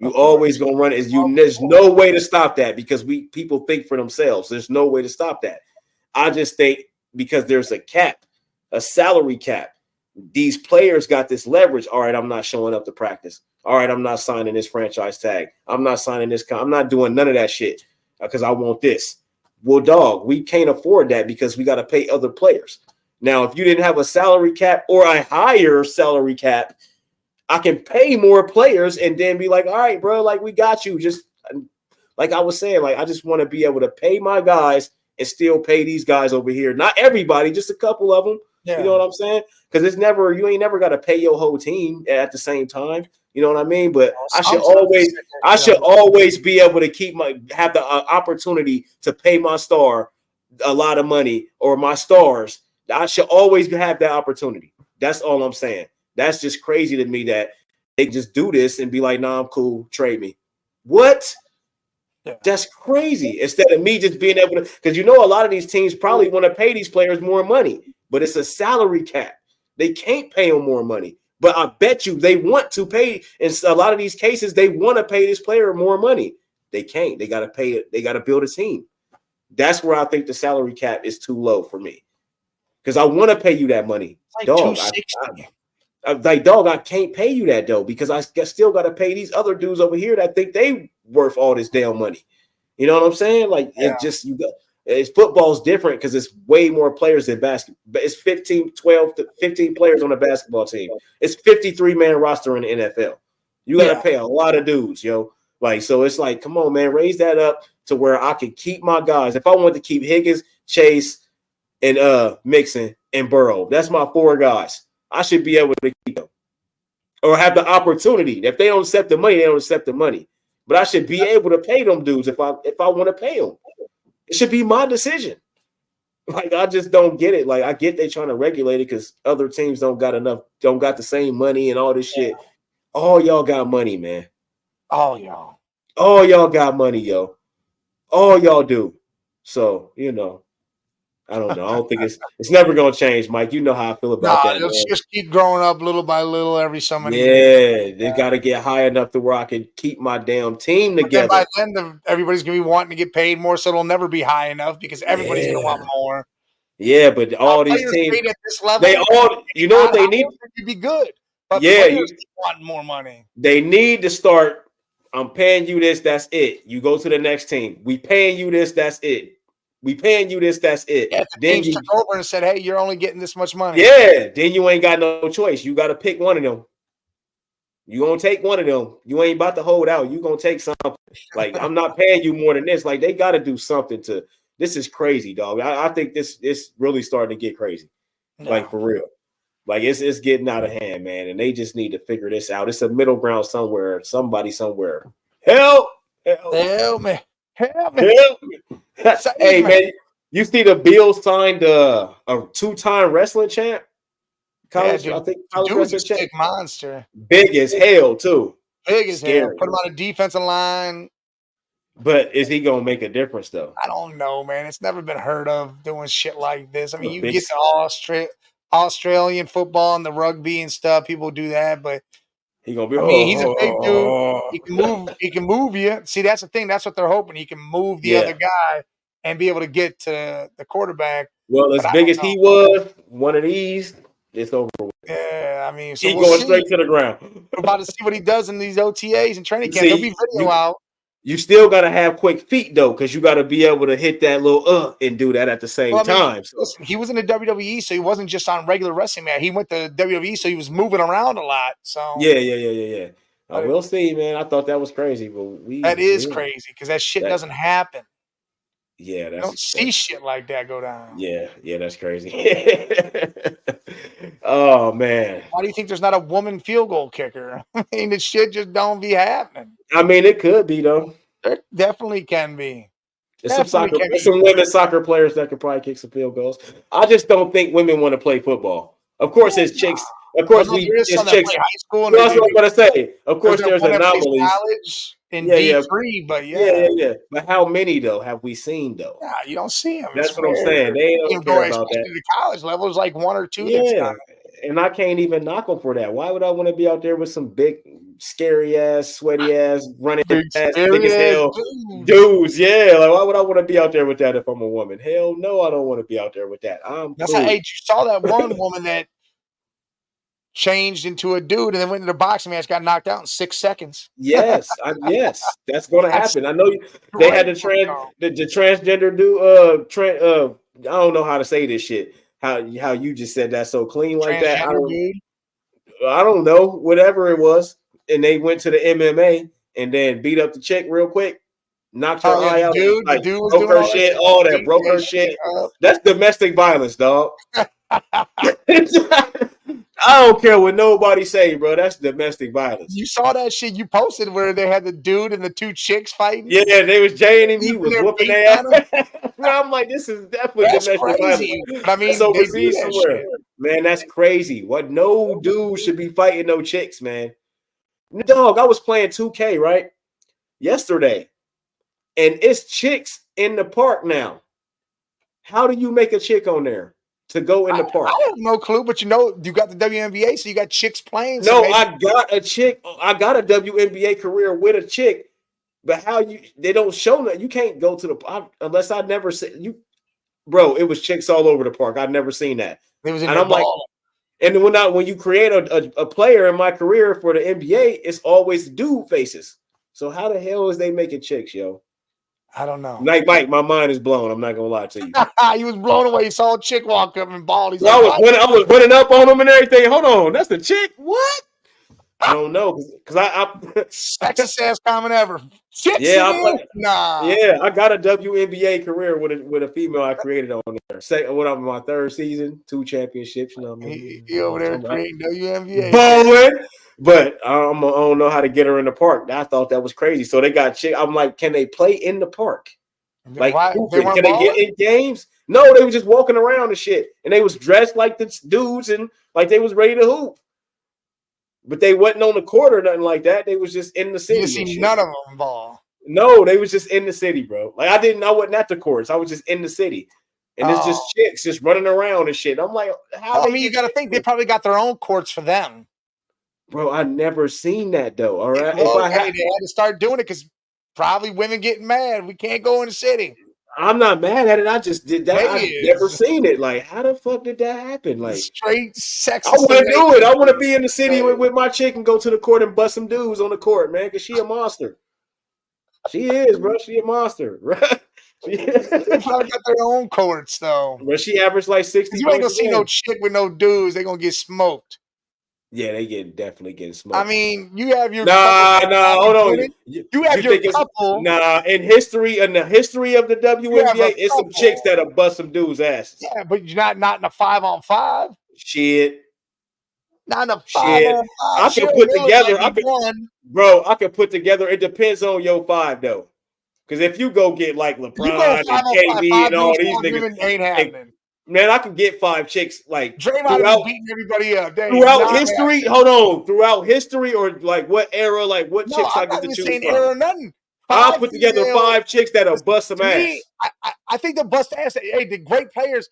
You always gonna run it. There's no way to stop that because people think for themselves. There's no way to stop that. I just think because there's a cap, a salary cap, these players got this leverage. All right, I'm not showing up to practice. All right, I'm not signing this franchise tag. I'm not signing this. I'm not doing none of that shit because I want this. Well, dog, we can't afford that because we got to pay other players. Now, if you didn't have a salary cap or a higher salary cap, I can pay more players and then be like, all right, bro, like we got you. Just like I was saying, like I just want to be able to pay my guys and still pay these guys over here. Not everybody, just a couple of them. Yeah. You know what I'm saying? Because you ain't never got to pay your whole team at the same time. You know what I mean? But I should always be able to have the opportunity to pay my star a lot of money or my stars. I should always have that opportunity. That's all I'm saying. That's just crazy to me that they just do this and be like, nah, I'm cool, trade me. What? Yeah. That's crazy. Instead of me just being able to, because you know a lot of these teams probably want to pay these players more money, but it's a salary cap. They can't pay them more money. But I bet you they want to pay. In a lot of these cases, they want to pay this player more money. They can't. They got to pay it. They got to build a team. That's where I think the salary cap is too low for me. Because I want to pay you that money. Like dog, I can't pay you that though, because I still got to pay these other dudes over here that think they worth all this damn money. You know what I'm saying? Like it's football's different because it's way more players than basketball. But it's 15 players on a basketball team. It's 53-man roster in the NFL. You got to pay a lot of dudes, yo. Like, so it's like, come on, man, raise that up to where I can keep my guys. If I want to keep Higgins, Chase, and Mixon and Burrow, that's my 4 guys. I should be able to keep them or have the opportunity. If they don't accept the money, they don't accept the money. But I should be able to pay them dudes if I want to pay them. It should be my decision. Like, I just don't get it. Like, I get they trying to regulate it because other teams don't got the same money and all this shit. All y'all got money, man. All y'all. All y'all got money, yo. All y'all do. So, I don't know. I don't think it's never gonna change, Mike. You know how I feel about that, It'll man. just keep growing up little by little every so many years. Yeah, they got to get high enough to where I can keep my damn team But then by together. then, everybody's gonna be wanting to get paid more, so it'll never be high enough because everybody's gonna want Yeah, more. yeah, but all these Players teams, paid at this level, they all, if you you know what got they higher, need? then you'd be good. But Yeah, players keep wanting more money. they need to start. I'm paying you this. That's it. You go to the next team. We paying you this. That's it. We paying you this. That's it. Yeah, the Then teams took over and said, "Hey, you're only getting this much money." yeah, then you ain't got no choice. You got to pick one of them. You gonna take one of them. You ain't about to hold out. You gonna take something. Like, I'm not paying you more than this. Like, they got to do something to. This is crazy, dog. I think this really starting to get crazy. No. Like, for real. Like, it's getting out of hand, man. And they just need to figure this out. It's a middle ground somewhere. Somebody somewhere. Help! Help me! Help me! Help me! Hey, man, you see the Bills signed a 2-time wrestling champ? College, dude, I think the college dude's a wrestling champ. sick monster. Big as hell, too. Big as hell. Scary. Put him on a defensive line. But is he gonna make a difference though? I don't know, man. It's never been heard of doing shit like this. I mean, you Big get the Australian football and the rugby and stuff. People do that, but He gonna be. I mean, he's a big dude. He can move. He can move you. See, that's the thing. That's what they're hoping. He can move the other guy and be able to get to the quarterback. Well, as big as he was, one of these, it's over with. Yeah, I mean, so he's we'll going see. straight to the ground. We're about to see what he does in these OTAs and training camp. There'll be video out. You still gotta have quick feet though, because you gotta be able to hit that little and do that at the same time. So. Listen, he was in the WWE, so he wasn't just on regular wrestling, man. He went to WWE, so he was moving around a lot. So yeah. We'll see, man. I thought that was crazy, but that is crazy because that shit doesn't happen. Yeah, you don't see shit like that go down. Yeah, that's crazy. Oh man, why do you think there's not a woman field goal kicker? I mean, the shit just don't be happening. I mean, it could be though. There definitely can be. There's some women soccer players that could probably kick some field goals. I just don't think women want to play football. Of course, it's chicks. Of course, it's chicks. High school. That's what I'm gonna say. Of course, there's anomalies. In D3, but yeah. But how many though have we seen though? Yeah, you don't see them. That's what I'm saying. They don't care about that. The college level, there's like 1 or 2. Yeah, and I can't even knock them for that. Why would I want to be out there with some big, scary ass, sweaty ass, running ass, big as hell dudes? Yeah, like why would I want to be out there with that if I'm a woman? Hell no, I don't want to be out there with that. That's how. Hey, you saw that one woman that changed into a dude and then went into the boxing match, got knocked out in 6 seconds. Yes, that's going to happen. I know they had the transgender dude. I don't know how to say this shit. How you just said that so clean like that. I don't know, whatever it was. And they went to the MMA and then beat up the chick real quick, knocked her eye out, like, broke her shit, all that, broke her shit. That's domestic violence, dog. I don't care what nobody say, bro. That's domestic violence. You saw that shit you posted where they had the dude and the 2 chicks fighting? Yeah, they was jaying him. He was whooping their ass. I'm like, this is definitely domestic violence. I mean, that's overseas somewhere. Man, that's crazy. What? No dude should be fighting no chicks, man. Dog, I was playing 2K, right? Yesterday. And it's chicks in the park now. How do you make a chick on there? To go in the park. I have no clue, but you got the WNBA, so you got chicks playing. No, I got a chick. I got a WNBA career with a chick, but they don't show that. You can't go to the unless I never see you, bro. It was chicks all over the park. I'd never seen that. It was and I'm like, and when you create a player in my career for the NBA, it's always dude faces. So how the hell is they making chicks, yo? I don't know. Mike, my mind is blown. I'm not gonna lie to you. He was blown away. He saw a chick walk up and bald. He's I was running up on him and everything. Hold on, that's the chick. What? I don't know because I sexist ass comment ever. Chicks nah. Yeah, I got a WNBA career with a female I created on there. I'm in my 3rd season, 2 championships. You know what I mean? He over there creating WNBA. Bowling. But I don't know how to get her in the park. I thought that was crazy. So they got chick. I'm like, can they play in the park? Like, can they get in games? No, they were just walking around and shit. And they was dressed like the dudes and like they was ready to hoop. But they wasn't on the court or nothing like that. They was just in the city. You see none of them ball. No, they was just in the city, bro. Like I wasn't at the courts. I was just in the city. And there's just chicks just running around and shit. I'm like, how? I mean, you got to think they probably got their own courts for them. Bro, I never seen that though. All right, well, they had to start doing it because probably women getting mad. We can't go in the city. I'm not mad at it. I just did that. I've never seen it. Like, how the fuck did that happen? Like, straight sex. I want to do it. I want to be in the city with my chick and go to the court and bust some dudes on the court, man. Because she a monster. She is, bro. She a monster, right? They probably got their own courts though. But she averaged like 60. You ain't gonna see no chick with no dudes. They gonna get smoked. Yeah, they definitely getting smoked. I mean, you have your hold on. You have your couple. In the history of the WNBA, it's some chicks that'll bust some dudes' asses. Yeah, but you're not in a 5-on-5. Shit. Not in a 5-on-5. I can put together. I can put together. It depends on your 5 though. Because if you go get like LeBron and KD and all these niggas, ain't happening. Man, I can get 5 chicks like Draymond beating everybody up. Throughout history, throughout history or like what era, like what chicks I get to choose from. Era or nothing. I'll put together 5 chicks that'll bust some ass. I think they'll bust ass. Hey, the great players,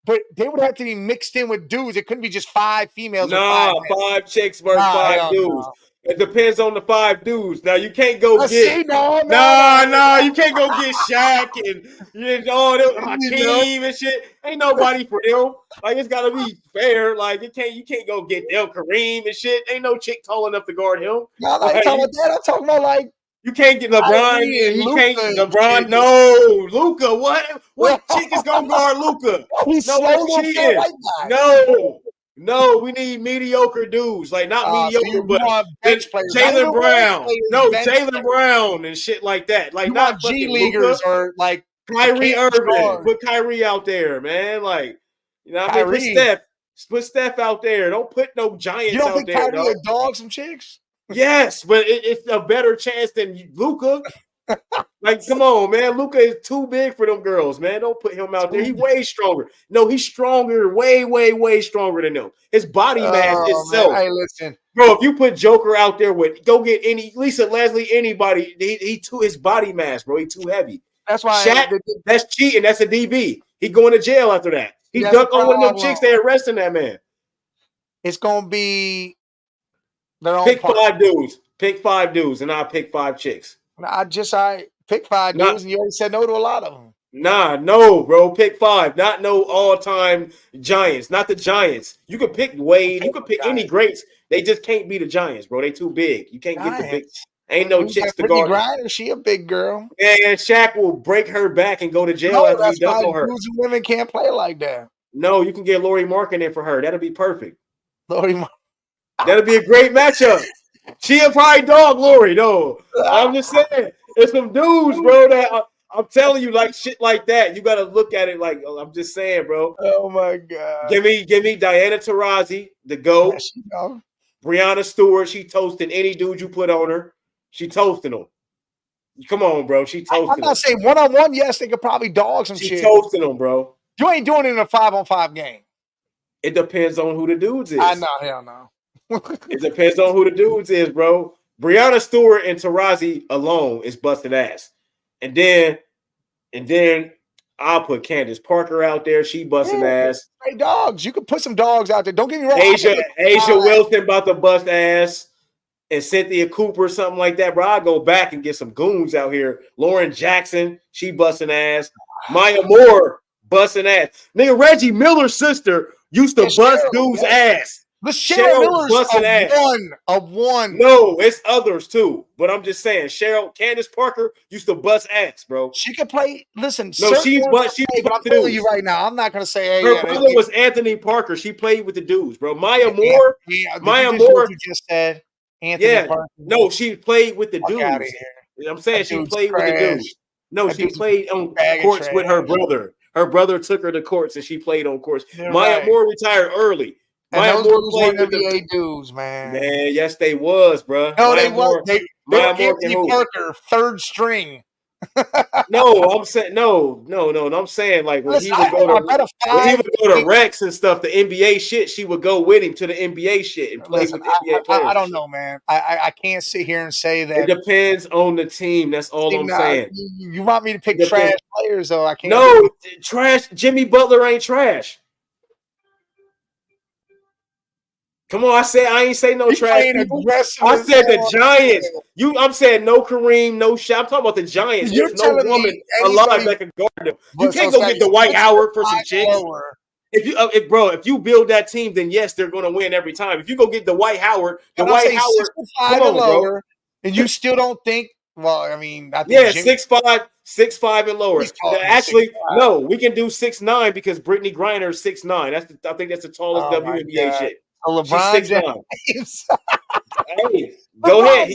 but they would have to be mixed in with dudes. It couldn't be just 5 females. Nah, 5 chicks versus 5 dudes. No. It depends on the 5 dudes. Now you can't go you can't go get Shaq and Hakeem and shit. Ain't nobody for them. Like it's gotta be fair. Like you can't go get them Kareem and shit. Ain't no chick tall enough to guard him. No, I ain't talking about that. I'm talking about like you can't get LeBron. You can't LeBron. No, Luka. What chick is gonna guard Luka? No, cheating. No, we need mediocre dudes. Like not mediocre, but Jaylen Brown. No, Jaylen Brown and shit like that. Like not G leaguers or like Kyrie Irving. Put Kyrie out there, man. Like you know, what I mean, put Steph out there. Don't put no giants out there. You don't think Kyrie would dog some chicks? Yes, but it's a better chance than Luka. Like, come on, man. Luka is too big for them girls, man. Don't put him out there. He's way stronger. No, he's stronger, way, way, way stronger than them. His body mass itself. Man. Hey, listen. Bro, if you put Joker out there with go get Lisa Leslie, anybody, his body mass, bro. He's too heavy. That's why Shaq, that's cheating. That's a DB. He going to jail after that. He ducked on one of them chicks. They arresting that man. It's gonna be their own. Pick 5 dudes. Pick 5 dudes, and I'll pick 5 chicks. I pick 5 dudes, and you already said no to a lot of them. No, bro. Pick 5. Not no all-time giants. Not the Giants. You can pick Wade. You can pick any greats. They just can't be the Giants, bro. They too big. You can't get the big. Ain't no chicks to guard. Griner, she a big girl. And Shaq will break her back and go to jail after he dunked on her. Dudes and women can't play like that. No, you can get Lori Markin in for her. That'll be perfect. Lori Markin. That'll be a great matchup. She'll probably dog Lori, though. I'm just saying. It's some dudes, bro, that I'm telling you, like shit like that. You got to look at it like I'm just saying, bro. Oh, my God. Give me Diana Taurasi, the GOAT. Breanna Stewart. She toasting any dude you put on her. She toasting them. Come on, bro. She toasting them. I'm not saying one-on-one. Yes, they could probably dog some shit. She toasting them, bro. You ain't doing it in a 5-on-5 game. It depends on who the dudes is. I know. Hell no. It depends on who the dudes is, bro. Breanna Stewart and Taurasi alone is busting ass. And then I'll put Candace Parker out there. She busting ass. Hey, dogs. You can put some dogs out there. Don't get me wrong. Asia Wilson about to bust ass. And Cynthia Cooper, something like that, bro. I'll go back and get some goons out here. Lauren Jackson, she busting ass. Maya Moore busting ass. Nigga, Reggie Miller's sister used to bust dudes' ass. Cheryl Miller's of one. No, it's others too. But I'm just saying, Candace Parker used to bust ass, bro. She could play. Listen, no, but I'm telling you right now, I'm not gonna say. Hey, her brother was Anthony Parker. She played with the dudes, bro. Maya Moore. You just said Anthony Parker. No, she played with the dudes. Out of here. I'm saying she played with the dudes. No, she played on courts with her brother. Her brother took her to courts and she played on courts. Maya Moore retired early. Maya Moore played with NBA dudes, man. Man, yes, they was, bro. No, they was. They were Anthony Parker, third string. No, I'm saying no. I'm saying like when Listen, he would go I bet a to Rex and stuff, the NBA shit, she would go with him to the NBA shit and play Listen, with NBA players. I don't know, man. I can't sit here and say that. It depends on the team. That's all I'm saying. You want me to pick trash players, though? I can't. No, trash. Jimmy Butler ain't trash. Come on, I ain't say no trash people. I said the Giants. I'm saying no Kareem, no shot. I'm talking about the Giants. There's no woman alive that can guard them. You can't go get Dwight Howard for some chicks. If you build that team, then yes, they're going to win every time. If you go get Dwight Howard, come on, bro. And you still don't think? Well, I mean, I think 6'5" and lower. Actually, no, we can do 6'9" because Brittany Griner is 6'9". I think that's the tallest WNBA shit. LeBron James. Hey, go ahead.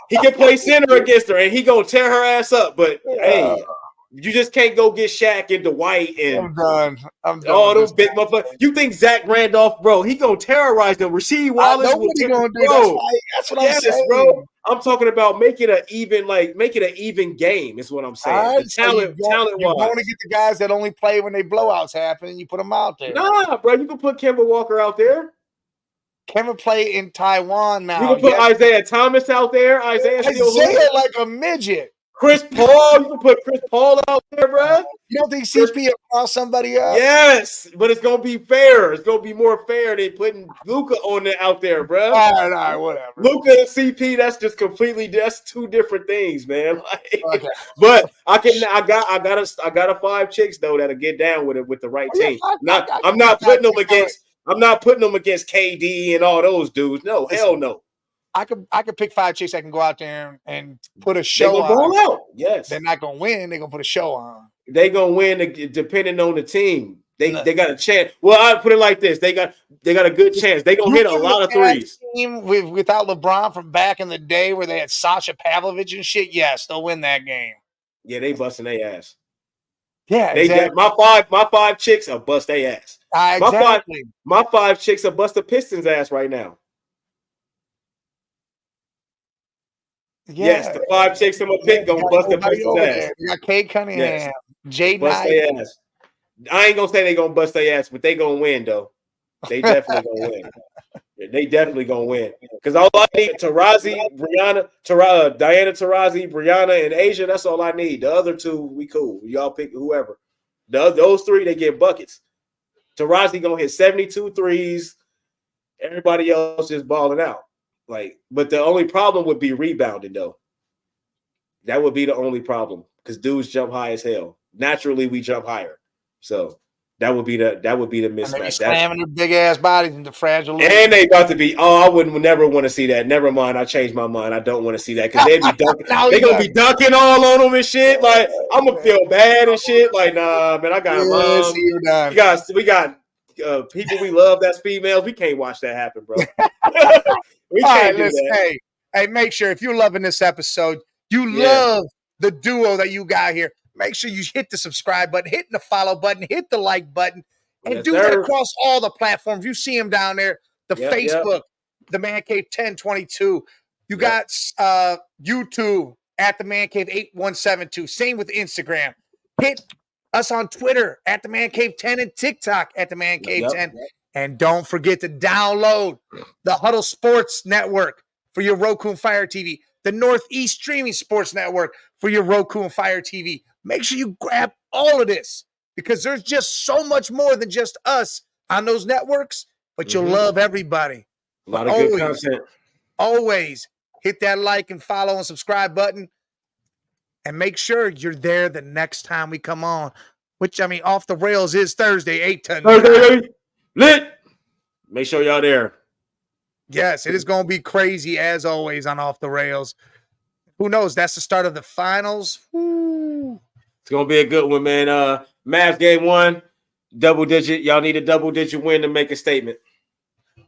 He can play center against her, and he gonna tear her ass up. But hey, you just can't go get Shaq and Dwight and I'm done. All those big motherfuckers. You think Zach Randolph, bro? He gonna terrorize them. Rasheed Wallace. Nobody gonna do that. That's what I'm saying, bro. I'm talking about make it an even game. Is what I'm saying. Right, talent wise. You want to get the guys that only play when they blowouts happen, and you put them out there. Nah, bro. You can put Kemba Walker out there. Kemba play in Taiwan now. You can put Isaiah Thomas out there. Isaiah like a midget. Chris Paul. You can put Chris Paul out there, bro. You don't think CP across somebody else? Yes, but it's gonna be fair. It's gonna be more fair than putting Luka on out there, bro. All right, whatever. Luka and CP. That's just that's two different things, man. Okay. But I got a 5 chicks though that'll get down with it with the right team. I'm not putting them against KD and all those dudes. No, hell no. I could pick 5 chicks that can go out there and put a show on. Ball out. Yes. They're not gonna win. They're gonna put a show on. They're gonna win depending on the team. They got a chance. Well, I put it like this: they got a good chance. They gonna hit a lot of threes. Team without LeBron from back in the day where they had Sasha Pavlovich and shit. Yes, they'll win that game. Yeah, they busting their ass. Yeah, exactly. My 5 chicks are bust their ass. Exactly. My 5 chicks are bust the Pistons ass right now. Yeah. Yes, the 5 chicks in my pick gonna bust the Pistons ass. You got Kate Cunningham, Jade bust their ass. I ain't gonna say they gonna bust their ass, but they gonna win though. They definitely gonna win. They definitely gonna win. Because all I need, Diana Taurasi, Brianna, and Asia. That's all I need. The other 2, we cool. Y'all pick whoever. Those 3, they get buckets. Taurasi gonna hit 72 threes. Everybody else is balling out. But the only problem would be rebounding, though. That would be the only problem because dudes jump high as hell. Naturally, we jump higher, so that would be the mismatch. Slamming their big ass bodies into fragile. And they about to be. Oh, I wouldn't never want to see that. Never mind. I changed my mind. I don't want to see that because they'd be dunking. They're gonna be dunking all on them and shit. Like I'm gonna feel bad and shit. Like nah, man. I got we got people we love that's females. We can't watch that happen, bro. We can't do that. Hey, make sure if you're loving this episode, you love the duo that you got here. Make sure you hit the subscribe button, hit the follow button, hit the like button, and do that across all the platforms. You see them down there, the Facebook, the Man Cave 1022. You got YouTube at the Man Cave 8172. Same with Instagram. Hit us on Twitter at the Man Cave 10 and TikTok at the Man Cave 10. And don't forget to download the Huddle Sports Network for your Roku and Fire TV, the Northeast Streaming Sports Network for your Roku and Fire TV. Make sure you grab all of this because there's just so much more than just us on those networks, but you'll love everybody. A lot of good content. Always hit that like and follow and subscribe button and make sure you're there the next time we come on, which, I mean, Off the Rails is Thursday, 8 to 9. Lit. Make sure y'all there. Yes, it is going to be crazy as always on Off the Rails. Who knows? That's the start of the finals. Woo. It's going to be a good one, man. Mavs game 1, double digit. Y'all need a double digit win to make a statement.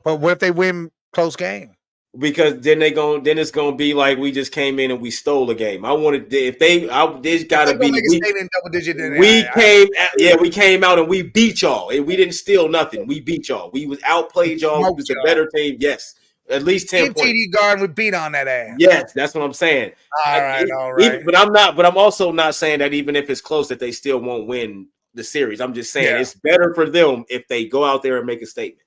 But what if they win close game? Because then it's gonna be like we just came in and we stole a game. I wanted there's gotta be double digit. We came out and we beat y'all and we didn't steal nothing. We beat y'all. We was outplayed y'all. We was a better team. Yes, At least 10 in points. TD Garden would beat on that ass. Yes, that's what I'm saying. All right. But I'm also not saying that even if it's close that they still won't win the series. I'm just saying it's better for them if they go out there and make a statement.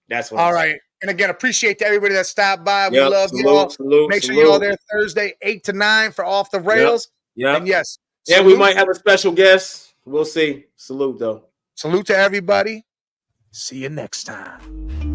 That's what. All right. And again, appreciate to everybody that stopped by. We love you all. Make sure you're all there Thursday, 8 to 9 for Off the Rails. Yeah. And yes. And we might have a special guest. We'll see. Salute, though. Salute to everybody. See you next time.